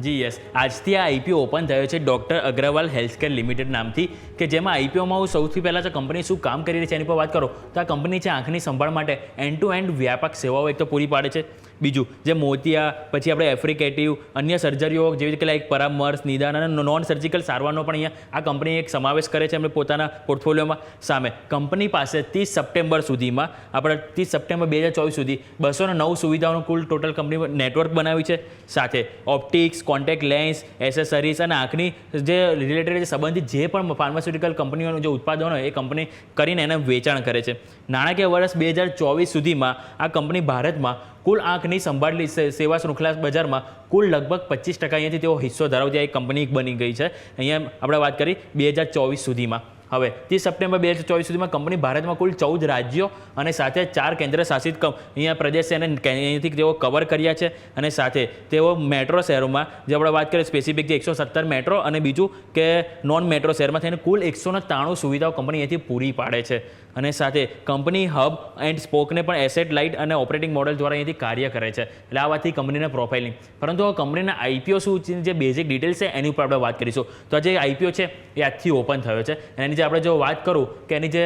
જી યસ, આજથી આ IPO ઓપન થયો છે ડૉક્ટર અગ્રવાલ હેલ્થકેર લિમિટેડ નામથી કે જેમાં IPOમાં હું સૌથી પહેલાં તો કંપની શું કામ કરી રહી છે એની પર વાત કરો તો આ કંપની છે આંખની સંભાળ માટે એન્ડ ટુ એન્ડ વ્યાપક સેવાઓ એક તો પૂરી પાડે છે. બીજું જે મોતિયા પછી આપણે એફ્રિકેટિવ અન્ય સર્જરીઓ જેવી રીતે લાઈક પરામર્શ, નિદાન અને નોન સર્જિકલ સારવારનો પણ અહીંયા આ કંપની એક સમાવેશ કરે છે એમણે પોતાના પોર્ટફોલિયોમાં. સામે કંપની પાસે 30 સપ્ટેમ્બર સુધીમાં આપણે 30 સપ્ટેમ્બર 2024 સુધી 209 સુવિધાઓનું કુલ ટોટલ કંપની નેટવર્ક બનાવ્યું છે. સાથે ઓપ્ટિક્સ, કોન્ટેક્ટ લેન્સ, એસેસરીઝ અને આંખની જે રિલેટેડ સંબંધિત જે પણ ફાર્માસ્યુટિકલ કંપનીઓનું જે ઉત્પાદનો એ કંપની કરીને એને વેચાણ કરે છે. નાણાકીય વર્ષ 2024 સુધીમાં આ કંપની ભારતમાં કુલ આંખની સંભાળ સેવા શૃંખલા બજારમાં કુલ લગભગ 25% અહીંયાથી તેઓ હિસ્સો ધરાવતી એક કંપની બની ગઈ છે. અહીંયા આપણે વાત કરી 2024 સુધીમાં. હવે 30 સપ્ટેમ્બર 2024 સુધીમાં કંપની ભારતમાં કુલ 14 રાજ્યો અને સાથે 4 કેન્દ્ર શાસિત અહીંયા પ્રદેશ અને અહીંયાથી તેઓ કવર કર્યા છે અને સાથે તેઓ મેટ્રો શહેરોમાં જે આપણે વાત કરીએ સ્પેસિફિક જે 117 મેટ્રો અને બીજું કે નોન મેટ્રો શહેરમાં થઈને કુલ 193 સુવિધાઓ કંપની અહીંયાથી પૂરી પાડે છે. અને સાથે કંપની હબ એન્ડ સ્પોકને પણ એસેટ લાઇટ અને ઓપરેટિંગ મોડલ દ્વારા અહીંયાથી કાર્ય કરે છે. એટલે આ વાતથી કંપનીના પ્રોફાઇલિંગ. પરંતુ આ કંપનીના IPO શું જે બેઝિક ડિટેલ્સ છે એની ઉપર આપણે વાત કરીશું. તો આ જે IPO છે એ આજથી ઓપન થયો છે. એની જે આપણે જો વાત કરું કે એની જે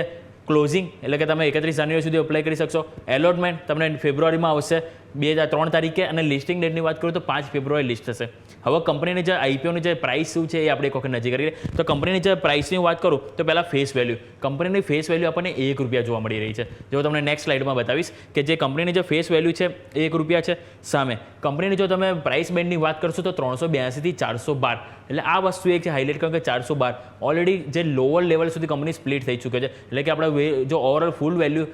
ક્લોઝિંગ એટલે કે તમે 31 જાન્યુઆરી સુધી અપ્લાય કરી શકશો. એલોટમેન્ટ તમને ફેબ્રુઆરીમાં આવશે 2003 તારીખે અને લિસ્ટિંગ ડેટની વાત કરું તો 5 ફેબ્રુઆરી લિસ્ટ થશે. હવે કંપનીની જે IPOની જે પ્રાઇસ શું છે એ આપણે એક વખત નજીક કરીએ. તો કંપનીની જે પ્રાઇસની વાત કરું તો પહેલાં ફેસ વેલ્યુ. કંપનીની ફેસ વેલ્યુ આપણને ₹1 જોવા મળી રહી છે. જો તમને નેક્સ્ટ સ્લાઇડમાં બતાવીશ કે જે કંપનીની જે ફેસ વેલ્યુ છે ₹1 છે. સામે કંપનીની જો તમે પ્રાઇસ બેન્ડની વાત કરશો તો 382 થી 412. એટલે આ વસ્તુ એક છે હાઇલાઇટ કરું કે 412 ઓલરેડી જે લોઅર લેવલ સુધી કંપની સ્પ્લિટ થઈ ચૂક્યો છે. એટલે કે આપણે જો ઓવરઓલ ફૂલ વેલ્યુ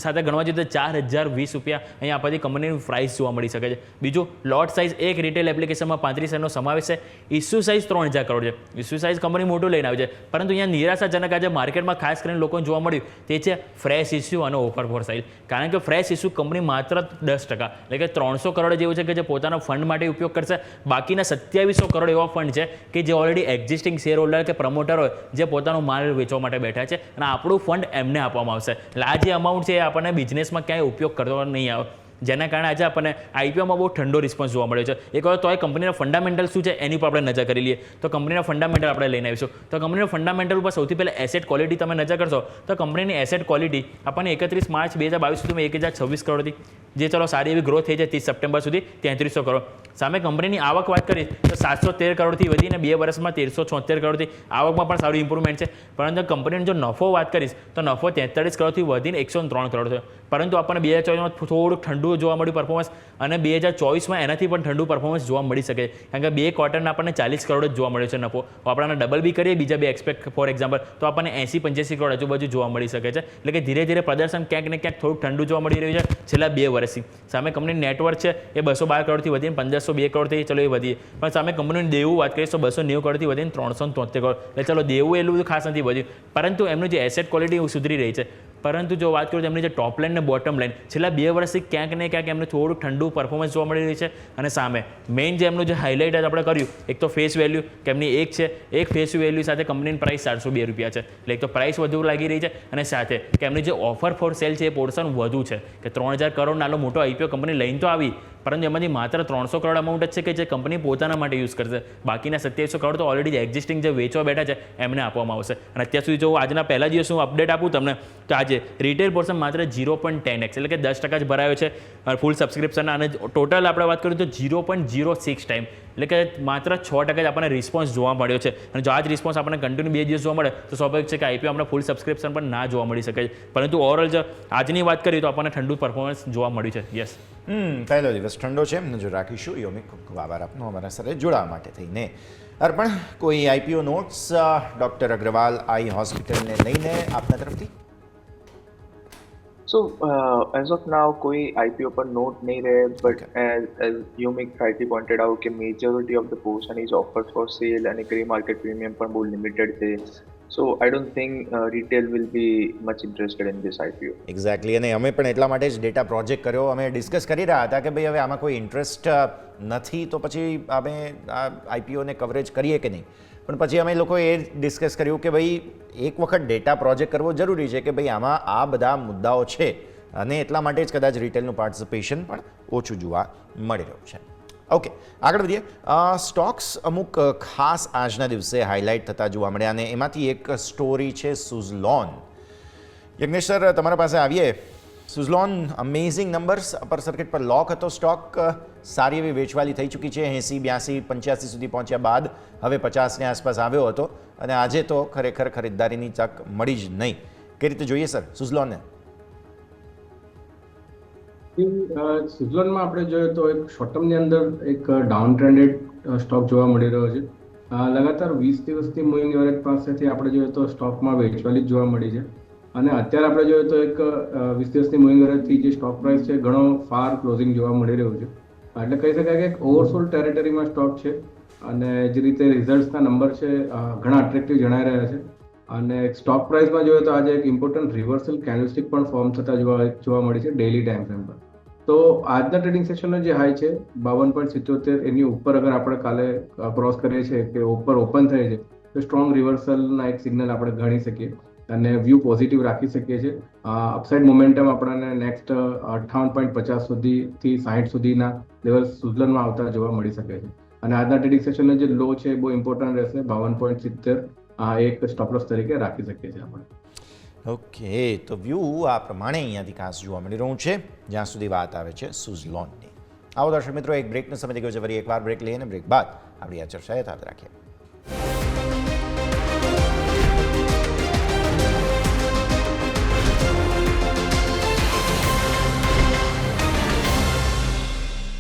સાથે ગણવા જઈએ તો ₹4020 અહીંયા આપણને કંપનીની પ્રાઇસ જોવા મળી શકે છે. બીજું લોટ સાઇઝ એક રિટેલ એપ્લિકેશનમાં 35 નો સમાવેશ છે. ઇસ્યુ સાઇઝ 3000 કરોડ છે. ઇસ્યુ સાઇઝ કંપની મોટું લઈને આવી છે પરંતુ અહીંયા નિરાશાજનક આજે માર્કેટમાં ખાસ કરીને લોકોને જોવા મળ્યું તે છે ફ્રેશ ઇસ્યુ અને ઓફર ફોર સેલ. કારણ કે ફ્રેશ ઇસ્યુ કંપની માત્ર 10% એટલે કે 300 કરોડ જેવું છે કે જે પોતાના ફંડ માટે ઉપયોગ કરશે. બાકીના 2700 કરોડ એવા ફંડ છે કે જે ઓલરેડી એક્ઝિસ્ટિંગ શેર હોલ્ડર કે પ્રમોટર હોય જે પોતાનો માલ વેચવા માટે બેઠા છે અને આપણું ફંડ એમને આપવામાં આવશે. એટલે આ જે અમાઉન્ટ છે એ આપણને બિઝનેસમાં ક્યાંય ઉપયોગ કરવો નહીં આવે. જેના કારણે આજે આપણને IPOમાં બહુ ઠંડો રિસ્પોન્સ જોવા મળ્યો છે. એક વાર તો એ કંપનીના ફંડામેન્ટલ શું છે એની પર આપણે નજર કરી લઈએ. તો કંપનીના ફંડામેન્ટલ આપણે લઈને આવીશું. તો કંપનીના ફંડામેન્ટલ ઉપર સૌથી પહેલાં એસેટ ક્વોલિટી તમે નજર કરશો તો કંપનીની એસેટ ક્વોલિટી આપણને 31 માર્ચ 2022 સુધીમાં 1026 કરોડ હતી જે ચલો સારી એવી ગ્રોથ થઈ છે 30 સપ્ટેમ્બર સુધી 3300 કરોડ. સામે કંપનીની આવક વાત કરીશ તો 713 કરોડથી વધીને 2 વર્ષમાં 1376 કરોડથી આવકમાં પણ સારું ઇમ્પ્રુવમેન્ટ છે. પરંતુ કંપનીનો જો નફો વાત કરીશ તો નફો 43 કરોડથી વધીને 103 કરોડ થયો. પરંતુ આપણને 2024માં થોડુંક ઠંડુ જોવા મળ્યું પરફોર્મન્સ, અને 2024માં એનાથી પણ ઠંડુ પરફોર્મન્સ જોવા મળી શકે, કારણ કે 2 ક્વાર્ટરના આપણને 40 કરોડ જ જોવા મળ્યો છે નફો. આપણને ડબલ બી કરીએ બીજા 2 એક્સપેક્ટ ફોર એક્ઝામ્પલ તો આપણને 80-85 કરોડ આજુબાજુ જોવા મળી શકે છે. એટલે કે ધીરે ધીરે પ્રદર્શન ક્યાંક ને ક્યાંક થોડુંક ઠંડુ જોવા મળી રહ્યું છે છેલ્લા 2 વર્ષથી. સામે કંપની નેટવર્ક છે એ 212 કરોડથી વધીને 1502 કરોડથી ચલો એ વધી, પણ સામે કંપનીનું દેવું વાત કરીએ તો 290 કરોડથી વધીને 373 કરોડ. એટલે ચલો દેવું એટલું ખાસ નથી વધ્યું, પરંતુ એમનું જે એસેટ ક્વોલિટી સુધરી રહી છે. પરંતુ જો વાત કરું તો એમની જે ટોપ લાઇન ને બોટમ લાઇન છેલ્લા 2 વર્ષથી ક્યાંક ને ક્યાંક એમને થોડું ઠંડુ પરફોર્મન્સ જોવા મળી રહ્યું છે. અને સામે મેઇન જે એમનું જે હાઇલાઇટ આપણે કર્યું, એક તો ફેસ વેલ્યુ કે એમની એક ફેસ વેલ્યુ સાથે કંપનીની પ્રાઇસ 402 રૂપિયા છે. એટલે એક તો પ્રાઇસ વધુ લાગી રહી છે, અને સાથે કે એમની જે ઓફર ફોર સેલ છે એ પોર્શન વધુ છે, કે 3000 કરોડ નાનો મોટો આઈપીઓ કંપની લઈને તો આવી, પરંતુ એમાંથી માત્ર 300 કરોડ અમાઉન્ટ જ છે કે જે કંપની પોતાના માટે યુઝ કરશે. બાકીના 2700 કરોડ તો ઓલરેડી એક્ઝિસ્ટિંગ જે વેચવા બેઠા છે એમને આપવામાં આવશે. અને અત્યાર સુધી જો આજના પહેલા દિવસનું અપડેટ આપું તમને તો આજે રિટેલ પોર્શન માત્ર 0.10x એટલે કે 10% જ ભરાયો છે ફૂલ સબસ્ક્રિપ્શન, અને ટોટલ આપણે વાત કરીએ તો 0.06 ટાઈમ એટલે કે માત્ર 6% જ આપણને રિસ્પોન્સ જોવા મળ્યો છે. અને જો આ જ રિસ્પોન્સ આપણને કન્ટિન્યુ 2 દિવસ જોવા મળે તો સ્વાભાવિક છે કે આઈપીઓ આપણે ફૂલ સબસ્ક્રિપ્શન પણ ના જોવા મળી શકે. પરંતુ ઓવરઓલ જો આજની વાત કરીએ તો આપણને ઠંડુ પરફોર્મન્સ જોવા મળ્યું છે. યસ, પહેલો દિવસ ઠંડો છે, નજર રાખીશું. યોમિક, ખૂબ ખૂબ આભાર આપનો અમારા સાથે જોડાવા માટે થઈને. અર્પણ, કોઈ આઈપીઓ નોટ્સ ડૉક્ટર અગ્રવાલ આઈ હોસ્પિટલને લઈને આપના તરફથી? So, as of now, कोई IPO पर note नहीं रहे, but as Yumik rightly pointed out, कि majority of the portion is offered for sale and grey market premium पर बहुत limited थे. So, I don't think retail will be much interested in this IPO. Exactly, અને અમે પણ એટલા માટે જ ડેટા પ્રોજેક્ટ કર્યો. અમે ડિસ્કસ કરી રહ્યા હતા કે ભાઈ હવે આમાં કોઈ ઇન્ટરેસ્ટ નથી તો પછી અમે આ આઈપીઓને કવરેજ કરીએ કે નહીં. પણ પછી અમે લોકોએ એ ડિસ્કસ કર્યું કે ભાઈ એક વખત ડેટા પ્રોજેક્ટ કરવો જરૂરી છે, કે ભાઈ આમાં આ બધા મુદ્દાઓ છે, અને એટલા માટે જ કદાચ રિટેલનું પાર્ટિસિપેશન પણ ઓછું જોવા મળી રહ્યું છે. ઓકે, આગળ વધીએ. સ્ટોક્સ અમુક ખાસ આજના દિવસે હાઇલાઇટ થતા જોવા મળ્યા, અને એમાંથી એક સ્ટોરી છે સુઝલોન. યજ્ઞેશ સર, તમારા પાસે આવીએ. Suzlon amazing numbers, upper circuit પર લોક હતો સ્ટોક, સારી એવી વેચવાલી થઈ ચૂકી છે, 80, 82, 85 સુધી પહોંચ્યા બાદ હવે 50ની આસપાસ આવ્યો હતો, અને આજે તો ખરેખર ખરીદદારીની તક મળી જ નહીં. કઈ રીતે જોઈએ સર સુઝલોનને? સુઝલોનમાં આપણે જોઈએ તો એક શોર્ટ ટર્મની અંદર એક ડાઉન ટ્રેન્ડેડ સ્ટોક જોવા મળી રહ્યો છે. લગાતાર 20 દિવસથી મૂવિંગ એવરેજ પાસેથી આપણે જોઈએ તો સ્ટોકમાં વેચવાલી જોવા મળી છે, અને અત્યારે આપણે જોઈએ તો એક 20 દિવસની મૂવિંગ એવરેજથી જે સ્ટોક પ્રાઇસ છે ઘણો ફાર ક્લોઝિંગ જોવા મળી રહ્યું છે. એટલે કહી શકાય કે એક ઓવરસોલ્ડ ટેરેટરીમાં સ્ટોક છે, અને જે રીતે રિઝલ્ટ્સના નંબર છે ઘણા અટ્રેક્ટિવ જણાઈ રહ્યા છે. અને સ્ટોક પ્રાઇસમાં જોઈએ તો આજે એક ઇમ્પોર્ટન્ટ રિવર્સલ કેન્ડલસ્ટિક પણ ફોર્મ થતા જોવા મળી છે ડેઇલી ટાઈમ ફ્રેમ પર. તો આજના ટ્રેડિંગ સેશનનો જે હાઈ છે 52.77, એની ઉપર અગર આપણે કાલે ક્રોસ કરીએ છીએ કે ઉપર ઓપન થાય છે તો સ્ટ્રોંગ રિવર્સલના એક સિગ્નલ આપણે ગણી શકીએ અને વ્યૂ પોઝિટિવ રાખી શકીએ છીએ. અપસાઇડ મોમેન્ટમ આપણને નેક્સ્ટ 58.50 સુધીથી 60 સુધીના લેવલ સુઝલોનમાં આવતા જોવા મળી શકે છે. અને આજના ટ્રેડિંગ સેશનનો જે લો છે એ બહુ ઇમ્પોર્ટન્ટ રહેશે, 52.70 એક સ્ટોપ લોસ તરીકે રાખી શકીએ છીએ આપણે. ઓકે, તો વ્યૂ આ પ્રમાણે અહીંયાથી ખાસ જોવા મળી રહ્યું છે જ્યાં સુધી વાત આવે છે સુઝલોનની. આવો દર્શક મિત્રો, એક બ્રેકનો સમય થઈ ગયો છે. ફરી એકવાર બ્રેક લઈને બ્રેક બાદ આપણી આ ચર્ચા યથાવત રાખીએ.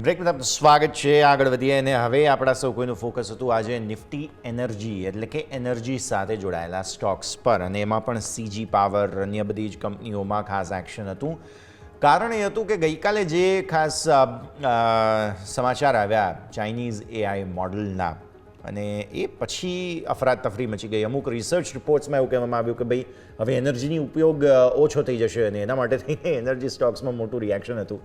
બ્રેક બાદ આપનું સ્વાગત છે. આગળ વધીએ, અને હવે આપણા સૌ કોઈનું ફોકસ હતું આજે નિફ્ટી એનર્જી એટલે કે એનર્જી સાથે જોડાયેલા સ્ટોક્સ પર, અને એમાં પણ સીજી પાવર, અન્ય બધી જ કંપનીઓમાં ખાસ એક્શન હતું. કારણ એ હતું કે ગઈકાલે જે ખાસ સમાચાર આવ્યા ચાઇનીઝ એઆઈ મોડલના, અને એ પછી અફરાતફરી મચી ગઈ. અમુક રિસર્ચ રિપોર્ટ્સમાં એવું કહેવામાં આવ્યું કે ભાઈ હવે એનર્જીની ઉપયોગ ઓછો થઈ જશે, અને એના માટે થઈને એનર્જી સ્ટોક્સમાં મોટું રિએક્શન હતું.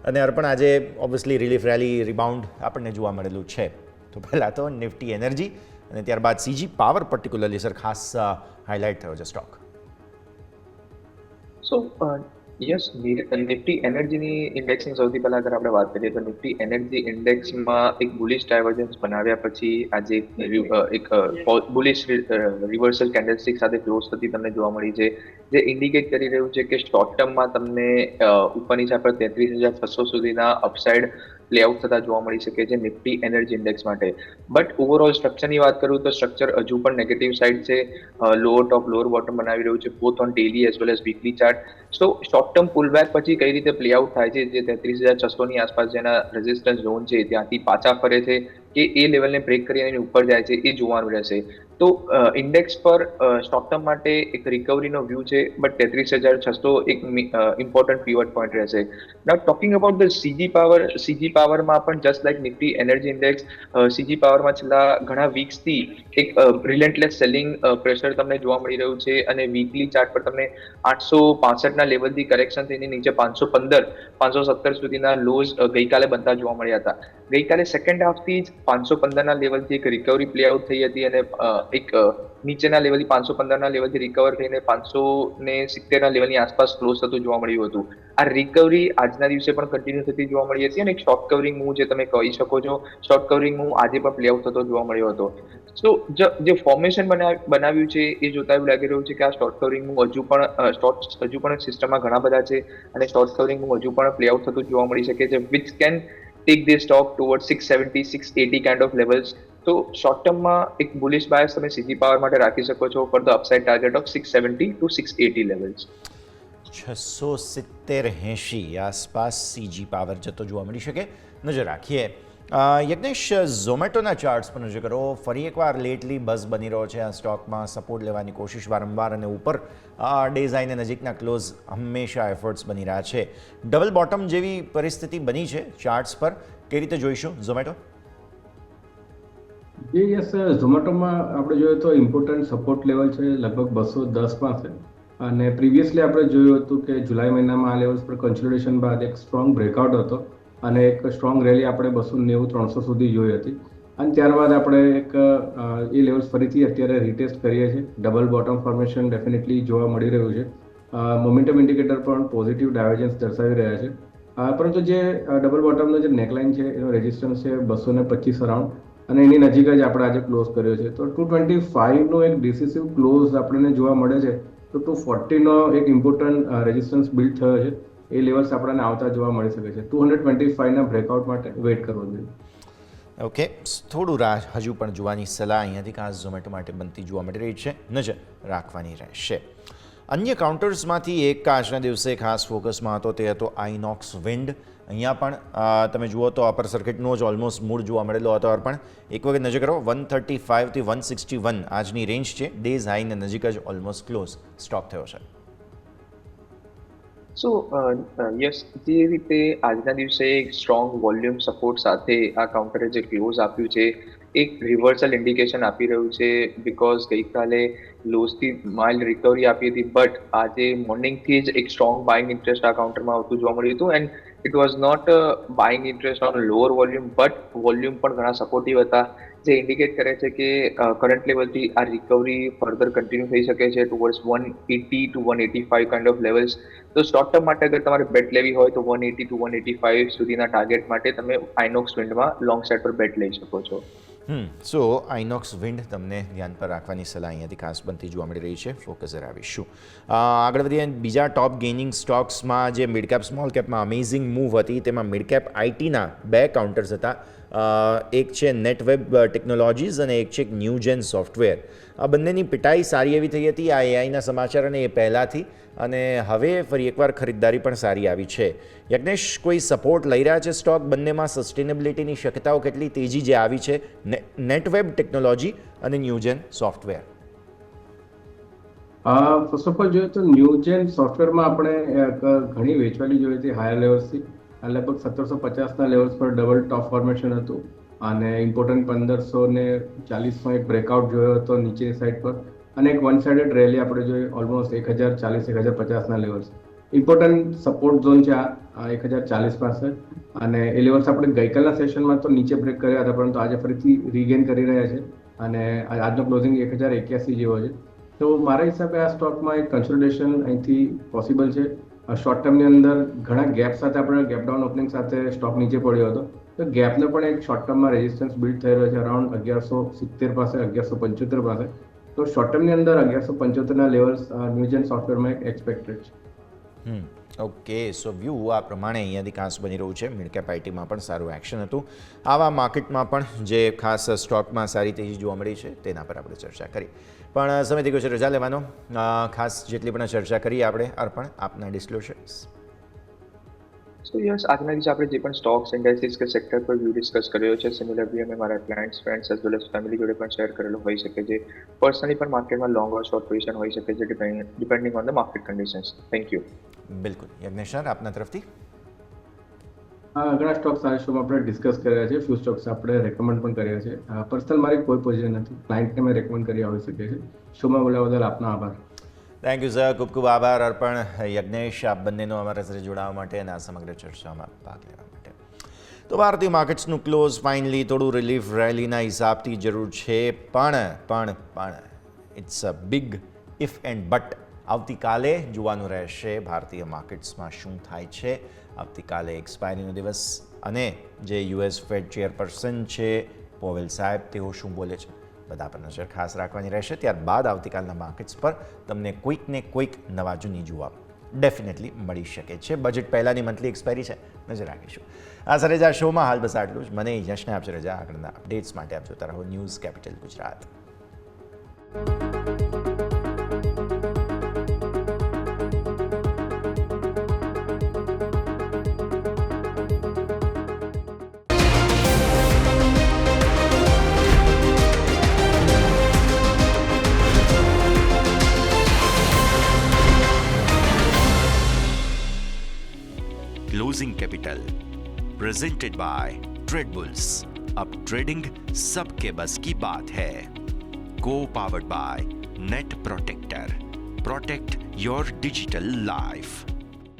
અને અર્પણ આજે ઓબ્વિયસલી રિલીફ રેલી, રિબાઉન્ડ આપણને જોવા મળેલું છે. તો પહેલાં તો નિફ્ટી એનર્જી અને ત્યારબાદ સીજી પાવર પર્ટિક્યુલરલી સર ખાસ હાઇલાઇટ થયો છે સ્ટોક. સો યસ, નિફ્ટી એનર્જીની ઇન્ડેક્સની સૌથી પહેલા અગર આપણે વાત કરીએ તો નિફ્ટી એનર્જી ઇન્ડેક્સમાં એક બુલિશ ડાયવર્જન્સ બનાવ્યા પછી આજે એક બુલિશ રિવર્સલ કેન્ડલસ્ટિક સાથે ક્લોઝ થતી તમને જોવા મળી છે, જે ઇન્ડિકેટ કરી રહ્યું છે કે શોર્ટ ટર્મમાં તમને ઉપરની સાઈડ પર 33,600 સુધીના અપસાઇડ પ્લે આઉટ થતા જોવા મળી શકે છે નિફ્ટી એનર્જી ઇન્ડેક્સ માટે. બટ ઓવરઓલ સ્ટ્રક્ચરની વાત કરું તો સ્ટ્રક્ચર હજુ પણ નેગેટિવ સાઇડ છે. લોઅર ટોપ લોઅર બોટમ બનાવી રહ્યું છે both on daily as well as weekly chart. So short term pullback પછી કઈ રીતે પ્લે આઉટ થાય છે, જે 33,600 ની આસપાસ જેના રેઝિસ્ટન્સ ઝોન છે ત્યાંથી પાછા ફરે છે કે એ લેવલને બ્રેક કરી એની ઉપર જાય છે, એ જોવાનું રહેશે. તો ઇન્ડેક્સ પર શોર્ટ ટર્મ માટે એક રિકવરીનો વ્યૂ છે, બટ 33,600 એક ઇમ્પોર્ટન્ટ પીવટ પોઈન્ટ રહેશે. Now talking about the CG પાવરમાં પણ just like Nifty energy index, CG પાવરમાં છેલ્લા ઘણા વીક્સથી એક રિલેન્ટલેસ સેલિંગ પ્રેશર તમને જોવા મળી રહ્યું છે અને વીકલી ચાર્ટ પર તમને 865 લેવલથી કરેક્શન થઈને નીચે 517 સુધીના લોઝ ગઈકાલે બનતા જોવા મળ્યા હતા. ગઈકાલે સેકન્ડ હાફથી જ 515 લેવલથી એક રિકવરી પ્લે આઉટ થઈ હતી અને એક નીચેના લેવલથી 515 લેવલથી રિકવર થઈને 570 લેવલની આસપાસ ક્લોઝ થતું જોવા મળ્યું હતું. આ રિકવરી આજના દિવસે પણ કન્ટિન્યુ થતી જોવા મળી હતી અને એક શોર્ટ કવરિંગ મૂવ જે તમે કહી શકો છો, શોર્ટ કવરિંગ મૂવ આજે પણ પ્લે આઉટ થતો જોવા મળ્યો હતો. સો જે ફોર્મેશન બનાવ્યું છે એ જોતા એવું લાગી રહ્યું છે કે આ શોર્ટ કવરિંગ મૂવ હજુ પણ સિસ્ટમમાં ઘણા બધા છે અને શોર્ટ કવરિંગ મૂવ હજુ પણ પ્લે આઉટ થતું જોવા મળી શકે છે, which can take the stock toward 670 680 kind of levels. તો શોર્ટ ટર્મમાં એક બુલિશ બાયસ તમે સીજી પાવર માટે રાખી શકો છો for the upside target of 670 to 680 levels. 670-80 આસપાસ સીજી પાવર જતો જોવા મળી શકે. નજર રાખીએ. યજ્ઞેશ, ઝોમેટોના ચાર્ટ્સ પર નજર કરો. ફરી એકવાર લેટલી બઝ બની રહ્યો છે આ સ્ટોકમાં, સપોર્ટ લેવાની કોશિશ વારંવાર અને ઉપર ડેઝ આઈને નજીકના ક્લોઝ હંમેશા એફર્ટ્સ બની રહ્યા છે. ડબલ બોટમ જેવી પરિસ્થિતિ બની છે ચાર્ટ્સ પર, કઈ રીતે જોઈશું ઝોમેટો? યસ, ઝોમેટોમાં આપણે જોઈએ તો ઇમ્પોર્ટન્ટ સપોર્ટ લેવલ છે લગભગ 210 પાસે અને પ્રીવિયસલી આપણે જોયું હતું કે જુલાઈ મહિનામાં આ લેવલ્સ પર કન્સોલિડેશન બાદ એક સ્ટ્રોંગ બ્રેકઆઉટ હતો અને એક સ્ટ્રોંગ રેલી આપણે 290-300 સુધી જોઈ હતી અને ત્યારબાદ આપણે એક એ લેવલ્સ ફરીથી અત્યારે રીટેસ્ટ કરીએ છીએ. ડબલ બોટમ ફોર્મેશન ડેફિનેટલી જોવા મળી રહ્યું છે. મોમેન્ટમ ઇન્ડિકેટર પણ પોઝિટિવ ડાયવર્જન્સ દર્શાવી રહ્યા છે, પરંતુ જે ડબલ બોટમનો જે નેકલાઇન છે એનો રેઝિસ્ટન્સ છે 225 અરાઉન્ડ અને એની નજીક જ આપણે આજે ક્લોઝ કર્યો છે. તો 225નો એક ડિસિસિવ ક્લોઝ આપણને જોવા મળે છે, તો 240નો એક ઇમ્પોર્ટન્ટ રેઝિસ્ટન્સ બિલ્ડ થયો છે. એ લેવલ્સ આપણને આવતા જોવા મળી શકે છે. 225ના બ્રેકઆઉટ માટે વેઇટ કરવો જોઈએ. ઓકે, થોડું રાહ હજુ પણ જોવાની સલાહ અહીંયાથી ખાસ ઝોમેટો માટે બનતી જોવા મળી રહી છે, નજર રાખવાની રહેશે. અન્ય કાઉન્ટર્સમાંથી એક આજના દિવસે ખાસ ફોકસમાં હતો તે હતો આઇનોક્સ વિન્ડ. અહીંયા પણ તમે જુઓ તો અપર સર્કિટનો જ ઓલમોસ્ટ મૂળ જોવા મળેલો હતો, પણ એક વખત નજર કરો 135 થી 161 આજની રેન્જ છે. ડેઝ હાઈને નજીક જ ઓલમોસ્ટ ક્લોઝ સ્ટોક થયો છે. સો યસ, જે રીતે આજના દિવસે એક સ્ટ્રોંગ વોલ્યુમ સપોર્ટ સાથે આ કાઉન્ટરે જે ક્લોઝ આપ્યું છે એક રિવર્સલ ઇન્ડિકેશન આપી રહ્યું છે, બીકોઝ ગઈકાલે લોઝથી માઇલ્ડ રિકવરી આપી હતી બટ આજે મોર્નિંગથી જ એક સ્ટ્રોંગ બાઇંગ ઇન્ટરેસ્ટ આ કાઉન્ટરમાં આવતું જોવા મળ્યું હતું and it was not buying interest on lower volume but volume પણ ઘણા સપોર્ટિવ હતા, જે ઇન્ડિકેટ કરે છે કે કરંટ લેવલથી આ રિકવરી ફર્ધર કન્ટિન્યુ થઈ શકે છે towards 180 to 185 kind of levels. તો શોર્ટ ટર્મ માટે અગર તમારે બેટ લેવી હોય તો 180 to 185 સુધીના ટાર્ગેટ માટે તમે આઇનોક્સ વિન્ડમાં લોંગ સાઇડ પર બેટ લઈ શકો છો. સો આઇનોક્સ વિન્ડ તમને ધ્યાન પર રાખવાની સલાહ અહીંયાથી ખાસ બનતી જોવા મળી રહી છે. ફોકસ ધરાવીશું. આગળ વધીએ બીજા ટોપ ગેઇનિંગ સ્ટોક્સમાં જે મિડ કેપ સ્મોલ કેપમાં અમેઝિંગ મૂવ હતી તેમાં મિડ કેપ આઈટીના બે કાઉન્ટર્સ હતા. એક છે નેટવેબ ટેકનોલોજીસ અને એક છે ન્યૂજેન સોફ્ટવેર. આ બંનેની પિટાઈ સારી એવી થઈ હતી આ એઆઈના સમાચાર અને એ પહેલાંથી, અને હવે ફરી એકવાર ખરીદદારી પણ સારી આવી છે. યજ્ઞેશ, કોઈ સપોર્ટ લઈ રહ્યા છે સ્ટોક બંનેમાં? સસ્ટેનેબિલિટીની શક્યતાઓ કેટલી? તેજી જે આવી છે નેટવેબ ટેકનોલોજી અને Newgen software. First of all જોઈએ તો ન્યૂજેન સોફ્ટવેરમાં આપણે ઘણી વેચવાલી જોઈ હતી હાયર લેવલ્સથી. લગભગ 1750ના લેવલ્સ પર ડબલ ટોપ ફોર્મેશન હતું અને ઇમ્પોર્ટન્ટ 1540માં એક બ્રેકઆઉટ જોયો હતો નીચેની સાઈડ પર અને એક વન સાઇડેડ રેલી આપણે જોઈ ઓલમોસ્ટ 1040-1050ના લેવલ્સ. ઇમ્પોર્ટન્ટ સપોર્ટ ઝોન છે આ 1040 પાસે અને એ લેવલ્સ આપણે ગઈકાલના સેશનમાં તો નીચે બ્રેક કર્યા હતા, પરંતુ આજે ફરીથી રીગેન કરી રહ્યા છે અને આજનો ક્લોઝિંગ 1081 જેવો છે. તો મારા હિસાબે આ સ્ટોકમાં એક કન્સોલિડેશન અહીંથી પોસિબલ છે. શોર્ટ ટર્મની અંદર ઘણા ગેપ સાથે આપણે ગેપ ડાઉન ઓપનિંગ સાથે સ્ટોક નીચે પડ્યો હતો, તો ગેપનો પણ એક શોર્ટ ટર્મમાં રેઝિસ્ટન્સ બિલ્ડ થઈ રહ્યો છે અરાઉન્ડ 1170 પાસે 1175 પાસે. તો શોર્ટ ટર્મની અંદર 1175ના લેવલ્સ ન્યૂજેન સોફ્ટવેરમાં એક એક્સપેક્ટેડ છે. ઓકે, સો વ્યૂ આ પ્રમાણે અહીંયાથી ખાસ બની રહ્યું છે. મિડ કેપ આઈટીમાં પણ સારું એક્શન હતું. આવા માર્કેટમાં પણ જે ખાસ સ્ટોકમાં સારી તેજી જોવા મળી છે તેના પર આપણે ચર્ચા કરી. પણ સમય થઈ ગયો છે રજા લેવાનો. ખાસ જેટલી પણ ચર્ચા કરીએ આપણે અર્પણ આપના ડિસ્ક્લોઝર્સ. સો યસ, આજના દિવસે આપણે જે પણ સ્ટોક્સ ઇન્ડેક્સિસ કે સેક્ટર પર વ્યૂ ડિસ્કસ કર્યો છે, સિમિલર વ્યૂ અમે મારા clients, friends as well as family જોડે પણ શેર કરેલો હોઈ શકે છે. પર્સનલી પણ માર્કેટમાં લોંગ ઓર શોર્ટ પોઝિશન હોઈ શકે છે depending on the market conditions. Thank you. બિલકુલ. યજ્ઞેશ સર આપના તરફથી. ઘણા સ્ટોક્સ આ શોમાં આપણે ડિસ્કસ કર્યા છે, ફ્યુ સ્ટોક્સ આપણે રેકમેન્ડ પણ કર્યા છે. પર્સનલ મારી કોઈ પોઝિશન નથી, ક્લાયન્ટને મેં રેકમેન્ડ કર્યા હોઈ શકે છે. શોમાં બોલ્યા બદલ આપનો આભાર. થેન્ક યુ સર, ખૂબ ખૂબ આભાર અર્પણ, યજ્ઞેશ, આપ બંનેનો અમારા સાથે જોડાવા માટે અને આ સમગ્ર ચર્ચામાં ભાગ લેવા માટે. તો ભારતીય માર્કેટ્સનું ક્લોઝ ફાઇનલી થોડું રિલીફ રેલીના હિસાબથી જરૂર છે, પણ it's a big if and but. આવતીકાલે જોવાનું રહેશે ભારતીય માર્કેટ્સમાં શું થાય છે. આવતીકાલે એક્સપાયરીનો દિવસ અને જે યુએસ ફેડ ચેરપર્સન છે પોવેલ સાહેબ, તેઓ શું બોલે છે બધા પર નજર ખાસ રાખવાની રહેશે. ત્યારબાદ આવતીકાલના માર્કેટ્સ પર તમને કોઈક ને કોઈક નવા જૂની જોવા ડેફિનેટલી મળી શકે છે. બજેટ પહેલાંની મંથલી એક્સપાયરી છે, નજર રાખીશું. આ સાથે જ આ શોમાં હાલ બસ આટલું જ. મને યશને આપશે રજા. આગળના અપડેટ્સ માટે આપ જોતા રહો news capital Gujarat. Closing capital presented by Tradebulls. अब ट्रेडिंग सबके बस की बात है. को powered by net protector. Protect your digital life.